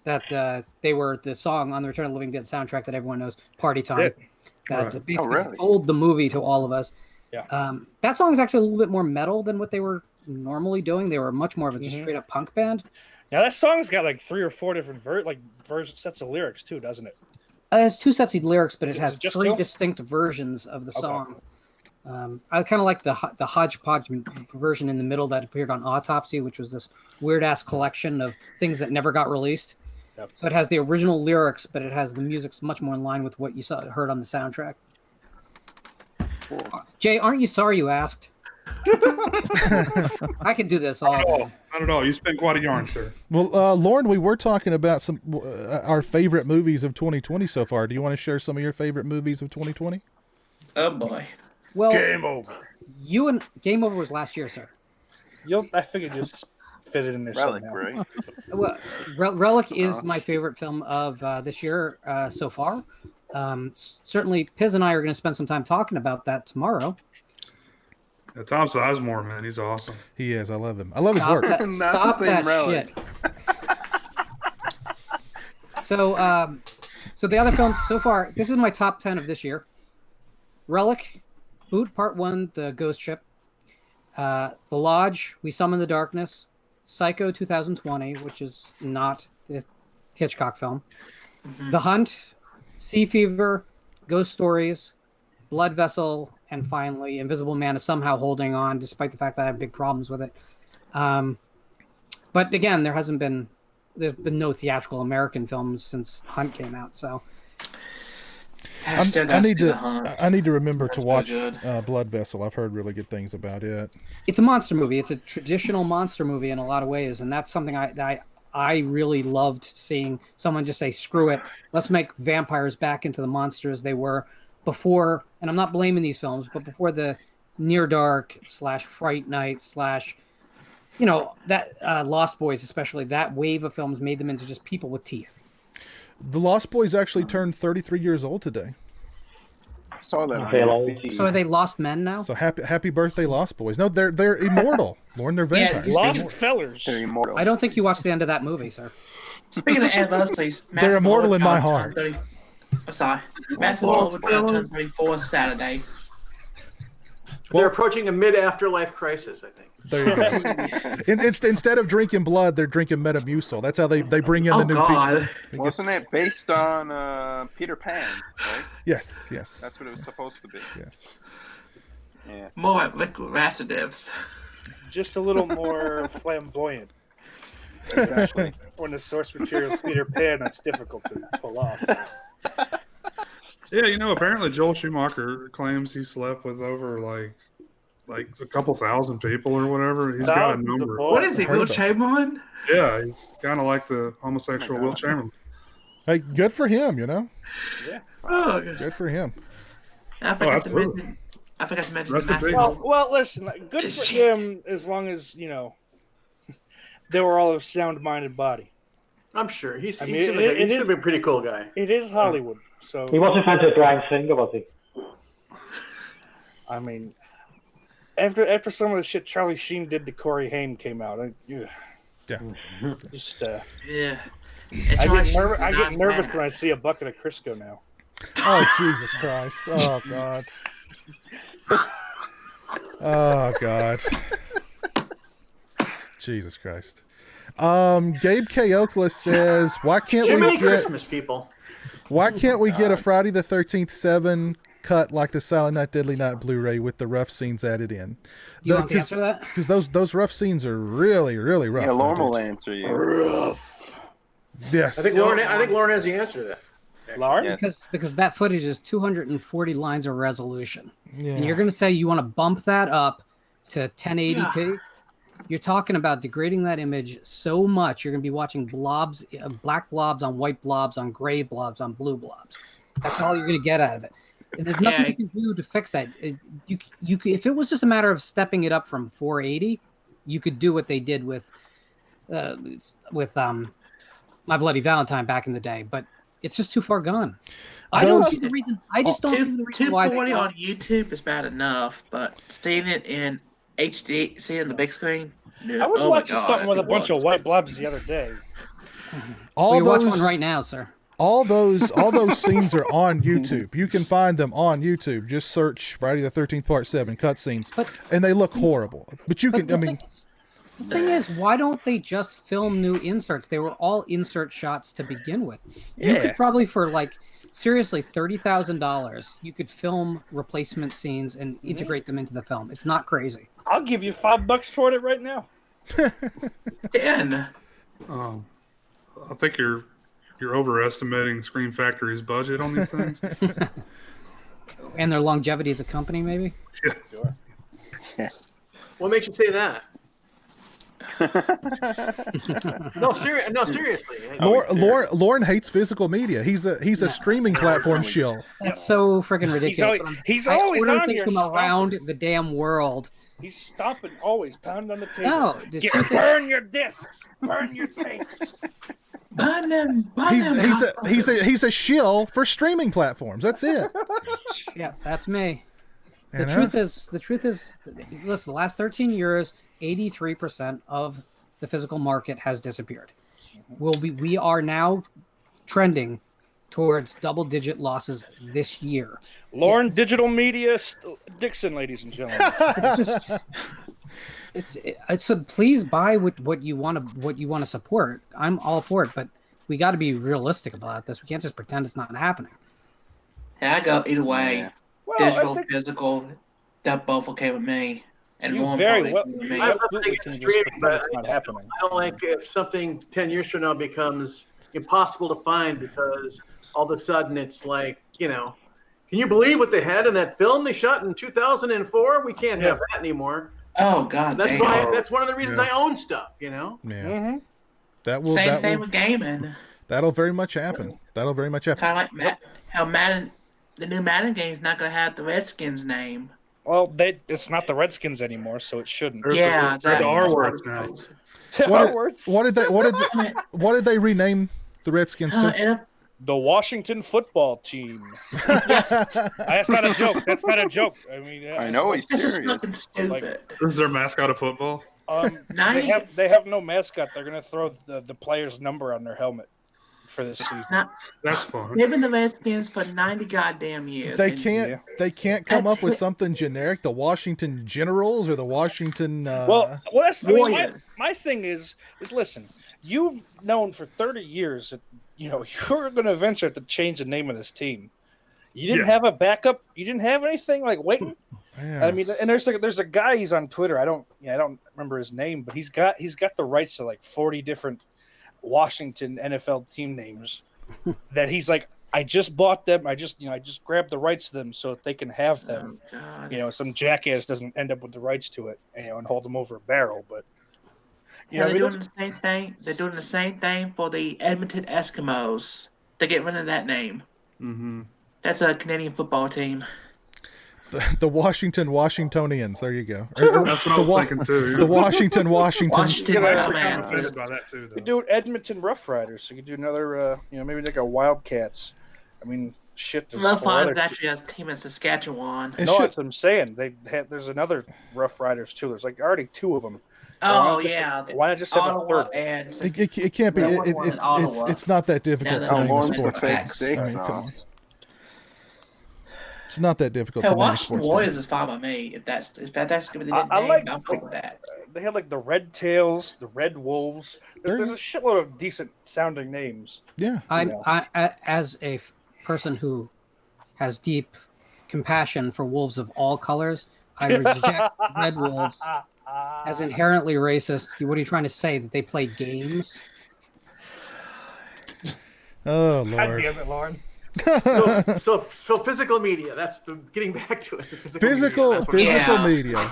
that they were the song on the Return of the Living Dead soundtrack that everyone knows, Party Time. That basically told the movie to all of us. Yeah. That song is actually a little bit more metal than what they were normally doing. They were much more of a just straight up punk band. Now that song's got like 3 or 4 different sets of lyrics too, doesn't it? It has 2 sets of lyrics, but it has just 3 2? distinct versions of the song. I kind of like the hodgepodge version in the middle that appeared on Autopsy, which was this weird-ass collection of things that never got released. Yep. So it has the original lyrics, but it has the music's much more in line with what you heard on the soundtrack. Cool. Jay, aren't you sorry you asked? I could do this all day. Not at all. You spent quite a yarn, sir. Well, Lauren, we were talking about some our favorite movies of 2020 so far. Do you want to share some of your favorite movies of 2020? Oh boy. Well, Game Over. You and Game Over was last year, sir. I figured just fit it in there Relic, somehow. right? Well, Relic is my favorite film of this year so far. Certainly, Piz and I are going to spend some time talking about that tomorrow. Yeah, Tom Sizemore, man, he's awesome. He is. I love him. I love his work. Stop that shit. So the other films so far, this is my top 10 of this year. Relic, Boot Part 1, The Ghost Ship, The Lodge, We Summon the Darkness, Psycho 2020, which is not the Hitchcock film, The Hunt, Sea Fever, Ghost Stories, Blood Vessel, and finally Invisible Man is somehow holding on despite the fact that I have big problems with it. But again, there's been no theatrical American films since Hunt came out, so I need to remember to watch Blood Vessel. I've heard really good things about it. It's a monster movie. It's a traditional monster movie in a lot of ways, and that's something I really loved seeing someone just say, screw it, let's make vampires back into the monsters they were before, and I'm not blaming these films, but before the Near Dark / Fright Night / that Lost Boys, especially, that wave of films made them into just people with teeth. The Lost Boys actually turned 33 years old today. I saw that. So are they lost men now? So happy birthday, Lost Boys. No, they're immortal. Lauren, they're vampires. Lost fellers. They're immortal. I don't think you watched the end of that movie, sir. Speaking of anniversaries, they're immortal in my heart. I'm sorry. Massive Lord will turn 34 Saturday. They're approaching a mid-afterlife crisis, I think. There you go. Instead of drinking blood, they're drinking Metamucil. That's how they bring in the new people. Wasn't it based on Peter Pan, right? Yes. That's what it was supposed to be. Yes. Yeah. More like liquid laxatives. Just a little more flamboyant. Exactly. When the source material is Peter Pan, that's difficult to pull off. Yeah, apparently Joel Schumacher claims he slept with over like a couple thousand people or whatever. He's got a number. What is he, Will Chamberlain? Yeah, he's kind of like the homosexual Will Chamberlain. Hey, good for him, Yeah. Oh, Good for him. I forgot to mention Well, listen, good for him as long as, they were all of sound-minded body. I'm sure. He seems to be a pretty cool guy. It is Hollywood, so... He wasn't friends with Bryan Singer, was he? I mean, after some of the shit Charlie Sheen did to Corey Haim came out, yeah. Just, yeah. I get nervous when I see a bucket of Crisco now. Oh, Jesus Christ. Oh, God. Oh, God. Jesus Christ. Gabe K. Oakland says, why can't Too we many get Christmas people? Why can't we get a Friday the 13th 7 cut like the Silent Night Deadly Night Blu-ray with the rough scenes added in? Do you want to answer that? Because those rough scenes are really, really rough. Yeah, Lauren will answer you. Rough. Yes. I think Lauren has the answer to that. Lauren? Yes. Because that footage is 240 lines of resolution. Yeah. And you're going to say you want to bump that up to 1080p? Yeah. You're talking about degrading that image so much, you're going to be watching blobs, black blobs on white blobs on gray blobs on blue blobs. That's all you're going to get out of it. And there's nothing you can do to fix that. You if it was just a matter of stepping it up from 480, you could do what they did with My Bloody Valentine back in the day. But it's just too far gone. I don't see the reason. I just don't see the reason why. 240 on YouTube is bad enough, but seeing it in HD, seeing the big screen. I was watching something with a bunch of white blobs the other day. You're watching one right now, sir. All those scenes are on YouTube. You can find them on YouTube. Just search Friday the 13th Part 7 cutscenes, and they look horrible. But you can. The The thing is, why don't they just film new inserts? They were all insert shots to begin with. You could probably, for like, seriously, $30,000, you could film replacement scenes and integrate them into the film. It's not crazy. I'll give you $5 toward it right now. 10. I think you're overestimating Scream Factory's budget on these things. And their longevity as a company, maybe? Yeah. What makes you say that? No, seriously. Lauren hates physical media. He's a streaming platform shill. That's so freaking ridiculous. He's always I order on things here from around the damn world. He's stopping, always pounding on the table. No, burn your discs, burn your tapes. Burn them. He's a shill for streaming platforms. That's it. Yeah, that's me. The truth is, listen, the last 13 years, 83% of the physical market has disappeared. We are now trending towards double-digit losses this year. Lauren, Digital Media Dixon, ladies and gentlemen. It's please buy what you want to support. I'm all for it, but we got to be realistic about this. We can't just pretend it's not happening. Yeah, I go either way. Yeah. Well, digital, physical, that both okay with me. And You more very importantly, well- me. I'm not saying it's streaming, but it's not happening. I don't like if something 10 years from now becomes impossible to find because all of a sudden it's like, can you believe what they had in that film they shot in 2004? We can't have that anymore. Oh God, That's damn. why. That's one of the reasons I own stuff. Yeah. Same thing with gaming. That'll very much happen. Kind of like how Madden, the new Madden game's not gonna have the Redskins name. Well, it's not the Redskins anymore, so it shouldn't. Yeah, They're the exactly. R words now. What did they rename the Redskins to? The Washington football team. That's not a joke. That's not a joke. I mean, I know he's This is serious. fucking stupid. This is their mascot of football. They have no mascot. They're gonna throw the player's number on their helmet for this season. That's fun. They've been the Redskins for 90 goddamn years. They and- can't come up with something generic. The Washington Generals or the Washington. Well, that's my thing is listen. You've known for 30 years that you're going to eventually have to change the name of this team. You didn't have a backup. You didn't have anything like waiting. Yeah. I mean, and there's a guy. He's on Twitter. I don't remember his name, but he's got the rights to like 40 different Washington NFL team names. That he's like, I just bought them. I just grabbed the rights to them so that they can have them. Some jackass doesn't end up with the rights to it, and hold them over a barrel. But they're doing the same thing. They're doing the same thing for the Edmonton Eskimos. They get rid of that name. Mm-hmm. That's a Canadian football team. The Washington Washingtonians. There you go. That's what I was thinking too. The Washington Washingtons. You could do Edmonton Rough Riders. So you could do another, maybe like a Wildcats. I mean, shit. Rough Riders actually has a team in Saskatchewan. No, that's what I'm saying. There's another Rough Riders too. There's like already 2 of them. So why not just have Ottawa a third? It can't be. It's not that difficult to name a sports team. I mean, come on. It's not that difficult to name a Washington sports Warriors team. is fine by me. If that's going to be the name, I'm cool with that. They have like the Red Tails, the Red Wolves. There's a shitload of decent sounding names. Yeah. I as a person who has deep compassion for wolves of all colors, I reject Red Wolves as inherently racist. What are you trying to say? That they play games? Oh, God Lord. damn it, Lauren. So physical media. That's getting back to it. Physical media.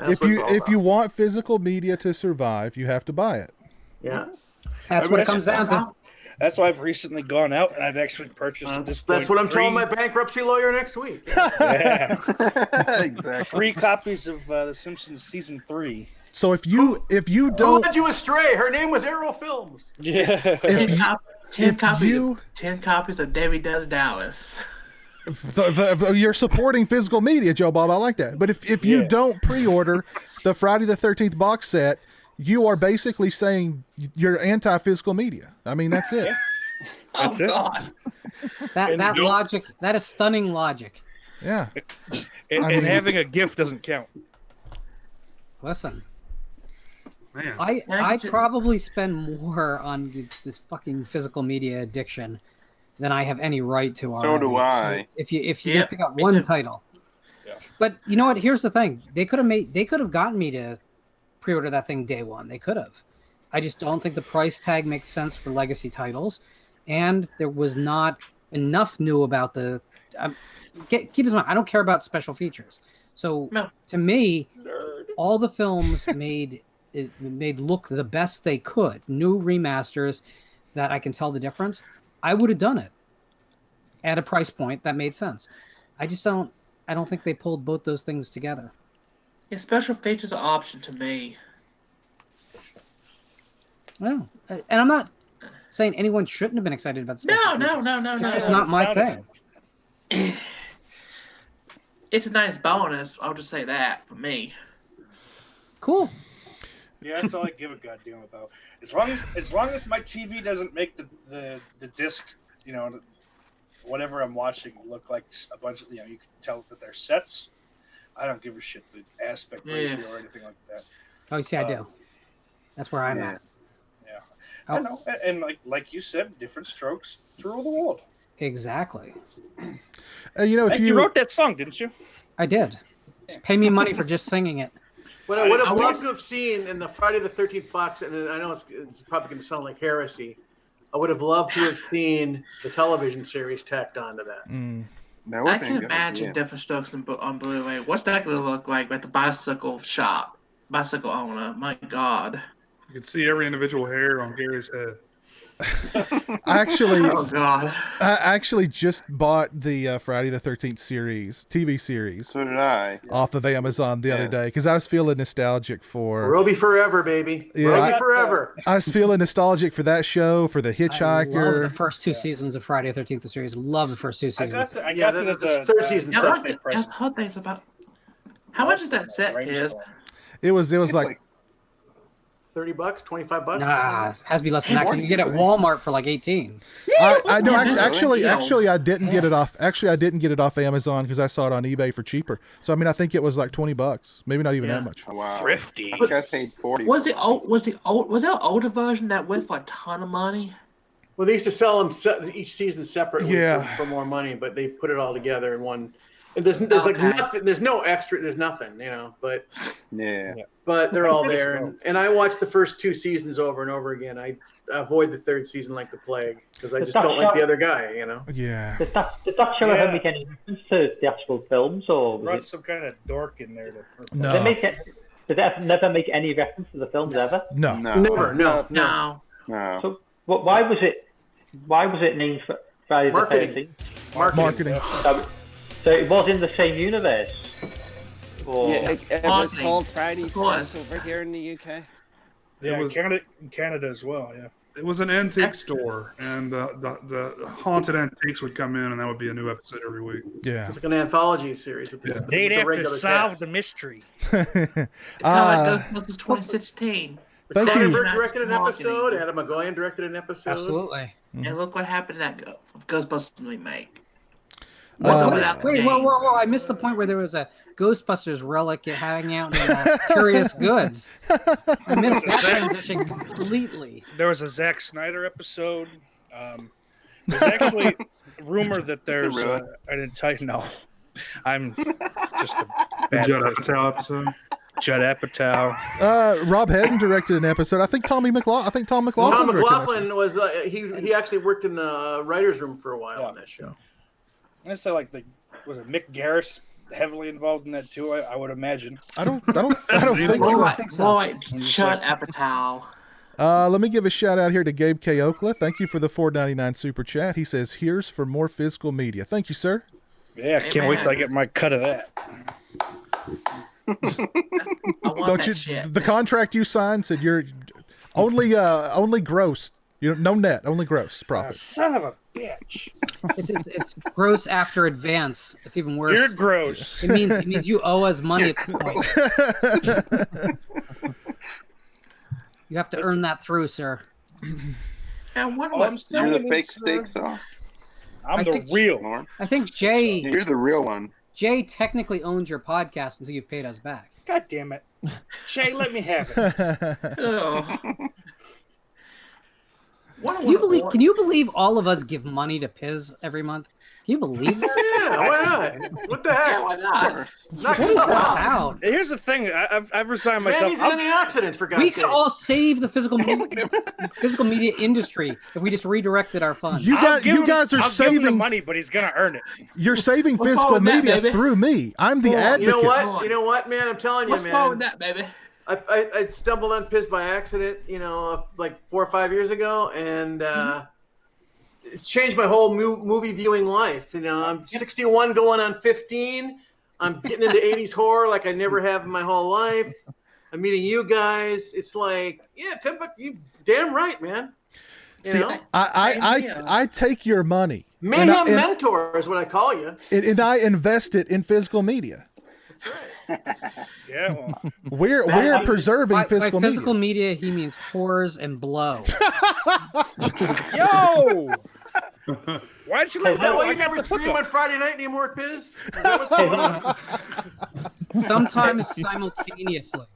If you want physical media to survive, you have to buy it. Yeah. That's what it comes down to. That's why I've recently gone out and I've actually purchased this. That's what I'm telling my bankruptcy lawyer next week. Yeah. Exactly. 3 copies of The Simpsons season 3. So if you Who don't, led you astray? Her name was Arrow Films. Yeah. 10 copies of Debbie Does Dallas. you're supporting physical media, Joe Bob. I like that. But if you don't pre-order the Friday the 13th box set, you are basically saying you're anti-physical media. I mean, that's it. That's it. God. That logic, that is stunning logic. Yeah. And having a gift doesn't count. Listen, Man. I probably spend more on this fucking physical media addiction than I have any right to. So do I. So if you could pick up one title, but you know what? Here's the thing: they could have gotten me to pre-order that thing day one. They could have. I just don't think the price tag makes sense for legacy titles, and there was not enough new about the. Keep in mind, I don't care about special features. So to me, all the films made look the best they could. New remasters that I can tell the difference. I would have done it at a price point that made sense. I don't think they pulled both those things together. Yeah, special features are an option to me. No, and I'm not saying anyone shouldn't have been excited about the special features. No. It's just not my thing. It's a nice bonus. I'll just say that for me. Cool. Yeah, that's all I give a goddamn about. As long as my TV doesn't make the disc, whatever I'm watching look like a bunch of, you can tell that they're sets. I don't give a shit the aspect ratio or anything like that. Oh, you see, I do. That's where I'm at. Yeah, I know, and like you said, different strokes to rule the world. Exactly. If you wrote that song, didn't you? I did. Just pay me money for just singing it. What I would have loved to have seen in the Friday the 13th box, and I know it's probably going to sound like heresy, I would have loved to have seen the television series tacked onto that. I can imagine different strokes on Blu-ray. What's that going to look like at the bicycle owner? My God. You can see every individual hair on Gary's head. I actually just bought the Friday the 13th TV series. So did I. Off of Amazon the other day because I was feeling nostalgic for Roby Forever, baby. Yeah, Roby Forever. I was feeling nostalgic for that show, for the Hitchhiker. I love the first two seasons of Friday the 13th series. Love the first two seasons. I got the third season. How much is that set? It was like $30, $25. Nah, it has to be less than that. You can get it at Walmart for like 18. I know. Actually, I didn't get it off. Actually, I didn't get it off Amazon because I saw it on eBay for cheaper. So I think it was like $20, maybe not even that much. Wow. Thrifty. I think I paid $40. Was there an older version that went for a ton of money? Well, they used to sell them each season separately for more money, but they put it all together in one. And there's like nothing. There's no extra. There's nothing, But but they're all there. And I watched the first two seasons over and over again. I avoid the third season like the plague because I just don't like the other guy. Yeah. Did that show ever make any reference to the actual films, or brought some kind of dork in there? No. Did it never make any reference to the films ever? No. Never. No. So why was it named Friday the 13th? Marketing. So it was in the same universe? Or... Yeah, it was called Friday's Plus over here in the UK. Yeah, it was in Canada as well, yeah. It was an antique store, and the haunted antiques would come in, and that would be a new episode every week. Yeah. It's like an anthology series. They'd have to solve the mystery. It's kind of like Ghostbusters 2016. Cronenberg directed an episode. Adam McGowan directed an episode. Absolutely. And look what happened to that Ghostbusters remake. Wait, whoa! I missed the point where there was a Ghostbusters relic hanging out in Curious Goods. I missed that transition completely. There was a Zack Snyder episode. There's actually a rumor that there's an entitled. No, I'm just a bad Judd Apatow episode. Judd Apatow. Rob Hedden directed an episode. I think Tom McLaughlin. Tom McLaughlin was he actually worked in the writers' room for a while on that show. I say was it Mick Garris heavily involved in that too? I would imagine. I don't think so. Judd Apatow. Let me give a shout out here to Gabe K. Oakla. Thank you for the $4.99 super chat. He says, "Here's for more physical media." Thank you, sir. Yeah, I can't wait till I get my cut of that. Don't you? The contract you signed said you're only gross. No net, only gross profit. Son of a bitch! It's gross after advance. It's even worse. You're gross. It means you owe us money at this point. You have to earn that through, sir. And you're the fake steak sauce. I'm the real one. I think Jay. You're the real one. Jay technically owns your podcast until you've paid us back. God damn it! Shay, let me have it. Oh. Can you believe all of us give money to Piz every month? Can you believe that? Yeah, why not? What the heck? Yeah, why not? Knock What is yourself that out. about? Here's the thing. I've resigned myself. Man, he's antioxidants, for God's We sake. could all save the physical media industry if we just redirected our funds. You guys are I'll give him the saving money, but he's gonna earn it. You're saving What's wrong physical with that, media baby? through me. I'm the advocate. You know what, man? I'm telling you, What's man. wrong with that, baby? I stumbled on Piz by accident, like 4 or 5 years ago, and it's changed my whole movie viewing life. I'm 61 going on 15. I'm getting into 80s horror like I never have in my whole life. I'm meeting you guys. It's like, yeah, Tim, you damn right, man. See, I take your money. Mayhem mentor is what I call you. And I invest it in physical media. Yeah, well. We're preserving physical by physical media. He means whores and blow. Yo! Why'd you let Is that why you never stream on Friday night anymore, Piz? Is that what's going on? Sometimes simultaneously.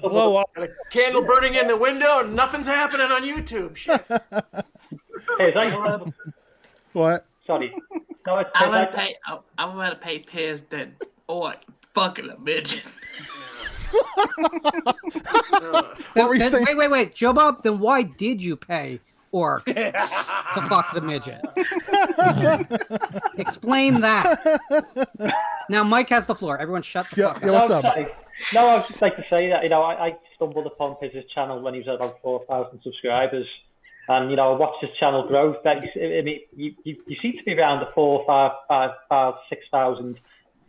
blow up. Candle burning in the window and nothing's happening on YouTube. Shit. What? Sorry. No, it's I'm gonna pay Piz that or fucking a midget. Wait, Joe Bob. Then why did you pay Orc to fuck the midget? Explain that. Now Mike has the floor. Everyone, shut the fuck up. What's up? No, I would just like to say that I stumbled upon Piz's channel when he was at about 4,000 subscribers, and I watched his channel grow. You seem to be around the 6,000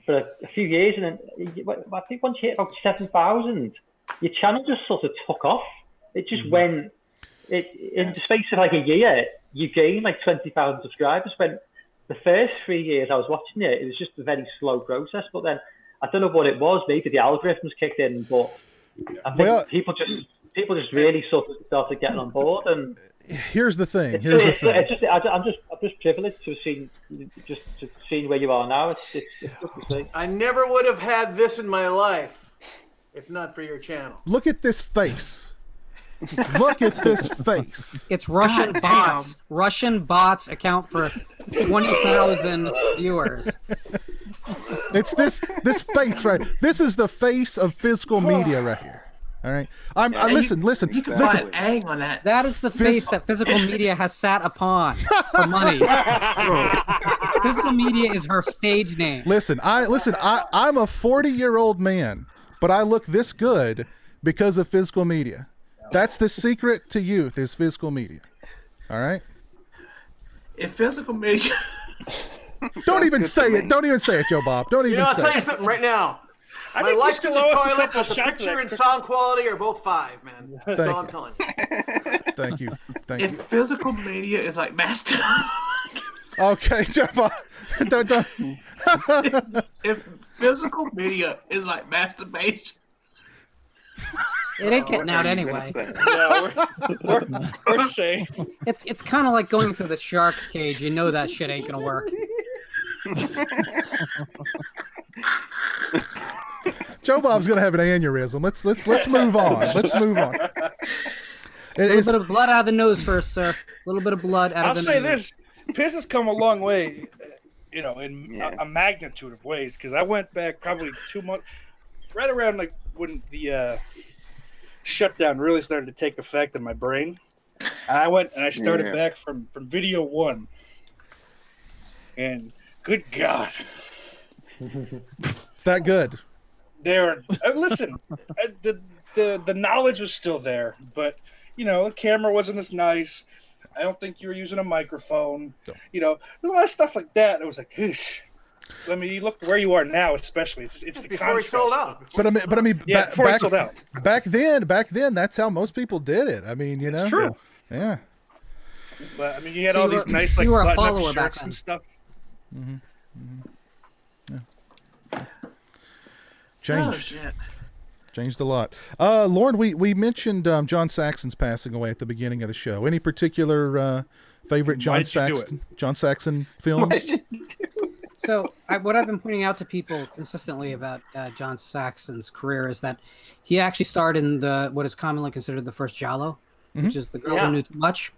for a few years, and then I think once you hit about 7,000, your channel just sort of took off. It just went. In the space of like a year, you gained like 20,000 subscribers. When the first 3 years I was watching it was just a very slow process. But then I don't know what it was. Maybe the algorithms kicked in, but I think people just really sort of started getting on board. And here's the thing. I'm just privileged to have seen where you are now. It's good to see. I never would have had this in my life if not for your channel. Look at this face. Look at this face. It's Russian bots. Russian bots account for 20,000 viewers. It's this face right. This is the face of physical media right here. All right. Listen. You can put an egg on that. That is the face that physical media has sat upon for money. Physical media is her stage name. Listen. I'm a 40-year-old man, but I look this good because of physical media. That's the secret to youth is physical media. All right? If physical media... Don't even say it. Don't even say it, Joe Bob. Don't even say it. I'll tell you something right now. My life in the toilet and the picture and sound quality are both 5, man. That's all I'm telling you. Thank you. If physical media is like master... Okay, Joe Bob. Don't. If physical media is like masturbation... It ain't getting out anyway. Yeah, we're safe. It's kind of like going through the shark cage. You know that shit ain't gonna work. Joe Bob's gonna have an aneurysm. Let's move on. Let's move on. A little bit of blood out of the nose first, sir. A little bit of blood out of the nose. I'll say this: Piz has come a long way, in a magnitude of ways. Because I went back probably 2 months, right around like when the shutdown really started to take effect in my brain. And I went and I started back from video 1. And good God. It's that good. Listen, the knowledge was still there, but the camera wasn't as nice. I don't think you were using a microphone. There's a lot of stuff like that. It was like, Eesh. I mean, you look where you are now, especially. It's the before he sold out. But I mean, before he sold out. Back then, that's how most people did it. I mean, It's true. Yeah. But I mean, you had all these nice like button-up shirts and stuff. Mm-hmm. Yeah. Changed. Changed a lot. Lauren, we mentioned John Saxon's passing away at the beginning of the show. Any particular favorite John Saxon films? So what I've been pointing out to people consistently about John Saxon's career is that he actually starred in what is commonly considered the first Giallo, which is The Girl Who Knew Too Much.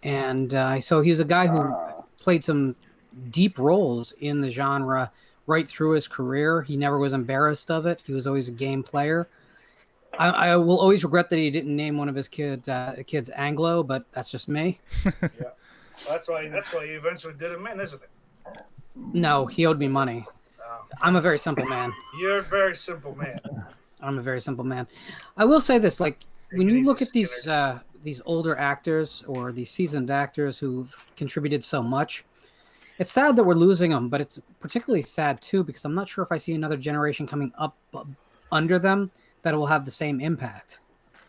And so he's a guy who played some deep roles in the genre right through his career. He never was embarrassed of it. He was always a game player. I will always regret that he didn't name one of his kids Anglo, but that's just me. Yeah, that's why you eventually did him in, isn't it? No, he owed me money. I'm a very simple man. You're a very simple man. I'm a very simple man. I will say this: like when you look at these older actors or these seasoned actors who've contributed so much, it's sad that we're losing them. But it's particularly sad too because I'm not sure if I see another generation coming up under them that will have the same impact.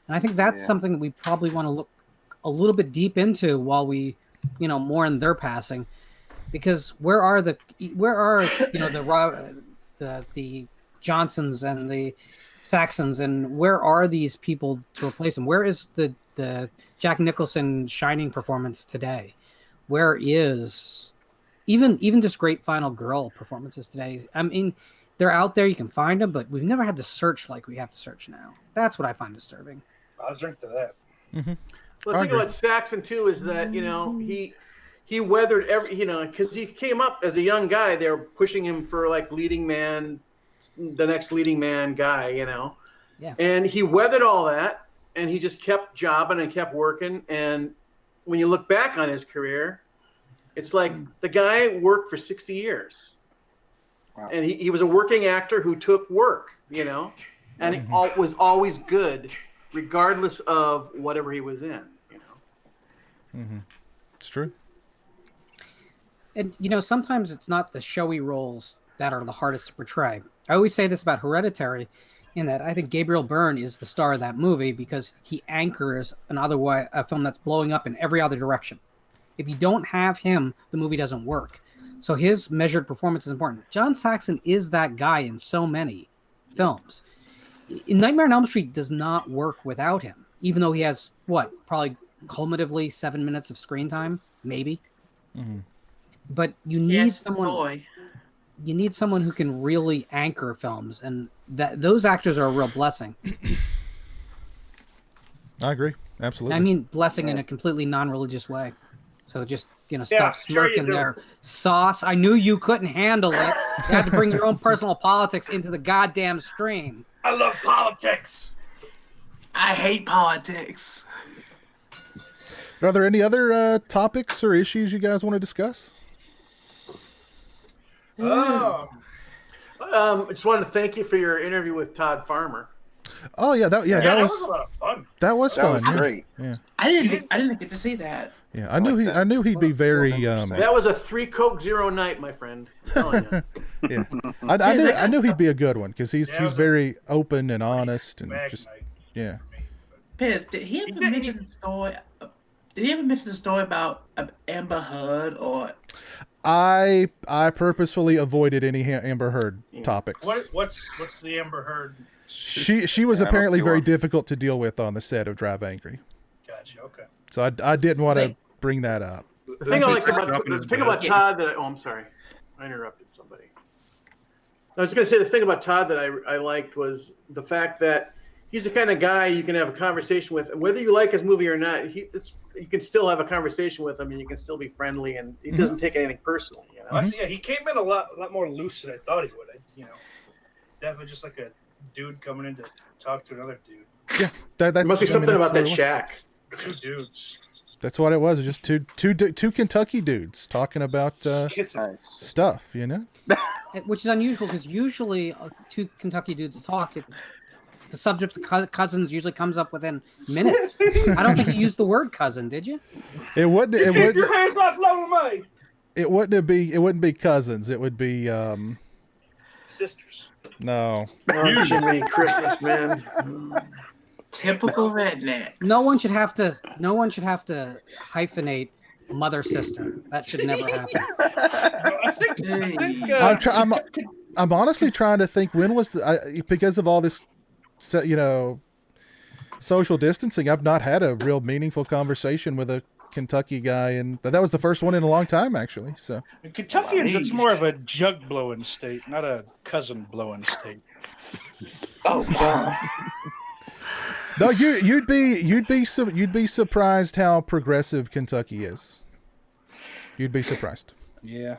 And I think that's something that we probably want to look a little bit deep into while we, mourn their passing. Because where are the Johnsons and the Saxons, and where are these people to replace them? Where is the Jack Nicholson shining performance today? Where is even just great final girl performances today? I mean, they're out there, you can find them, but we've never had to search like we have to search now. That's what I find disturbing. I'll drink to that. Mm-hmm. Well, the thing about Saxon too is that he weathered every because he came up as a young guy. They were pushing him for like leading man, the next leading man guy, Yeah. And he weathered all that, and he just kept jobbing and kept working. And when you look back on his career, it's like the guy worked for 60 years. Wow. And he was a working actor who took work, and he was always good, regardless of whatever he was in, Mm-hmm. It's true. And, sometimes it's not the showy roles that are the hardest to portray. I always say this about Hereditary, in that I think Gabriel Byrne is the star of that movie because he anchors a film that's blowing up in every other direction. If you don't have him, the movie doesn't work. So his measured performance is important. John Saxon is that guy in so many films. Nightmare on Elm Street does not work without him, even though he has, probably cumulatively 7 minutes of screen time, maybe. Mm-hmm. But you need someone. You need someone who can really anchor films, and those actors are a real blessing. I agree, absolutely. I mean, blessing in a completely non-religious way. So just stop smirking there, Sauce. I knew you couldn't handle it. You had to bring your own personal politics into the goddamn stream. I love politics. I hate politics. Are there any other topics or issues you guys want to discuss? I just wanted to thank you for your interview with Todd Farmer. Oh yeah, that was a lot of fun. That was fun. Great. Yeah. I didn't get to see that. Yeah, I knew he'd be very. That was a 3 Coke Zero night, my friend. I'm yeah, I knew he'd be a good one because he's very open and honest and just yeah. Piz, did he ever mention the story? Did he ever mention the story about Amber Heard or? I purposefully avoided any Amber Heard topics. What's the Amber Heard? She was apparently very difficult to deal with on the set of Drive Angry. Gotcha. Okay. So I didn't want to bring that up. The thing about Todd I'm sorry, I interrupted somebody. I was going to say the thing about Todd that I liked was the fact that he's the kind of guy you can have a conversation with, and whether you like his movie or not, you can still have a conversation with him, and you can still be friendly, and he doesn't take anything personally. Yeah, he came in a lot more loose than I thought he would. Definitely just like a dude coming in to talk to another dude. Yeah, that must be something about that shack. Two dudes. That's what it was. Just two Kentucky dudes talking about stuff, Which is unusual because usually two Kentucky dudes talk. The subject of cousins usually comes up within minutes. I don't think you used the word cousin, did you? It wouldn't. Keep your hands off Lola May. It wouldn't be cousins. It would be sisters. No. Jimmy Christmas, man. Typical redneck. No one should have to hyphenate mother sister. That should never happen. I'm honestly trying to think when was because of all this, social distancing. I've not had a real meaningful conversation with a Kentucky guy, and that was the first one in a long time, actually. So Kentuckians, it's more of a jug blowing state, not a cousin blowing state. Oh God. No, you'd be surprised how progressive Kentucky is. You'd be surprised. Yeah.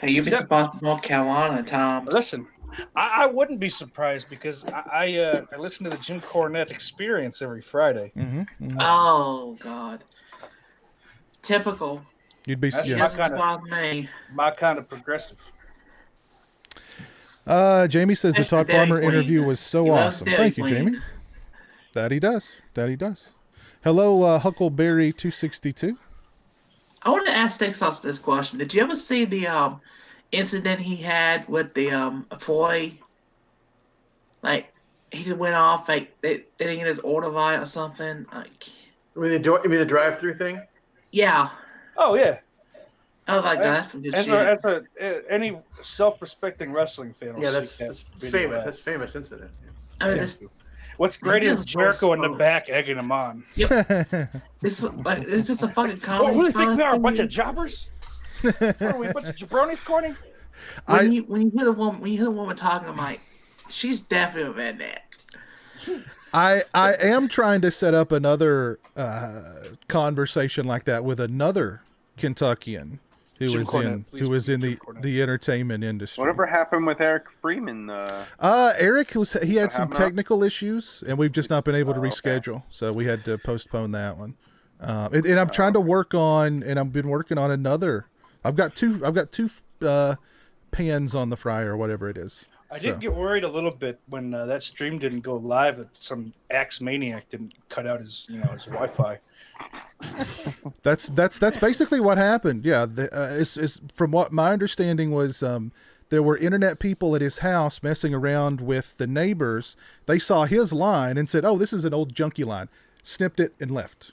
Hey, you'd be surprised with North Carolina, Tom. Listen, I wouldn't be surprised because I listen to the Jim Cornette Experience every Friday. Oh God. Typical. You'd be That's yeah. my kind of progressive. Jamie says the Todd Farmer interview was so awesome. Thank you, Jamie. That he does. Hello, Huckleberry 262. I want to ask Texas this question. Did you ever see the incident he had with the employee? Like, he just went off, like, they didn't get his order right or something. Like, You mean the drive-through thing? yeah. Oh, yeah. Oh, like that's some good shit. As any self-respecting wrestling fan will Yeah, see that's that famous. video. That's a famous incident. I mean, Yeah. What's great is Jericho in the back egging him on. This is just a fucking comedy. Who do you think we are? A bunch of jobbers? What are we, a bunch of jabronis, Corny? When you hear the woman talking, I'm like, she's definitely a redneck. I am trying to set up another conversation like that with another Kentuckian who was in the entertainment industry. Whatever happened with Eric Freeman? Eric he had some technical issues, and we've just not been able to reschedule, so we had to postpone that one. And I'm trying to work on, and I've been working on another. I've got two pans on the fryer, or whatever it is. I did get worried a little bit when that stream didn't go live. That some axe maniac didn't cut out his Wi-Fi. That's basically what happened. Yeah, is from what my understanding was, there were internet people at his house messing around with the neighbors. They saw his line and said, "Oh, this is an old junky line." Snipped it and left.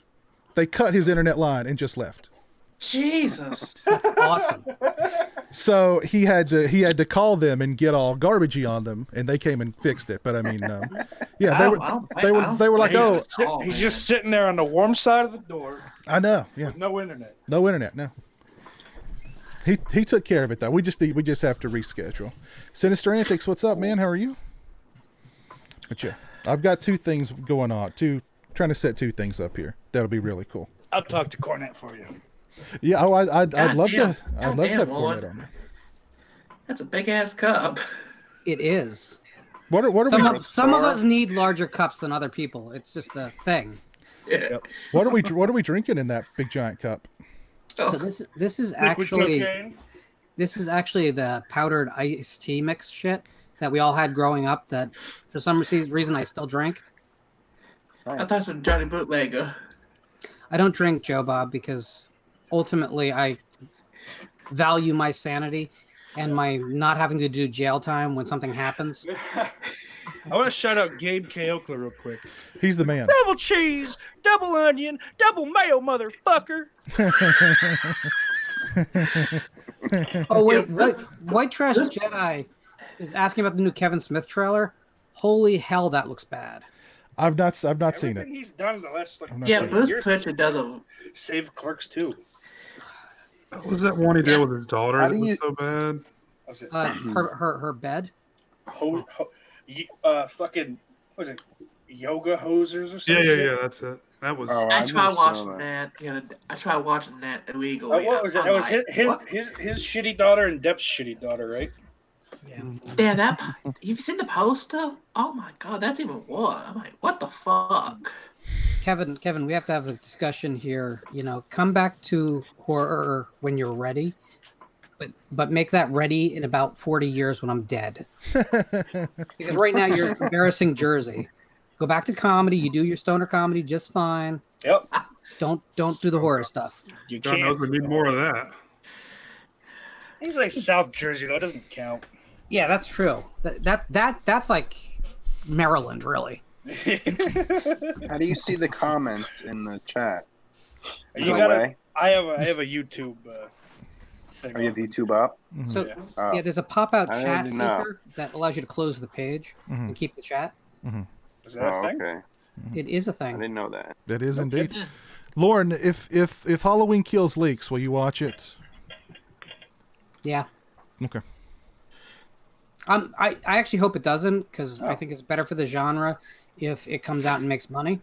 They cut his internet line and just left. Jesus, that's awesome. So he had to call them and get all garbagey on them, and they came and fixed it. But I mean, yeah, they were like, he's just sitting there on the warm side of the door. I know, yeah, with no internet. No internet, no. He took care of it though. We just have to reschedule. Sinister Antics, what's up, man? How are you? But yeah, I've got two things going on. Trying to set two things up here. That'll be really cool. I'll talk to Cornette for you. Yeah, I'd love to have Cornette on there. That's a big ass cup. It is. What are some of us need larger cups than other people. It's just a thing. Yeah. What are we drinking in that big giant cup? So this is actually the powdered iced tea mix shit that we all had growing up. That for some reason I still drink. I thought it was Johnny Bootlegger. I don't drink Joe Bob because ultimately I value my sanity and my not having to do jail time when something happens. I want to shout out Gabe K. Oakler real quick. He's the man. Double cheese, double onion, double mayo, motherfucker. Oh wait, White Trash Jedi is asking about the new Kevin Smith trailer. Holy hell, that looks bad. I've not seen it. He's done in the last Bruce Pritchard doesn't save Clerks too. What was that one he did with his daughter that was so bad? Her bed. Fucking was it yoga hosers or something? Yeah, that's it. That was. I tried watching that. I tried watching that illegally. What was it? It was his shitty daughter and Depp's shitty daughter, right? Yeah, you've seen the poster? Oh my god, that's even worse. I'm like, what the fuck? Kevin, we have to have a discussion here. Come back to horror when you're ready, but make that ready in about 40 years when I'm dead. Because right now you're embarrassing Jersey. Go back to comedy. You do your stoner comedy just fine. Yep. Don't do the horror stuff. You God knows we need more of that. He's like South Jersey though. It doesn't count. Yeah, that's true. That's like Maryland, really. How do you see the comments in the chat? I have a YouTube thing. Are you have YouTube up? So there's a pop-out I chat didn't know. feature that allows you to close the page and keep the chat. Is that a thing? It is a thing. I didn't know that. That is indeed. Lauren, if Halloween Kills leaks, will you watch it? Yeah. Okay. I actually hope it doesn't, because I think it's better for the genre if it comes out and makes money.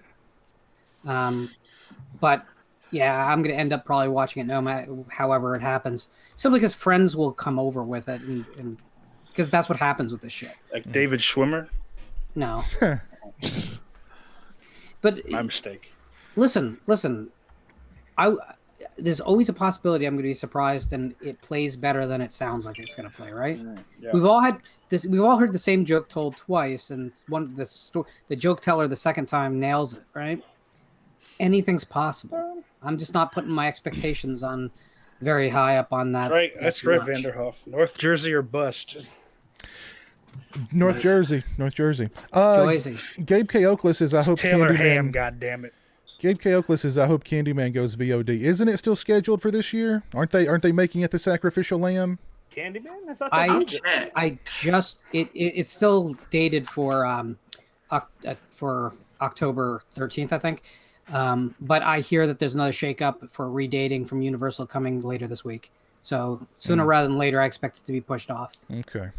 But yeah, I'm gonna end up probably watching it no matter however it happens, simply because friends will come over with it, and because that's what happens with this shit. Like David Schwimmer? No. But my mistake. Listen. There's always a possibility I'm going to be surprised and it plays better than it sounds like it's going to play, right? Yeah. We've all heard the same joke told twice, and the joke teller the second time nails it, right? Anything's possible. I'm just not putting my expectations on very high up on that. That's right, Vanderhoff. North Jersey or bust. North Jersey. Joyzy. Gabe K. Oakley says, "I hope Taylor Candyman." Ham, goddammit. Gabe K. Oakley says, "I hope Candyman goes VOD." Isn't it still scheduled for this year? Aren't they making it the sacrificial lamb? Candyman? I thought it's still dated for October 13th, I think. But I hear that there's another shakeup for redating from Universal coming later this week. So sooner rather than later, I expect it to be pushed off. Okay.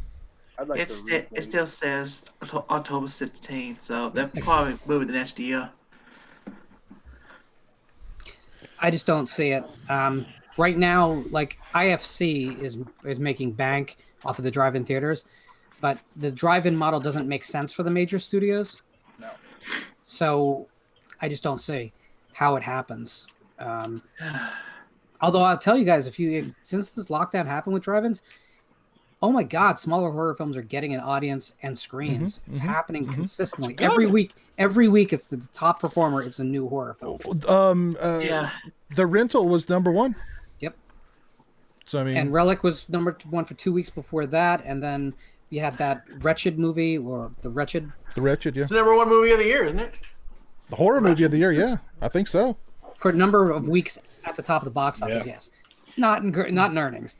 It still says October 16th, so they'll probably move it the next year. I just don't see it. Right now, like IFC is making bank off of the drive-in theaters, but the drive-in model doesn't make sense for the major studios. No. So I just don't see how it happens. Although I'll tell you guys, since this lockdown happened with drive-ins, oh my God, smaller horror films are getting an audience and screens. It's happening consistently every week. Every week, it's the top performer. It's a new horror film. The Rental was number one. Yep. So I mean, and Relic was number one for 2 weeks before that, and then you had that Wretched movie, or The Wretched. The Wretched, yeah. It's the number one movie of the year, isn't it? The horror movie of the year, yeah, I think so. For a number of weeks at the top of the box office, yes. Not in earnings.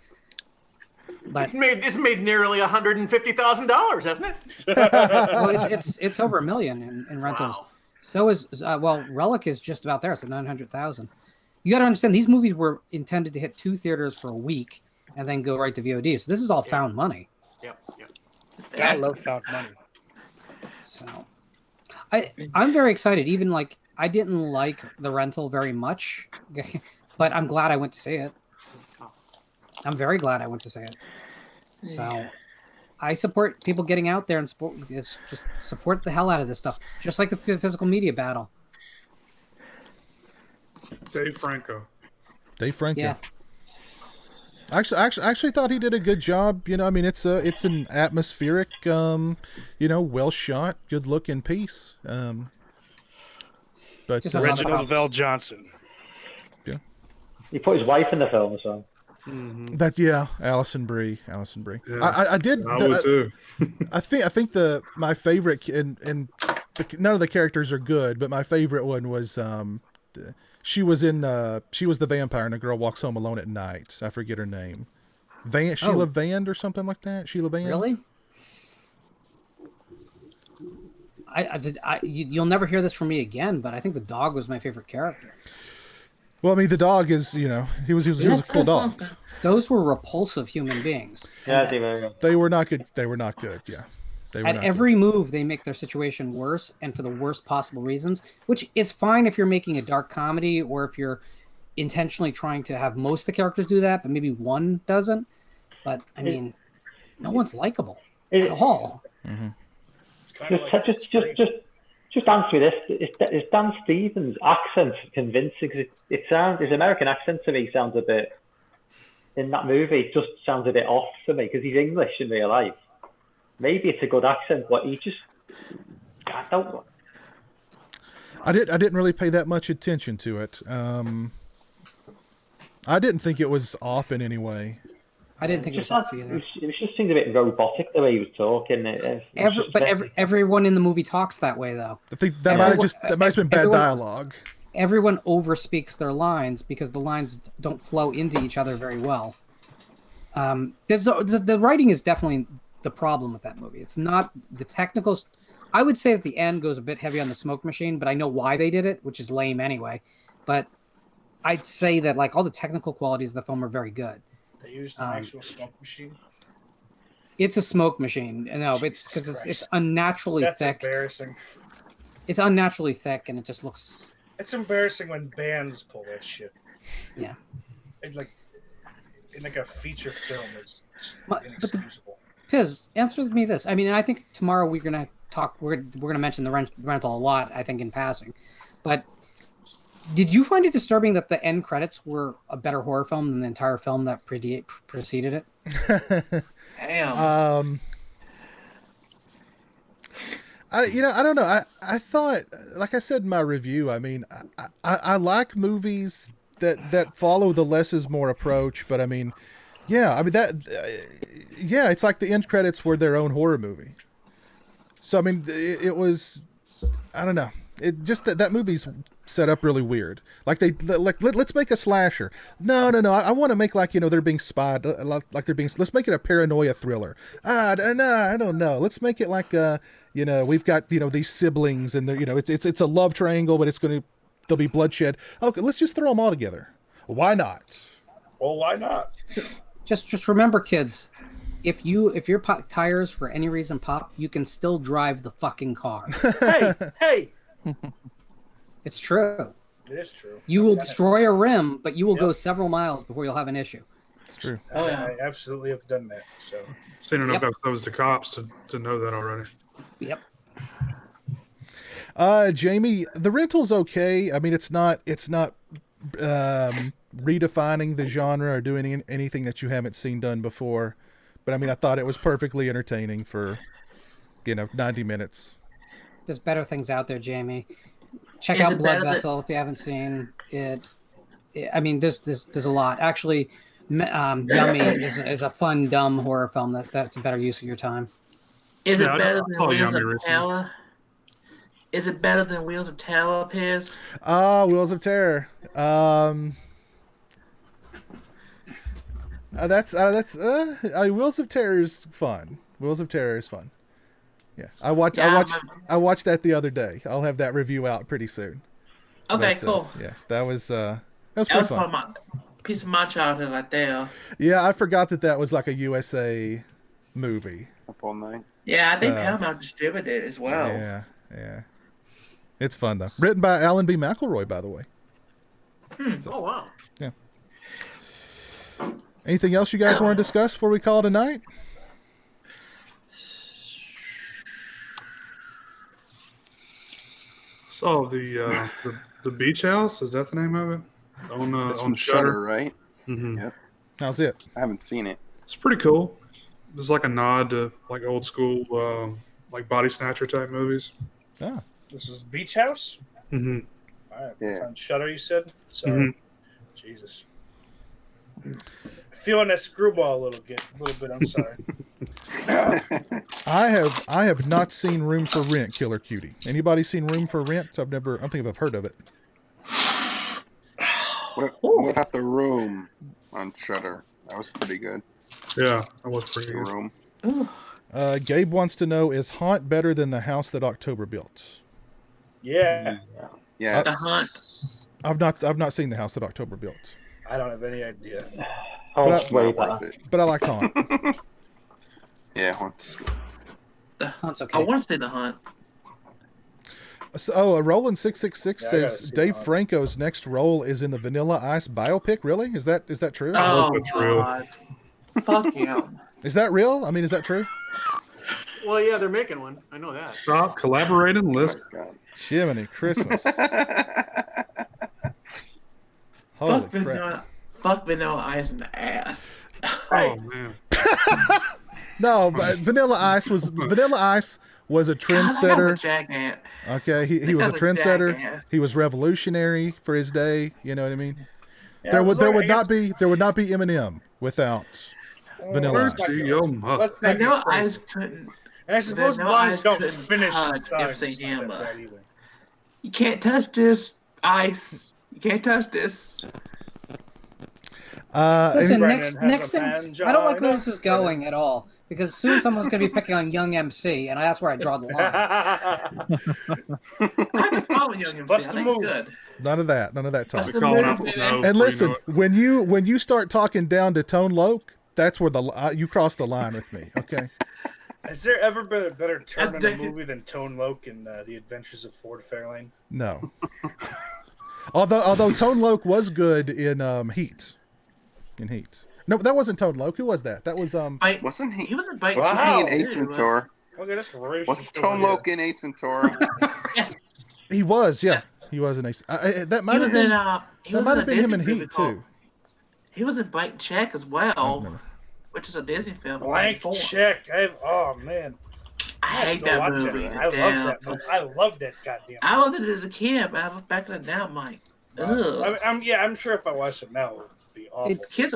But it's made nearly $150,000, hasn't it? Well, it's over $1 million in rentals. Wow. So is Relic is just about there. It's at 900,000. You got to understand, these movies were intended to hit 2 theaters for a week and then go right to VOD. So this is all found money. Yep. I love found money. So I'm very excited. Even like I didn't like The Rental very much, but I'm glad I went to see it. I'm very glad I went to see it. So I support people getting out there and support the hell out of this stuff, just like the physical media battle. Dave Franco. Yeah. Actually thought he did a good job. You know, I mean, it's an atmospheric, well shot, good looking piece. But Reginald Vell Johnson. Yeah. He put his wife in the film, so. Mm-hmm. Alison Brie. Yeah, I did. I would too. I think my favorite and none of the characters are good, but my favorite one was she was the vampire and a girl walks home alone at night. I forget her name. Sheila Vand or something like that. Sheila Vand. Really? You'll never hear this from me again, but I think the dog was my favorite character. Well, I mean, the dog is, he was a cool dog. Those were repulsive human beings. Yeah, they were not good. They were not good. Yeah. At every move, they make their situation worse, and for the worst possible reasons, which is fine if you're making a dark comedy or if you're intentionally trying to have most of the characters do that, but maybe one doesn't. But, I mean, no one's likable at all. Mm-hmm. Just answer me this: is Dan Stevens' accent convincing? Because his American accent to me sounds a bit. In that movie, it just sounds a bit off to me because he's English in real life. Maybe it's a good accent, but he just. I don't. I didn't really pay that much attention to it. I didn't think it was off in any way. I didn't think it was off either. It just seemed a bit robotic the way he was talking. Everyone in the movie talks that way, though. I think that might have been bad dialogue. Everyone overspeaks their lines because the lines don't flow into each other very well. The writing is definitely the problem with that movie. It's not the technicals. I would say at the end goes a bit heavy on the smoke machine, but I know why they did it, which is lame anyway. But I'd say that like all the technical qualities of the film are very good. They used an actual smoke machine. It's a smoke machine. No, it's because it's unnaturally thick. That's embarrassing. It's unnaturally thick, and it just looks. It's embarrassing when bands pull that shit. Yeah. It's like in like a feature film, it's inexcusable. Piz, answer me this. I mean, I think tomorrow we're gonna talk. We're gonna mention the rental a lot. I think in passing, but did you find it disturbing that the end credits were a better horror film than the entire film that preceded it? Damn. I don't know. I thought, like I said in my review, I mean, I like movies that follow the less is more approach, but I mean, it's like the end credits were their own horror movie. So, I mean, it was, I don't know. It just, that movie's set up really weird. Like let's make a slasher. No. I want to make like, they're being spied, like they're being, let's make it a paranoia thriller. I don't know. Let's make it like, we've got, these siblings and they're, it's a love triangle, but there'll be bloodshed. Okay, let's just throw them all together. Why not? Well, why not? Just remember, kids, if your tires for any reason pop, you can still drive the fucking car. Hey. It's true. It is true. You will destroy a rim, but you will go several miles before you'll have an issue. It's true. I absolutely have done that. So seen enough episodes of Cops to know that already. Yep. Jamie, the rental's okay. I mean, it's not redefining the genre or doing anything that you haven't seen done before. But I mean, I thought it was perfectly entertaining for, 90 minutes. There's better things out there, Jamie. Check out Blood Vessel if you haven't seen it. I mean, there's a lot. Actually, Yummy is a fun, dumb horror film that's a better use of your time. Is it better than Wheels of Terror? Is it better than Wheels of Terror, Piers? Wheels of Terror. Wheels of Terror is fun. Wheels of Terror is fun. Yeah, I watched that the other day. I'll have that review out pretty soon. Okay, cool. That was pretty fun. Piece of my childhood right there. Yeah, I forgot that was like a USA movie. Up all night. Yeah, I think Paramount distributed it as well. Yeah. It's fun though. Written by Alan B. McElroy, by the way. Oh wow. Yeah. Anything else you guys want to discuss before we call it a night? So the Beach House, is that the name of it? On Shudder, right? Mm-hmm. Yep. How's it? I haven't seen it. It's pretty cool. It's like a nod to like old school like Body Snatcher type movies. Yeah. This is Beach House? Mm-hmm. All right. Yeah. It's on Shudder, you said? So, Jesus. Feeling that screwball a little bit. I'm sorry. I have not seen Room for Rent, Killer Cutie. Anybody seen Room for Rent? I don't think I've heard of it. What about The Room on Shudder? That was pretty good. Yeah, that was pretty good. Room. Gabe wants to know, is Haunt better than The House That October Built? Yeah. Yeah. The Hunt. I've not seen The House That October Built. I don't have any idea. But I like Haunt. Yeah, Haunt's good. Hunt's okay. I want to see The Hunt. So, Roland 666 says Dave Franco's next role is in the Vanilla Ice biopic. Really? Is that true? Oh, God. Fuck him. Is that real? I mean, is that true? Well, yeah, they're making one. I know that. Stop collaborating, list. Jiminy Christmas. Holy crap. Fuck Vanilla Ice in the ass. Oh, man. No, but Vanilla Ice was a trendsetter. Okay, he was a trendsetter. He was revolutionary for his day. You know what I mean? Yeah, there would not be Eminem without Vanilla Ice. Vanilla Ice couldn't. And I suppose the lines don't finish the You can't touch this, Ice. You can't touch this. Listen, next thing, I don't like where this is going at all. because soon someone's going to be picking on young MC, and that's where I draw the line. I can follow young MC. Bust I the think it's move. good. None of that talk. That's the move, And listen, when you start talking down to Tone Loc, that's where you cross the line with me. Okay. Has there ever been a better turn in a movie than Tone Loc in The Adventures of Ford Fairlane? No. although Tone Loc was good in Heat. In Heat. No, that wasn't Tone Loc. Who was that? That was Wasn't he? He was in Bite. Wasn't he in Ace Ventura? Okay, that's racist. Wasn't Tone Loc in Ace Ventura? Yes. He was, yeah. He was in Ace. That might have been. That might have been him in Heat too. He was in Blank Check as well, which is a Disney film. Blank Check. Oh man, I hate that movie. I love that movie. I love that goddamn. I loved it as a kid, but I look back at it now, I'm like, ugh. I'm sure if I watched it now, it would be awful. The kid's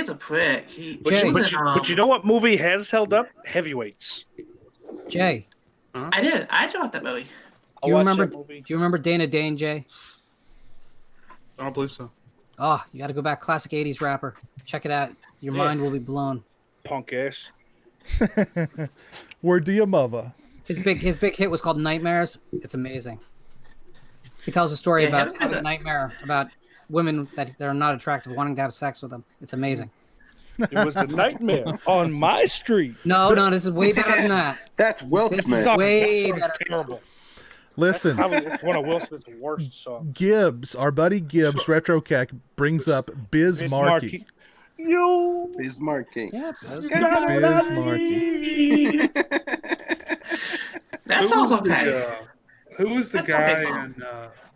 a prick. But you know what movie has held up? Heavyweights. Jay. Huh? I did. I enjoyed that movie. Do you remember Dana Dane, Jay? I don't believe so. Oh, you got to go back. Classic 80s rapper. Check it out. Your mind will be blown. Punk ass. Word to your mother. His big hit was called Nightmares. It's amazing. He tells a story about having a nightmare about women that are not attractive wanting to have sex with them. It's amazing. It was a nightmare on my street. No, this is way better than that. That's Will Smith. This is way That better. terrible. Listen, It's one of Will Smith's worst songs. Gibbs, our buddy Gibbs, RetroCac brings up Biz Markie. Yo, Biz Markie. Yeah, Biz Markie. That sounds okay. Who was the That's guy okay song. in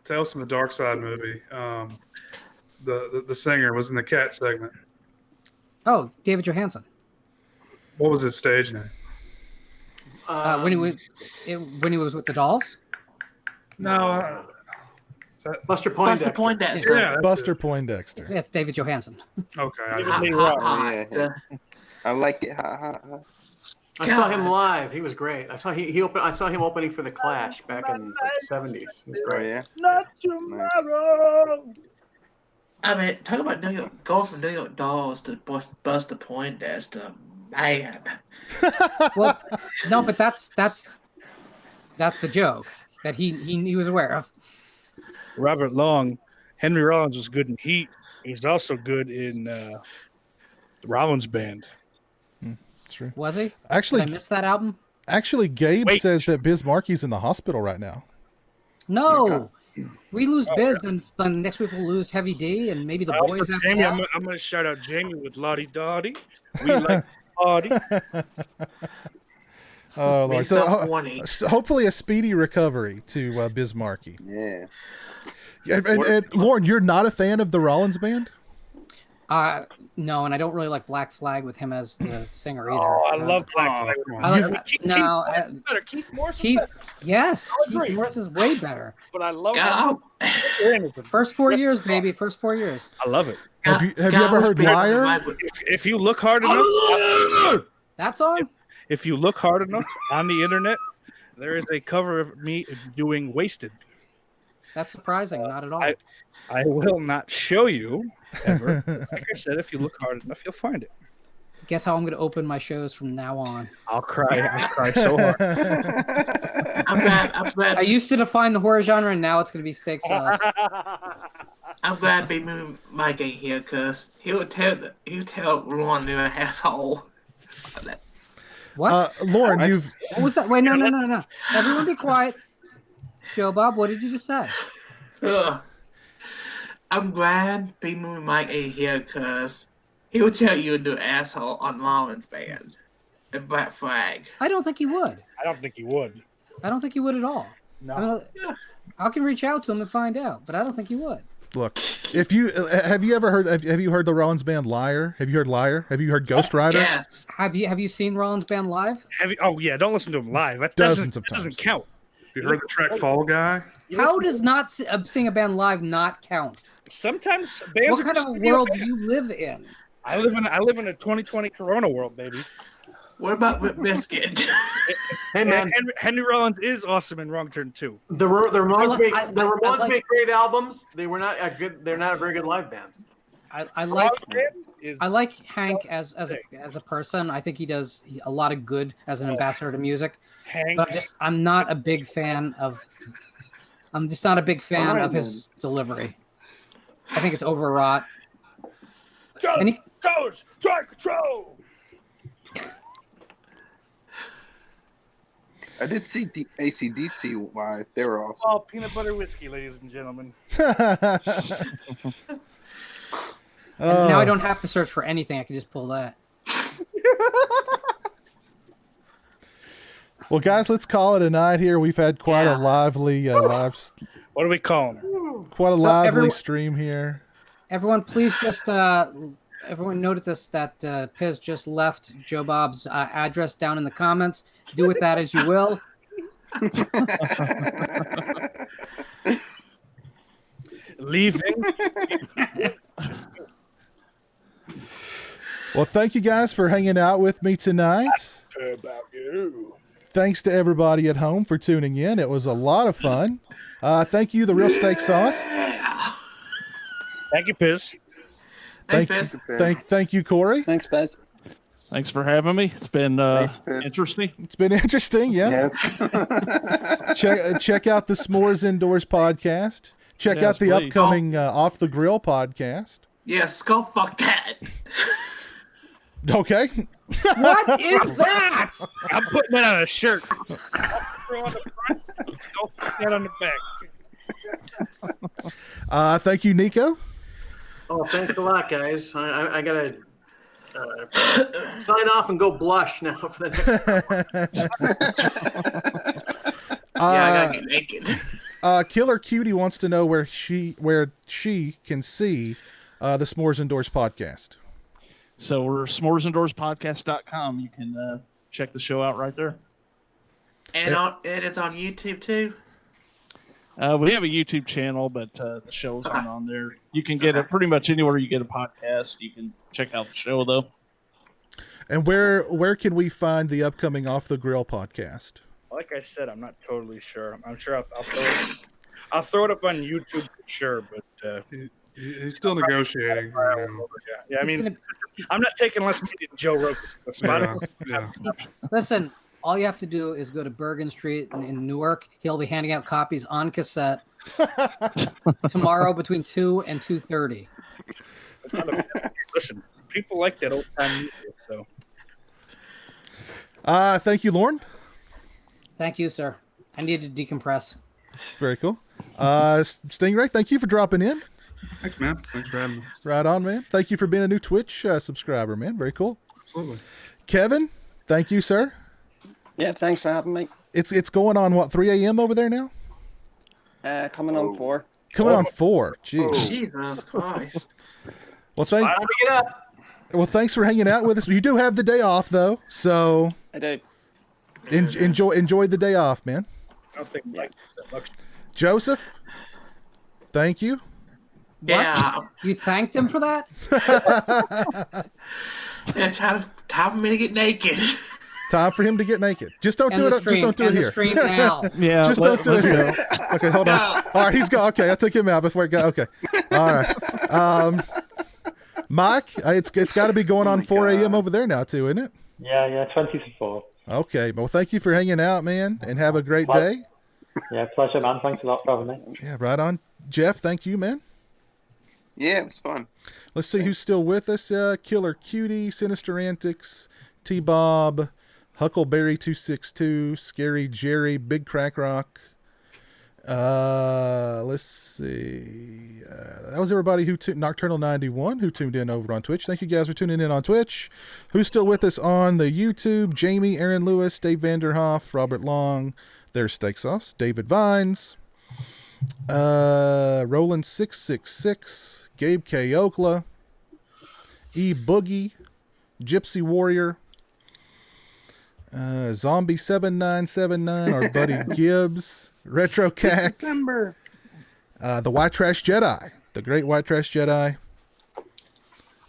Tales from the Dark Side movie? The singer was in the Cat segment. Oh, David Johansen. What was his stage name? When he was with the Dolls. No, Buster Poindexter. Buster Poindexter. Yeah, Buster Poindexter. Yeah, it's David Johansen. Okay. Yeah. I like it. Ha, ha, ha. I saw him live. He was great. I saw him opening for the Clash back in the 70s. He was great. Oh, yeah. Not tomorrow. I mean, talk about going from New York Dolls to Buster Poindexter. Man. Well, no, but that's the joke that he was aware of. Robert Long, Henry Rollins was good in Heat. He's also good in Rollins Band. True. Was he? Actually, did I miss that album? Actually, Gabe says that Biz Markie's in the hospital right now. No. We lose Biz, then next week we'll lose Heavy D and maybe the boys after Jamie, that. I'm going to shout out Jamie with Lottie Dottie. We like Lottie. Oh, Lord. So hopefully a speedy recovery to Biz Markie. Yeah. And Lauren, you're not a fan of the Rollins Band? No, and I don't really like Black Flag with him as the singer either. Oh, I love Black Flag. Keith Morris. Yes, Keith Morris is way better. But I love First 4 years, baby. First 4 years. I love it. Have you ever heard Liar? If you look hard enough, that song. If you look hard enough on the internet, there is a cover of me doing Wasted. That's surprising. Not at all. I will not show you ever. Like I said, if you look hard enough, you'll find it. Guess how I'm going to open my shows from now on. I'll cry so hard. I'm glad. I used to define the horror genre, and now it's going to be steak sauce. I'm glad Big Moon Mike ain't here, cause he'll tell Lauren to an asshole. What? Lauren, what was that? Wait, no. Everyone be quiet. Joe Bob, what did you just say? I'm glad Big Moon Mike ain't here, cause he'll tell you to do an asshole on Lauren's band and Black Flag. I don't think he would. I don't think he would. I don't think he would at all. No. I mean, I can reach out to him and find out, but I don't think he would. Look, have you heard the Rollins Band Liar? Have you heard Liar? Have you heard Ghost Rider? Yes. Have you seen Rollins Band live? Oh yeah, don't listen to him live. That Dozens of doesn't times. count. You heard the track Fall Guy? How does not seeing a band live not count? Sometimes bands. What kind of a world do you live in? I live in a 2020 Corona world, baby. What about Rip Biscuit? Hey man, Henry Rollins is awesome in Wrong Turn 2. The Ramones make great albums. They're not a very good live band. I like Hank as a person. I think he does a lot of good as an ambassador to music. Hank. But I'm just not a big fan of his delivery. I think it's overwrought. Coach, try control. I did see the AC/DC live. They were awesome. Oh, peanut butter whiskey, ladies and gentlemen. Now I don't have to search for anything. I can just pull that. Well, guys, let's call it a night here. We've had quite a lively What are we calling her? Quite a lively stream here. Everyone, please just everyone notice that Piz just left Joe Bob's address down in the comments. Do with that as you will. Leaving. Well, thank you guys for hanging out with me tonight. About you. Thanks to everybody at home for tuning in. It was a lot of fun. Thank you, The Real Steak Sauce. Thank you, Piz. Thank you, Corey. Thanks, Piz. Thanks for having me. It's been interesting. It's been interesting, yeah. Yes. check out the S'mores Indoors podcast. Check out the upcoming Off the Grill podcast. Yes, go fuck that. Okay. What is that? I'm putting that on a shirt. Throw on the front. Let's go put that on the back. Thank you, Nico. Oh, thanks a lot, guys. I gotta sign off and go blush now for the next. I gotta get naked. Killer Cutie wants to know where she can see the S'mores Indoors podcast. So we're s'moresindorspodcast.com. You can check the show out right there. And it's on YouTube too. We have a YouTube channel, but the show's not on there. You can get it pretty much anywhere you get a podcast. You can check out the show though. And where can we find the upcoming Off the Grill podcast? Like I said, I'm not totally sure. I'm sure I'll throw it up on YouTube for sure, but he's still negotiating. Yeah, I mean, I'm not taking less money than Joe Rogan. Listen, all you have to do is go to Bergen Street in Newark. He'll be handing out copies on cassette tomorrow between 2 and 2:30. Listen, people like that old time music, so. Thank you, Lauren. Thank you, sir. I need to decompress. Very cool. Stingray, thank you for dropping in. Thanks, man. Thanks for having me. Right on, man. Thank you for being a new Twitch subscriber, man. Very cool. Absolutely. Kevin, thank you, sir. Yeah, thanks for having me. It's going on, what, 3 a.m. over there now? Coming on 4. Coming on 4. Jeez. Jesus Christ. Well, thanks for hanging out with us. You do have the day off, though, so I do. Enjoy the day off, man. I don't think that much. Joseph, thank you. Yeah. What? You thanked him for that? It's time for me to get naked. Time for him to get naked. Just don't do it. Just don't do it here. Stream now. Yeah. Just don't do it here. Okay, hold on. All right, he's gone. Okay, I took him out before it got. Okay. All right. Mike, it's got to be going on 4 a.m. over there now too, isn't it? Yeah, 20 to 4. Okay. Well, thank you for hanging out, man, and have a great day. Yeah, pleasure, man. Thanks a lot for having me. Yeah, right on. Jeff, thank you, man. Yeah, it was fun. Let's see who's still with us. Killer Cutie, Sinister Antics, T-Bob, Huckleberry 262, Scary Jerry, Big Crack Rock. Let's see. That was everybody who Nocturnal 91 who tuned in over on Twitch. Thank you guys for tuning in on Twitch. Who's still with us on the YouTube? Jamie, Aaron Lewis, Dave Vanderhoff, Robert Long. There's Steak Sauce, David Vines, Roland 666, Gabe K. Okla, E Boogie, Gypsy Warrior, Zombie 7979, our buddy Gibbs, Retro Cack, December. The White Trash Jedi, the Great White Trash Jedi,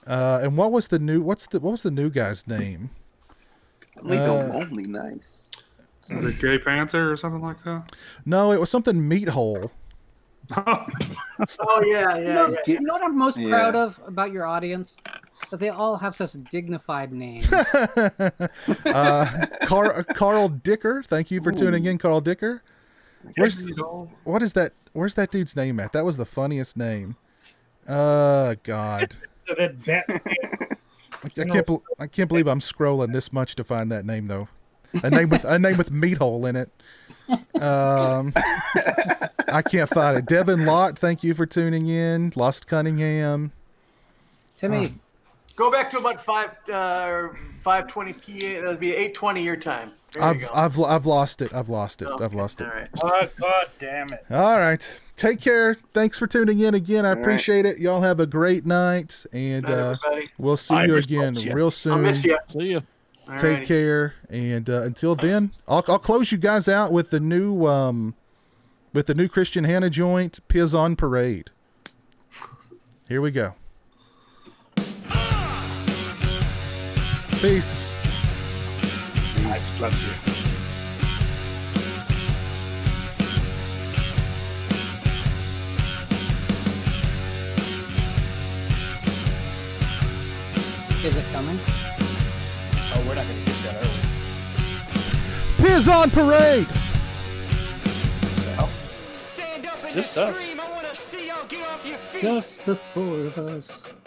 and what was the new guy's name? Legal only nice. The Gay Panther or something like that? No, it was something Meat Hole. Oh yeah. You know what I'm most proud of about your audience? That they all have such dignified names. Carl Dicker, thank you for tuning in, Carl Dicker. What is that? Where's that dude's name at? That was the funniest name. God. I can't believe I'm scrolling this much to find that name though. A name with meat hole in it. I can't find it. Devin Lott, thank you for tuning in. Lost Cunningham. Timmy. Go back to about 5:20 p.m. That'd be 8:20 your time. I've lost it. I've lost it. Okay. I've lost it. All right. Oh, God damn it. All right. Take care. Thanks for tuning in again. I appreciate it. Y'all have a great night, and we'll see you again real soon. I'll miss you. See you. Take care, and until then, I'll close you guys out with the new Christian Hanna joint, Piz on Parade. Here we go. Peace. Let's see. Is it coming? Oh, we're not going to get that, are we? Piz on Parade. Just us. Just the four of us.